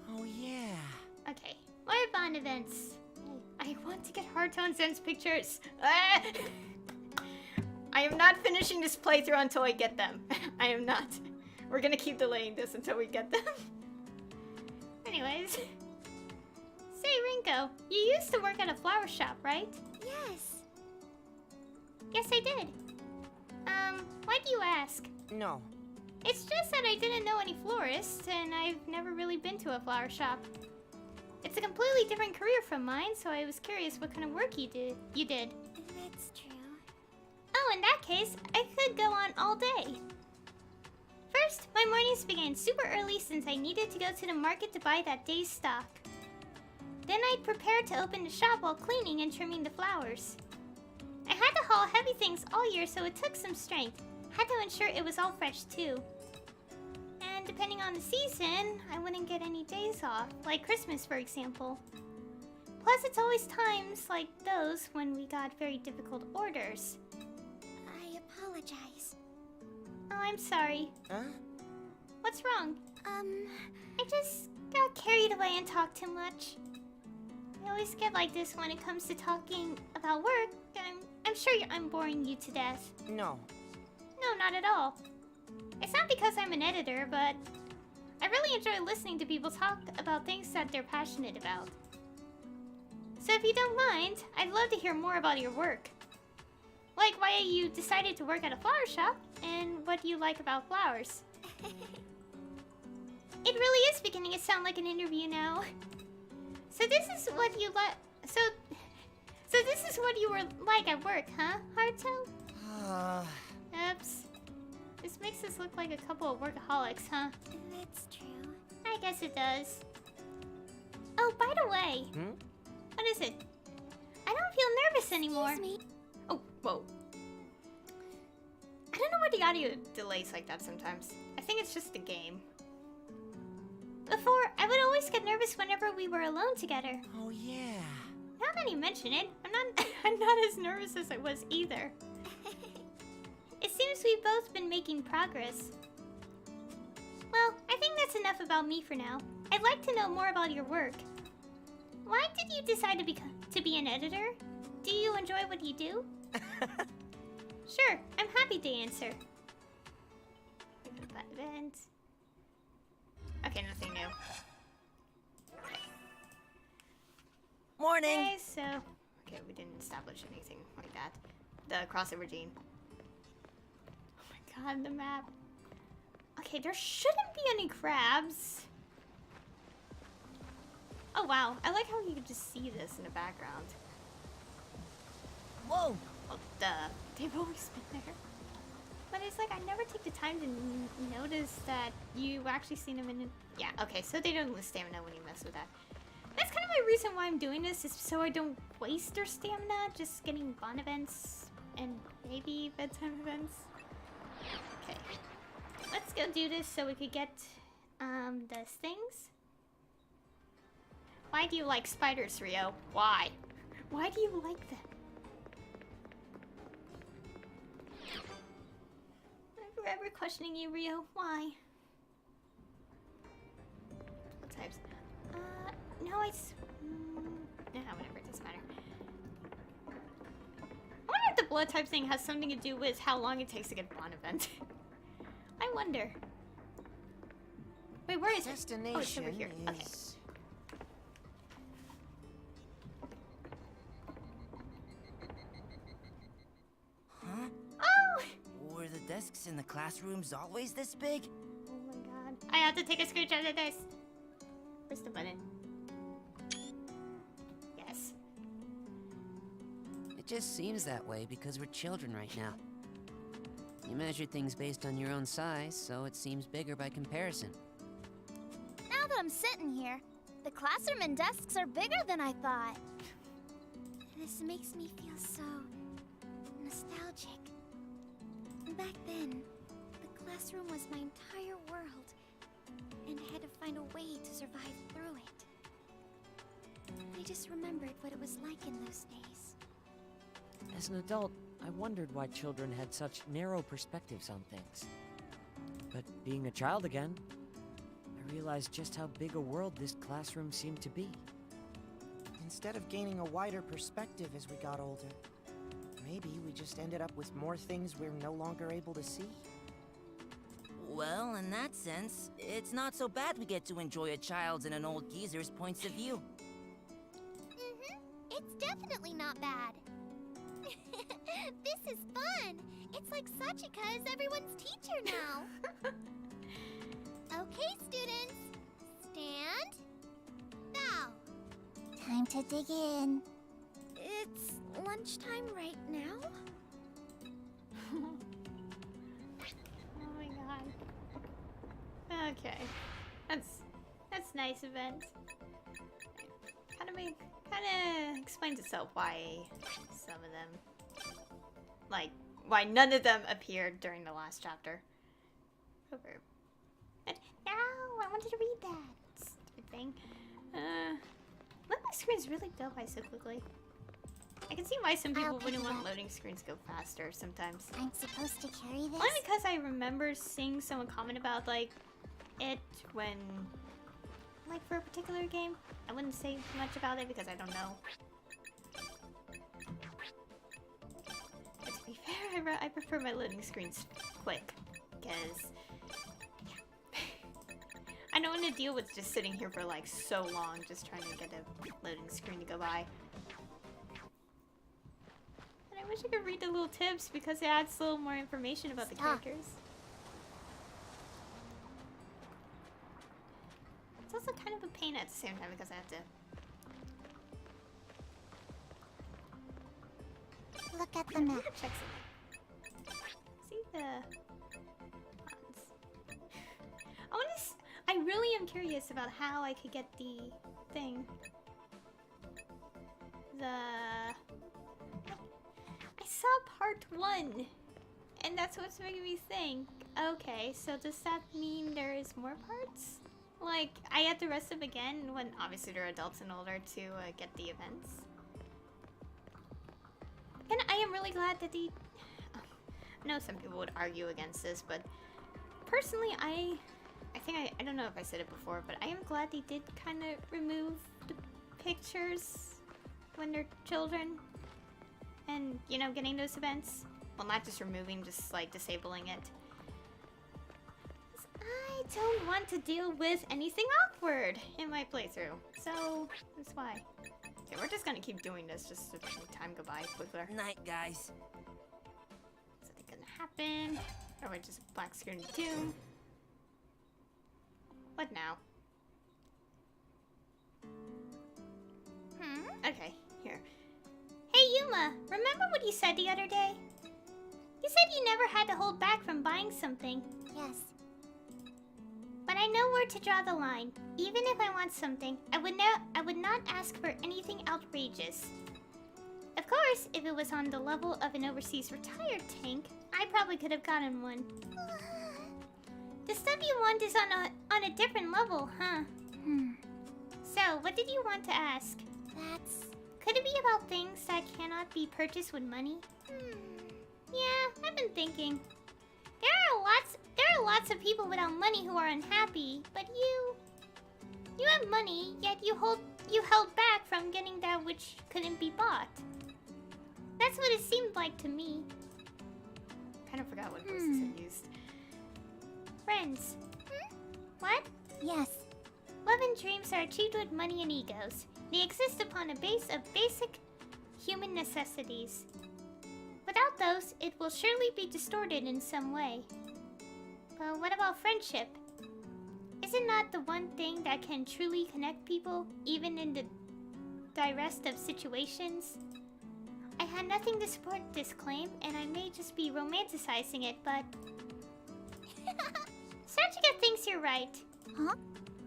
S5: Oh yeah.
S1: Okay. More Bond events. I want to get Hearthstone Sense pictures. Ah! I am not finishing this playthrough until I get them. I am not. We're gonna keep delaying this until we get them. Anyways. Say, Rinko, you used to work at a flower shop, right?
S4: Yes.
S1: Yes, I did. Why do you ask?
S5: No.
S1: It's just that I didn't know any florists, and I've never really been to a flower shop. It's a completely different career from mine, so I was curious what kind of work you did.
S4: That's true.
S1: Oh, in that case, I could go on all day. First, my mornings began super early since I needed to go to the market to buy that day's stock. Then I'd prepare to open the shop while cleaning and trimming the flowers. I had to haul heavy things all year, so it took some strength. Had to ensure it was all fresh too. And depending on the season, I wouldn't get any days off, like Christmas, for example. Plus, it's always times like those when we got very difficult orders.
S4: I apologize.
S1: Oh, I'm sorry.
S5: Huh?
S1: What's wrong? I just got carried away and talked too much. I always get like this when it comes to talking about work. I'm sure I'm boring you to death.
S5: No.
S1: No, not at all. It's not because I'm an editor, but I really enjoy listening to people talk about things that they're passionate about. So if you don't mind, I'd love to hear more about your work. Like why you decided to work at a flower shop, and what do you like about flowers? It really is beginning to sound like an interview now. So this is what you like. So this is what you were like at work, huh, Haruto? Oops. This makes us look like a couple of workaholics, huh?
S4: That's true.
S1: I guess it does. Oh, by the way. What is it? I don't feel nervous anymore.
S4: Excuse me.
S1: Oh, whoa. I don't know why the audio delays like that sometimes. I think it's just the game. Before, I would always get nervous whenever we were alone together.
S5: Oh, yeah.
S1: Now that you mention it, I'm not as nervous as I was either. It seems we've both been making progress. Well, I think that's enough about me for now. I'd like to know more about your work. Why did you decide to be an editor? Do you enjoy what you do? Sure, I'm happy to answer. Events. Okay, nothing new.
S5: Morning.
S1: Okay, so... Okay, we didn't establish anything like that. The crossover gene. Oh my god, the map. Okay, there shouldn't be any crabs. Oh wow, I like how you can just see this in the background.
S5: Whoa.
S1: Well, duh. They've always been there. But it's like I never take the time to notice that you actually seen them in it. Yeah, okay, so they don't lose stamina when you mess with that. That's kind of my reason why I'm doing this, is so I don't waste their stamina just getting Bon events and maybe bedtime events. Okay. Let's go do this so we could get those things. Why do you like spiders, Rio? Why? Why do you like them? I'm forever questioning you, Rio. Why? What types? No, whatever, it doesn't matter. I wonder if the blood type thing has something to do with how long it takes to get Bon event. I wonder. Wait, where is it? Oh, it's over here. Okay.
S5: Huh?
S1: Oh!
S5: Were the desks in the classrooms always this big?
S1: Oh my god. I have to take a screenshot of this. Where's the button? Yes.
S9: It just seems that way because we're children right now. You measure things based on your own size, so it seems bigger by comparison.
S4: Now that I'm sitting here, the classroom and desks are bigger than I thought. This makes me feel so nostalgic. Back then, the classroom was my entire world, and I had to find a way to survive through it. I just remembered what it was like in those days.
S10: As an adult, I wondered why children had such narrow perspectives on things. But being a child again, I realized just how big a world this classroom seemed to be.
S5: Instead of gaining a wider perspective as we got older, maybe we just ended up with more things we're no longer able to see. Well, in that sense, it's not so bad we get to enjoy a child's and an old geezer's points of view.
S4: It's definitely not bad. This is fun. It's like Sachika is everyone's teacher now. Okay, students. Stand. Bow.
S8: Time to dig in.
S4: It's lunchtime right now?
S1: Oh my god. Okay. That's nice event. Kinda explains itself why some of them, like, why none of them appeared during the last chapter. Over. And No, I wanted to read that. Stupid thing. Loading screens really go by so quickly. I can see why some people wouldn't want loading screens to go faster sometimes.
S8: I'm supposed to carry this?
S1: Only because I remember seeing someone comment about, like, it when... Like, for a particular game. I wouldn't say much about it because I don't know. But to be fair, I prefer my loading screens quick. Because... Yeah. I don't want to deal with just sitting here for, like, so long just trying to get a loading screen to go by. And I wish I could read the little tips because it adds a little more information about the characters. It's also kind of a pain at the same time because I have to
S8: look at the map.
S1: Check something. See the ones. I really am curious about how I could get the thing. I saw part 1, and that's what's making me think. Okay, so does that mean there is more parts? Like, I have to rest them again when obviously they're adults and older to get the events. And I am really glad that the... I know some people would argue against this, but personally, I think I don't know if I said it before, but I am glad they did kind of remove the pictures when they're children and, you know, getting those events. Well, not just removing, just like disabling it. I don't want to deal with anything awkward in my playthrough, so that's why. Okay, we're just gonna keep doing this just to make time go by quicker.
S5: Night, guys.
S1: Is that gonna happen? Or wait, just black screen too? What now? Okay, here. Hey Yuma, remember what you said the other day? You said you never had to hold back from buying something.
S8: Yes.
S1: But I know where to draw the line. Even if I want something, I would not ask for anything outrageous. Of course, if it was on the level of an overseas retired tank, I probably could have gotten one. The stuff you want is on a different level, huh? So, what did you want to ask? Could it be about things that cannot be purchased with money? Yeah, I've been thinking. There are lots of people without money who are unhappy, but you have money, yet you held back from getting that which couldn't be bought. That's what it seemed like to me. Kind of forgot what voices I used. Friends. What?
S8: Yes.
S1: Love and dreams are achieved with money and egos. They exist upon a base of basic human necessities. Without those, it will surely be distorted in some way. But what about friendship? Is it not the one thing that can truly connect people, even in the direst of situations? I had nothing to support this claim, and I may just be romanticizing it, but... Sergeant thinks you're right.
S8: Huh?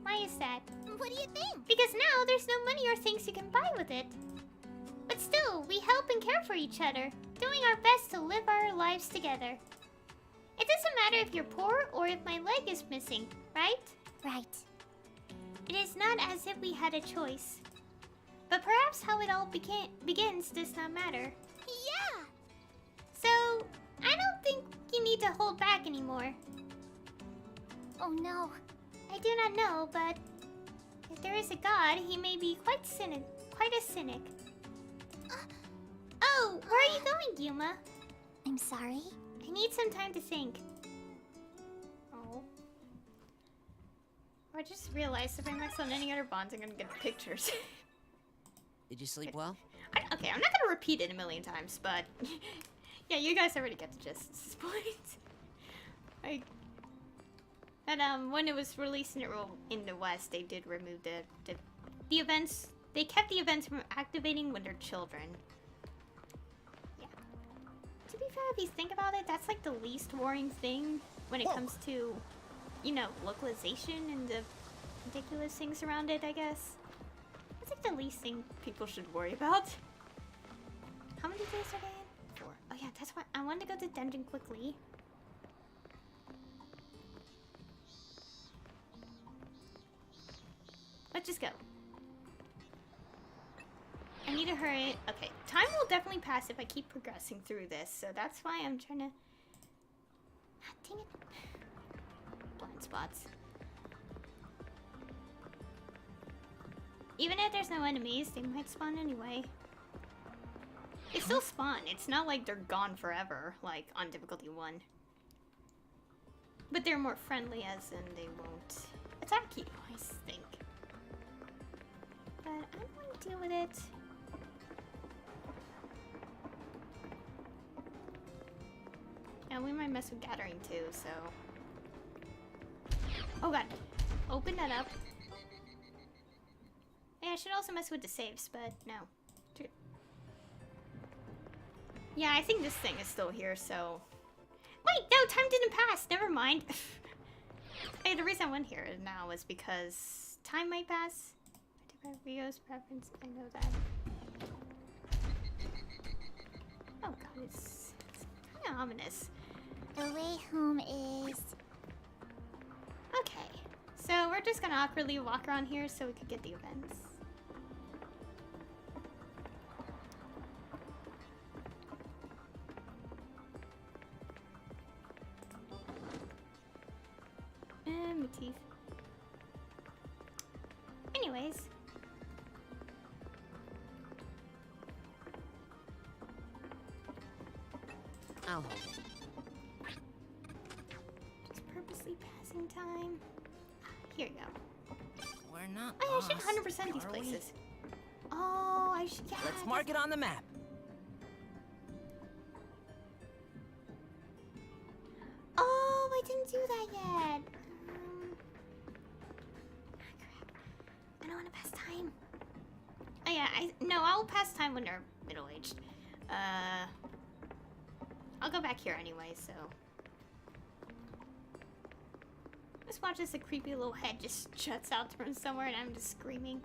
S1: Why is that?
S8: What do you think?
S1: Because now there's no money or things you can buy with it. But still, we help and care for each other, doing our best to live our lives together. It doesn't matter if you're poor or if my leg is missing, right?
S8: Right.
S1: It is not as if we had a choice. But perhaps how it all begins does not matter.
S8: Yeah!
S1: So, I don't think you need to hold back anymore.
S8: Oh no.
S1: I do not know, but if there is a god, he may be quite a cynic. Oh, where are you going, Yuma?
S8: I'm sorry?
S1: I need some time to think. Oh. I just realized if I max on any other bonds, I'm gonna get pictures.
S9: Did you sleep well?
S1: Okay, I'm not gonna repeat it a million times, but... yeah, you guys already get the gist at this point. And when it was released in the West, they did remove the events. They kept the events from activating when they're children. Yeah. To be fair, if you think about it, that's like the least worrying thing when it comes to, you know, localization and the ridiculous things around it, I guess. That's like the least thing people should worry about. How many days are they in? 4. Oh yeah, that's why I wanted to go to dungeon quickly. Let's just go. I need to hurry. Okay, time will definitely pass if I keep progressing through this, so that's why I'm trying to... Ah, dang it. Blind spots. Even if there's no enemies, they might spawn anyway. They still spawn. It's not like they're gone forever, like on difficulty 1. But they're more friendly, as in they won't attack you, I think. But I don't want to deal with it. Yeah, we might mess with gathering too, so... Oh god. Open that up. Yeah, I should also mess with the saves, but no. Yeah, I think this thing is still here, so... Wait, no, time didn't pass. Never mind. Hey, the reason I went here now is because time might pass. Rio's preference, I know that. Oh god, it's kind of ominous.
S8: The way home is...
S1: Okay, so we're just gonna awkwardly walk around here so we could get the events. My teeth. Anyways.
S9: I'll hold it.
S1: Just purposely passing time. Here you go.
S5: We're not
S1: Oh, yeah, I
S5: lost,
S1: should 100% these
S5: are we?
S1: places. Oh, I should. Yeah,
S5: Let's mark it on the map.
S1: Oh, I didn't do that yet. Crap. I don't want to pass time. Oh yeah, I'll pass time when they're middle-aged. I'll go back here anyway, so. Just watch as a creepy little head just juts out from somewhere and I'm just screaming.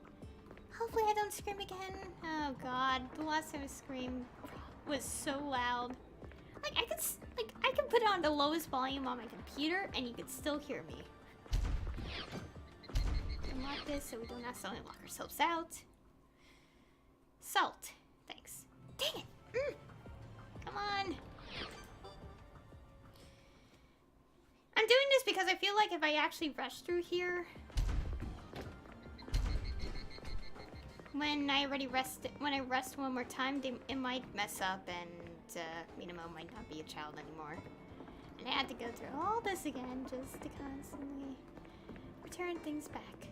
S1: Hopefully I don't scream again. Oh god, the last time I screamed was so loud. Like I could put it on the lowest volume on my computer and you could still hear me. Unlock this so we don't accidentally lock ourselves out. Salt. Thanks. Dang it! Come on! I'm doing this because I feel like if I actually rush through here, when I rest one more time, it might mess up and Minamo might not be a child anymore. And I had to go through all this again just to constantly return things back.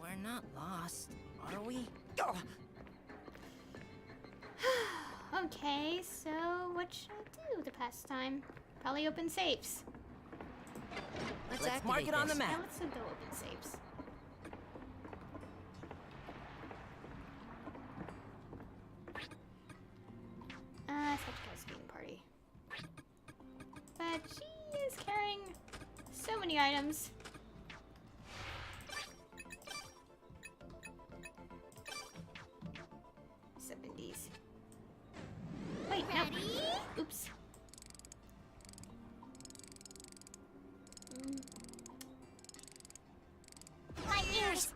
S5: We're not lost, are we?
S1: Okay, so what should I do to pass time? Probably open saves.
S5: Let's mark it on the
S1: Yeah,
S5: map.
S1: let's go open saves. Satchika's getting party. But she is carrying so many items. '70s. Wait, no. Oops.
S8: My ears!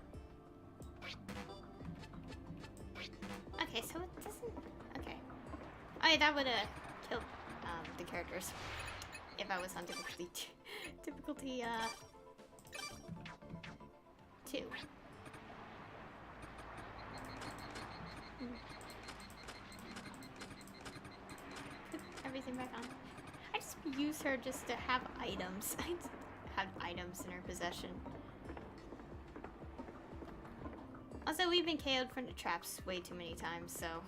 S1: Okay, so it doesn't. Okay. Oh, yeah, that would have killed the characters if I was on difficulty 2. Put everything back on. I just use her just to have items. I just have items in her possession. Also, we've been KO'd from the traps way too many times, so...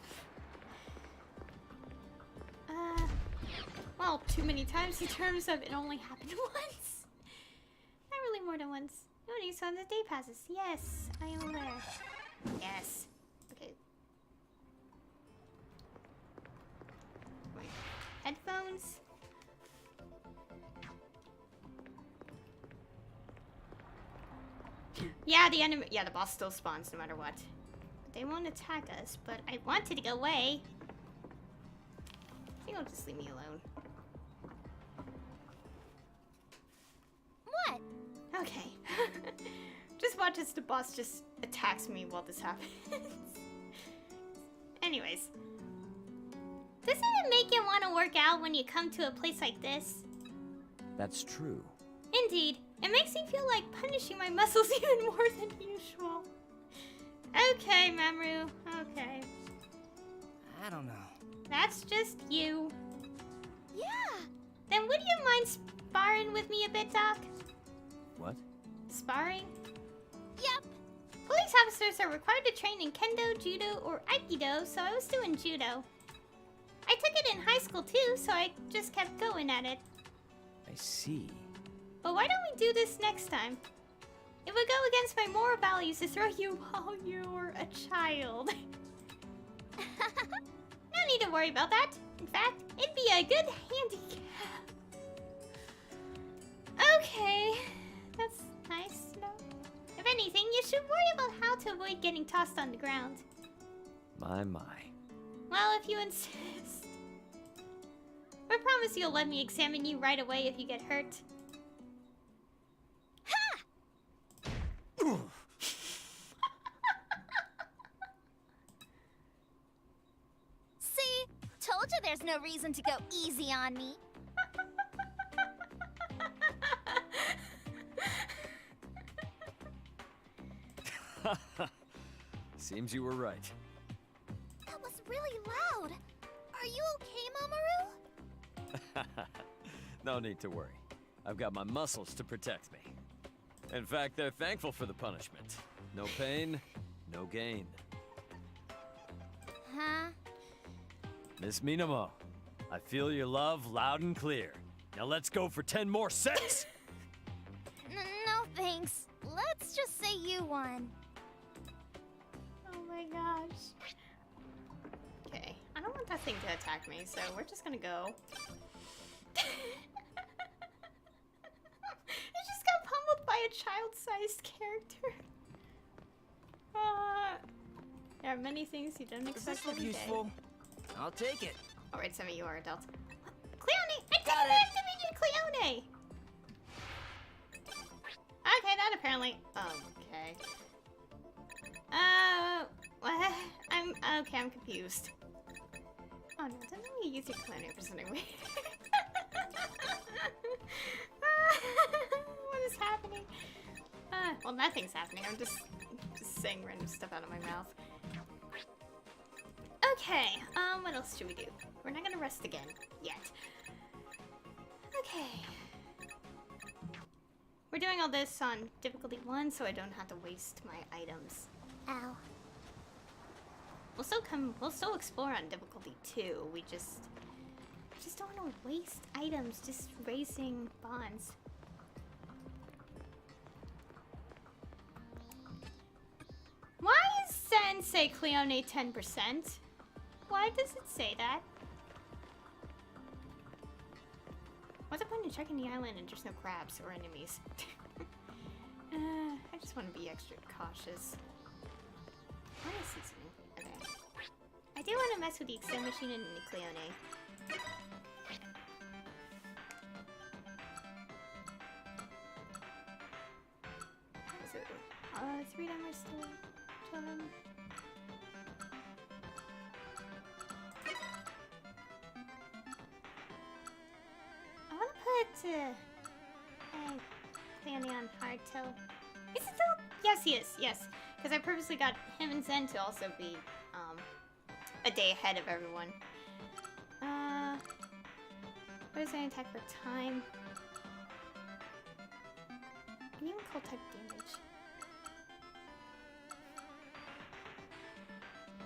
S1: well, too many times in terms of it only happened once. Not really more than once. You only saw the day passes. Yes, I am aware. Yes. Okay. Wait. Headphones? Yeah, the enemy. Yeah, the boss still spawns no matter what. They won't attack us, but I wanted to go away. I think I'll just leave me alone.
S4: What?
S1: Okay. Just watch as the boss just attacks me while this happens. Anyways. Doesn't it make you want to work out when you come to a place like this?
S10: That's true.
S1: Indeed. It makes me feel like punishing my muscles even more than usual. Okay, Mamoru. Okay.
S5: I don't know.
S1: That's just you.
S4: Yeah.
S1: Then would you mind sparring with me a bit, Doc?
S3: What?
S1: Sparring?
S4: Yep.
S1: Police officers are required to train in kendo, judo, or aikido, so I was doing judo. I took it in high school too, so I just kept going at it.
S10: I see.
S1: But why don't we do this next time? It would go against my moral values to throw you while you're a child. No need to worry about that. In fact, it'd be a good handicap. Okay, that's nice to know. If anything, you should worry about how to avoid getting tossed on the ground.
S10: My.
S1: Well, if you insist. I promise you'll let me examine you right away if you get hurt.
S4: See? Told you there's no reason to go easy on me.
S3: Seems you were right.
S4: That was really loud. Are you okay, Mamoru?
S3: No need to worry. I've got my muscles to protect me. In fact, they're thankful for the punishment. No pain, no gain.
S4: Huh?
S3: Miss Minamo, I feel your love loud and clear. Now let's go for 10 more sets!
S4: No thanks. Let's just say you won.
S1: Oh my gosh. Okay, I don't want that thing to attack me, so we're just gonna go. I just got pummeled by a child-sized character. There are many things you don't
S5: Does
S1: expect
S5: this look
S1: every day.
S5: useful? I'll take it.
S1: Alright, some of you are adults. Cleone! I
S5: Got
S1: didn't
S5: it.
S1: activate Cleone! Okay, that apparently... Okay. What? I'm confused. Oh no, don't let me use your Cleone for something weird. What is happening? Well, nothing's happening. I'm just saying random stuff out of my mouth. Okay, what else should we do? We're not gonna rest again. Yet. Okay. We're doing all this on difficulty 1, so I don't have to waste my items.
S8: Ow.
S1: We'll still explore on difficulty 2. I just don't want to waste items just raising bonds. Why is Sensei Cleone 10%? Why does it say that? What's the point in checking the island and there's no crabs or enemies? I just want to be extra cautious. What is seasoning? Okay. I do want to mess with the extend machine and the Cleone. So, 3 of them are still chilling. I want to put Cleone on hard till. Is it still? Yes, he is. Yes, because I purposely got him and Zen to also be a day ahead of everyone. What is an attack for time? Can you even call type damage?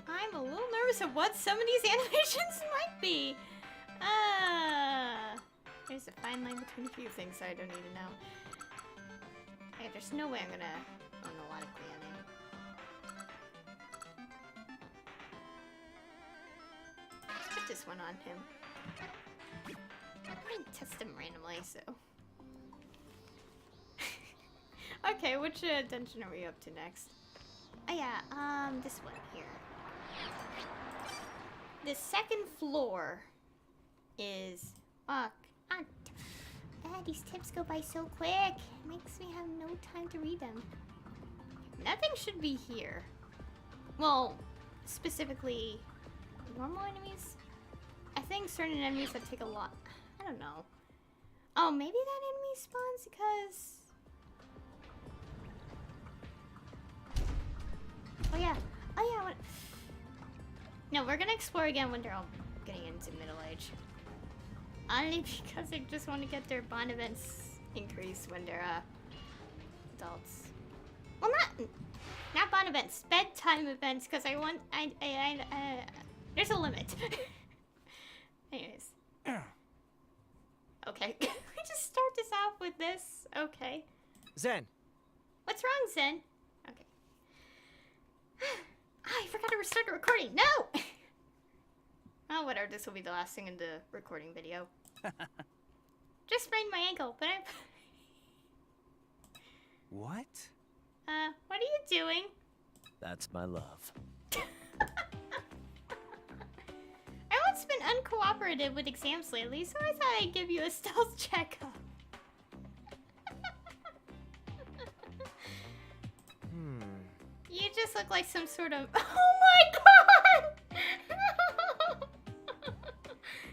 S1: I'm a little nervous of what some of these animations might be. There's a fine line between a few things I don't need to know. Okay, there's no way I'm gonna own a lot of Cleone. Let's put this one on him. I'm gonna test him randomly, so. Okay, which dungeon are we up to next? Oh yeah, this one here. The second floor is... these tips go by so quick. It makes me have no time to read them. Nothing should be here. Well, specifically, normal enemies? I think certain enemies that take a lot. I don't know. Oh, maybe that enemy spawns because... Oh yeah. Oh yeah. What... No, we're gonna explore again when they're all getting into middle age. Only because they just want to get their bond events increased when they're adults. Well, not bond events, bedtime events, because I want there's a limit. Anyways. Okay. We just start this off with this. Okay.
S2: Zen.
S1: What's wrong, Zen? Okay. I forgot to restart the recording. No! Oh, whatever. This will be the last thing in the recording video. Just sprained my ankle, but I'm...
S6: What?
S1: What are you doing?
S3: That's my love.
S1: I once been uncooperative with exams lately, so I thought I'd give you a stealth checkup. You just look like some sort of... Oh my god!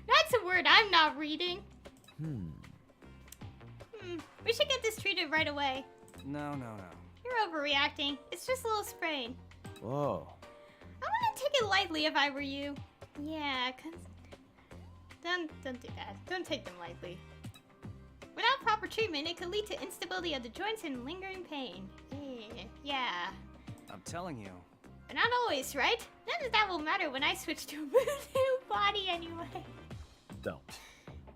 S1: That's a word I'm not reading. We should get this treated right away.
S6: No.
S1: You're overreacting. It's just a little sprain.
S3: Whoa.
S1: I wouldn't take it lightly if I were you. Yeah, cause... Don't do that. Don't take them lightly. Without proper treatment, it could lead to instability of the joints and lingering pain. Yeah.
S6: I'm telling you.
S1: But not always, right? None of that will matter when I switch to a new body anyway.
S3: Don't.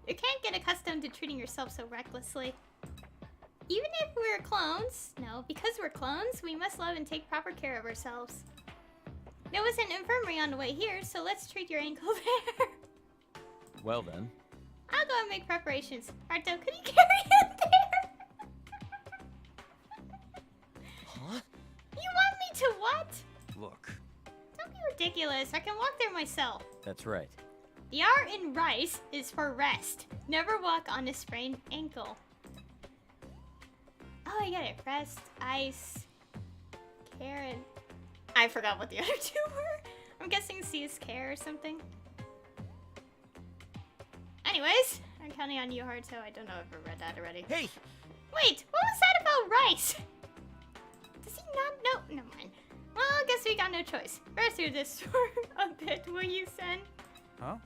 S1: You can't get accustomed to treating yourself so recklessly. Even if we're clones, no, because we're clones, we must love and take proper care of ourselves. There was an infirmary on the way here, so let's treat your ankle there.
S3: Well then.
S1: I'll go and make preparations. Arto, could you carry him there?
S3: Huh?
S1: You want me to what?
S6: Look.
S1: Don't be ridiculous. I can walk there myself.
S3: That's right.
S1: The R in rice is for rest. Never walk on a sprained ankle. Oh, I get it. Rest, ice, care, and... I forgot what the other two were. I'm guessing C is care or something. Anyways, I'm counting on you, Haruto. I don't know if I read that already.
S2: Hey!
S1: Wait, what was that about rice? Does he not know? Never mind. Well, I guess we got no choice. Bear through this for a bit, will you, Sen?
S6: Huh?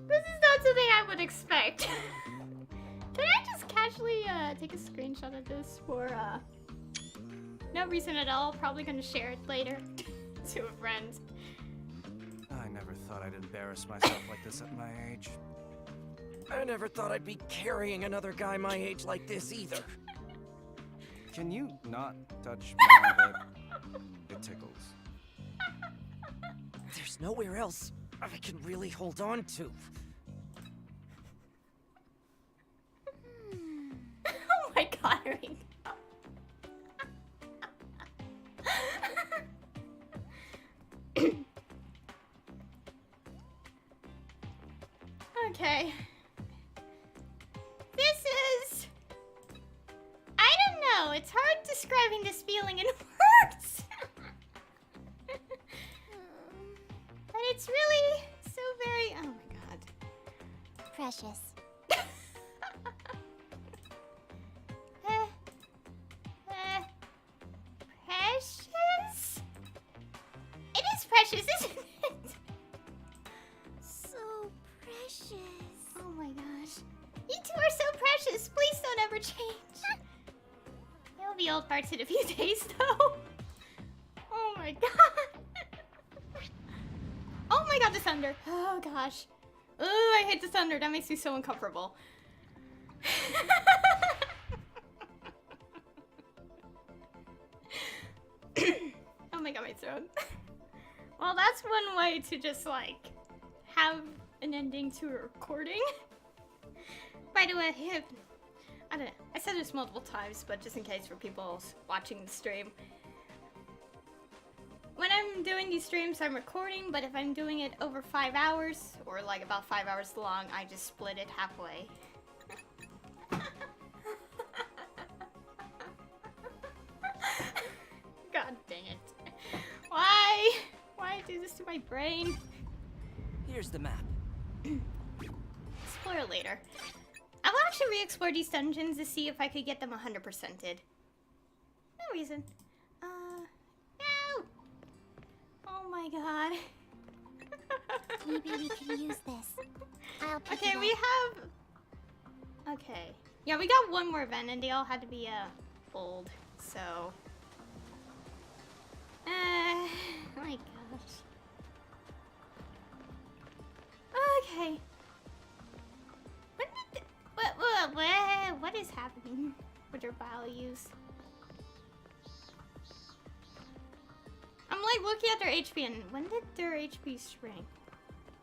S1: This is not something I would expect. Can I just casually take a screenshot of this for no reason at all? Probably gonna share it later to a friend.
S6: I never thought I'd embarrass myself like this at my age.
S2: I never thought I'd be carrying another guy my age like this either.
S6: Can you not touch my head? It tickles.
S2: There's nowhere else I can really hold on to.
S1: Oh my god, Ringo. Okay. This is... I don't know. It's hard describing this feeling in words. But it's really so very... Oh my god.
S8: Precious.
S1: Precious? It is precious, isn't it?
S4: So precious.
S1: Oh my gosh. You two are so precious. Please don't ever change. You'll be old parts in a few days, though. Oh my god. Oh my god, the thunder. Oh gosh. Oh, I hate the thunder. That makes me so uncomfortable. Oh my god, my throat. Well, that's one way to just, like, have an ending to a recording. By the way, I don't know. I said this multiple times, but just in case for people watching the stream. When I'm doing these streams, I'm recording, but if I'm doing it over 5 hours, or like about 5 hours long, I just split it halfway. God dang it. Why? Why do this to my brain?
S2: Here's the map.
S1: Explore later. I will actually re-explore these dungeons to see if I could get them 100%ed. No reason. No! Oh my god.
S8: Maybe we can use this. I'll pick
S1: Okay,
S8: it
S1: we
S8: up.
S1: have... Okay. Yeah, we got one more event and they all had to be, old. So... my gosh. Okay. When did... What is happening with your values? I'm like looking at their HP and when did their HP shrink?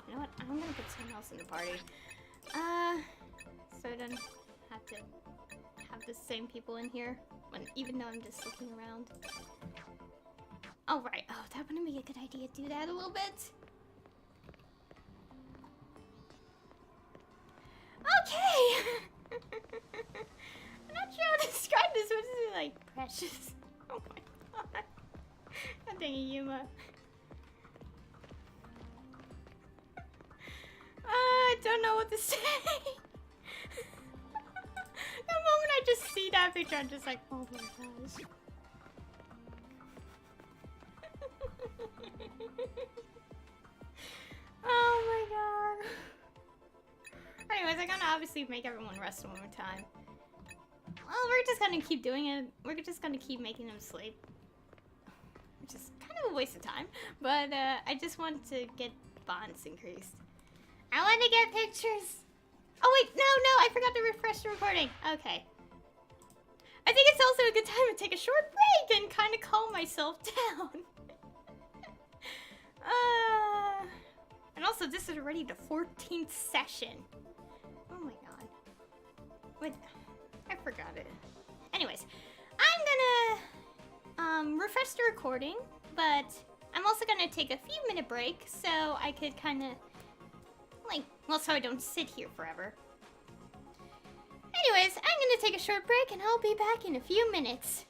S1: You know what? I'm gonna put someone else in the party. So I don't have to have the same people in here. Even though I'm just looking around. Oh right. Oh, that wouldn't be a good idea to do that a little bit. Okay! I'm not sure how to describe this. What is it like? Precious. Oh my god. God dang it, Yuma. I don't know what to say. The moment I just see that picture, I'm just like, oh my gosh. Oh my god. Anyways, I'm gonna obviously make everyone rest one more time. Well, we're just gonna keep doing it. We're just gonna keep making them sleep. Which is kind of a waste of time. But I just want to get bonds increased. I want to get pictures. Oh wait, no, I forgot to refresh the recording. Okay. I think it's also a good time to take a short break and kind of calm myself down. And also, this is already the 14th session. Oh my god. Wait, I forgot it. Anyways, I'm gonna refresh the recording, but I'm also gonna take a few minute break so I could kind of like, well, so I don't sit here forever. Anyways, I'm gonna take a short break and I'll be back in a few minutes.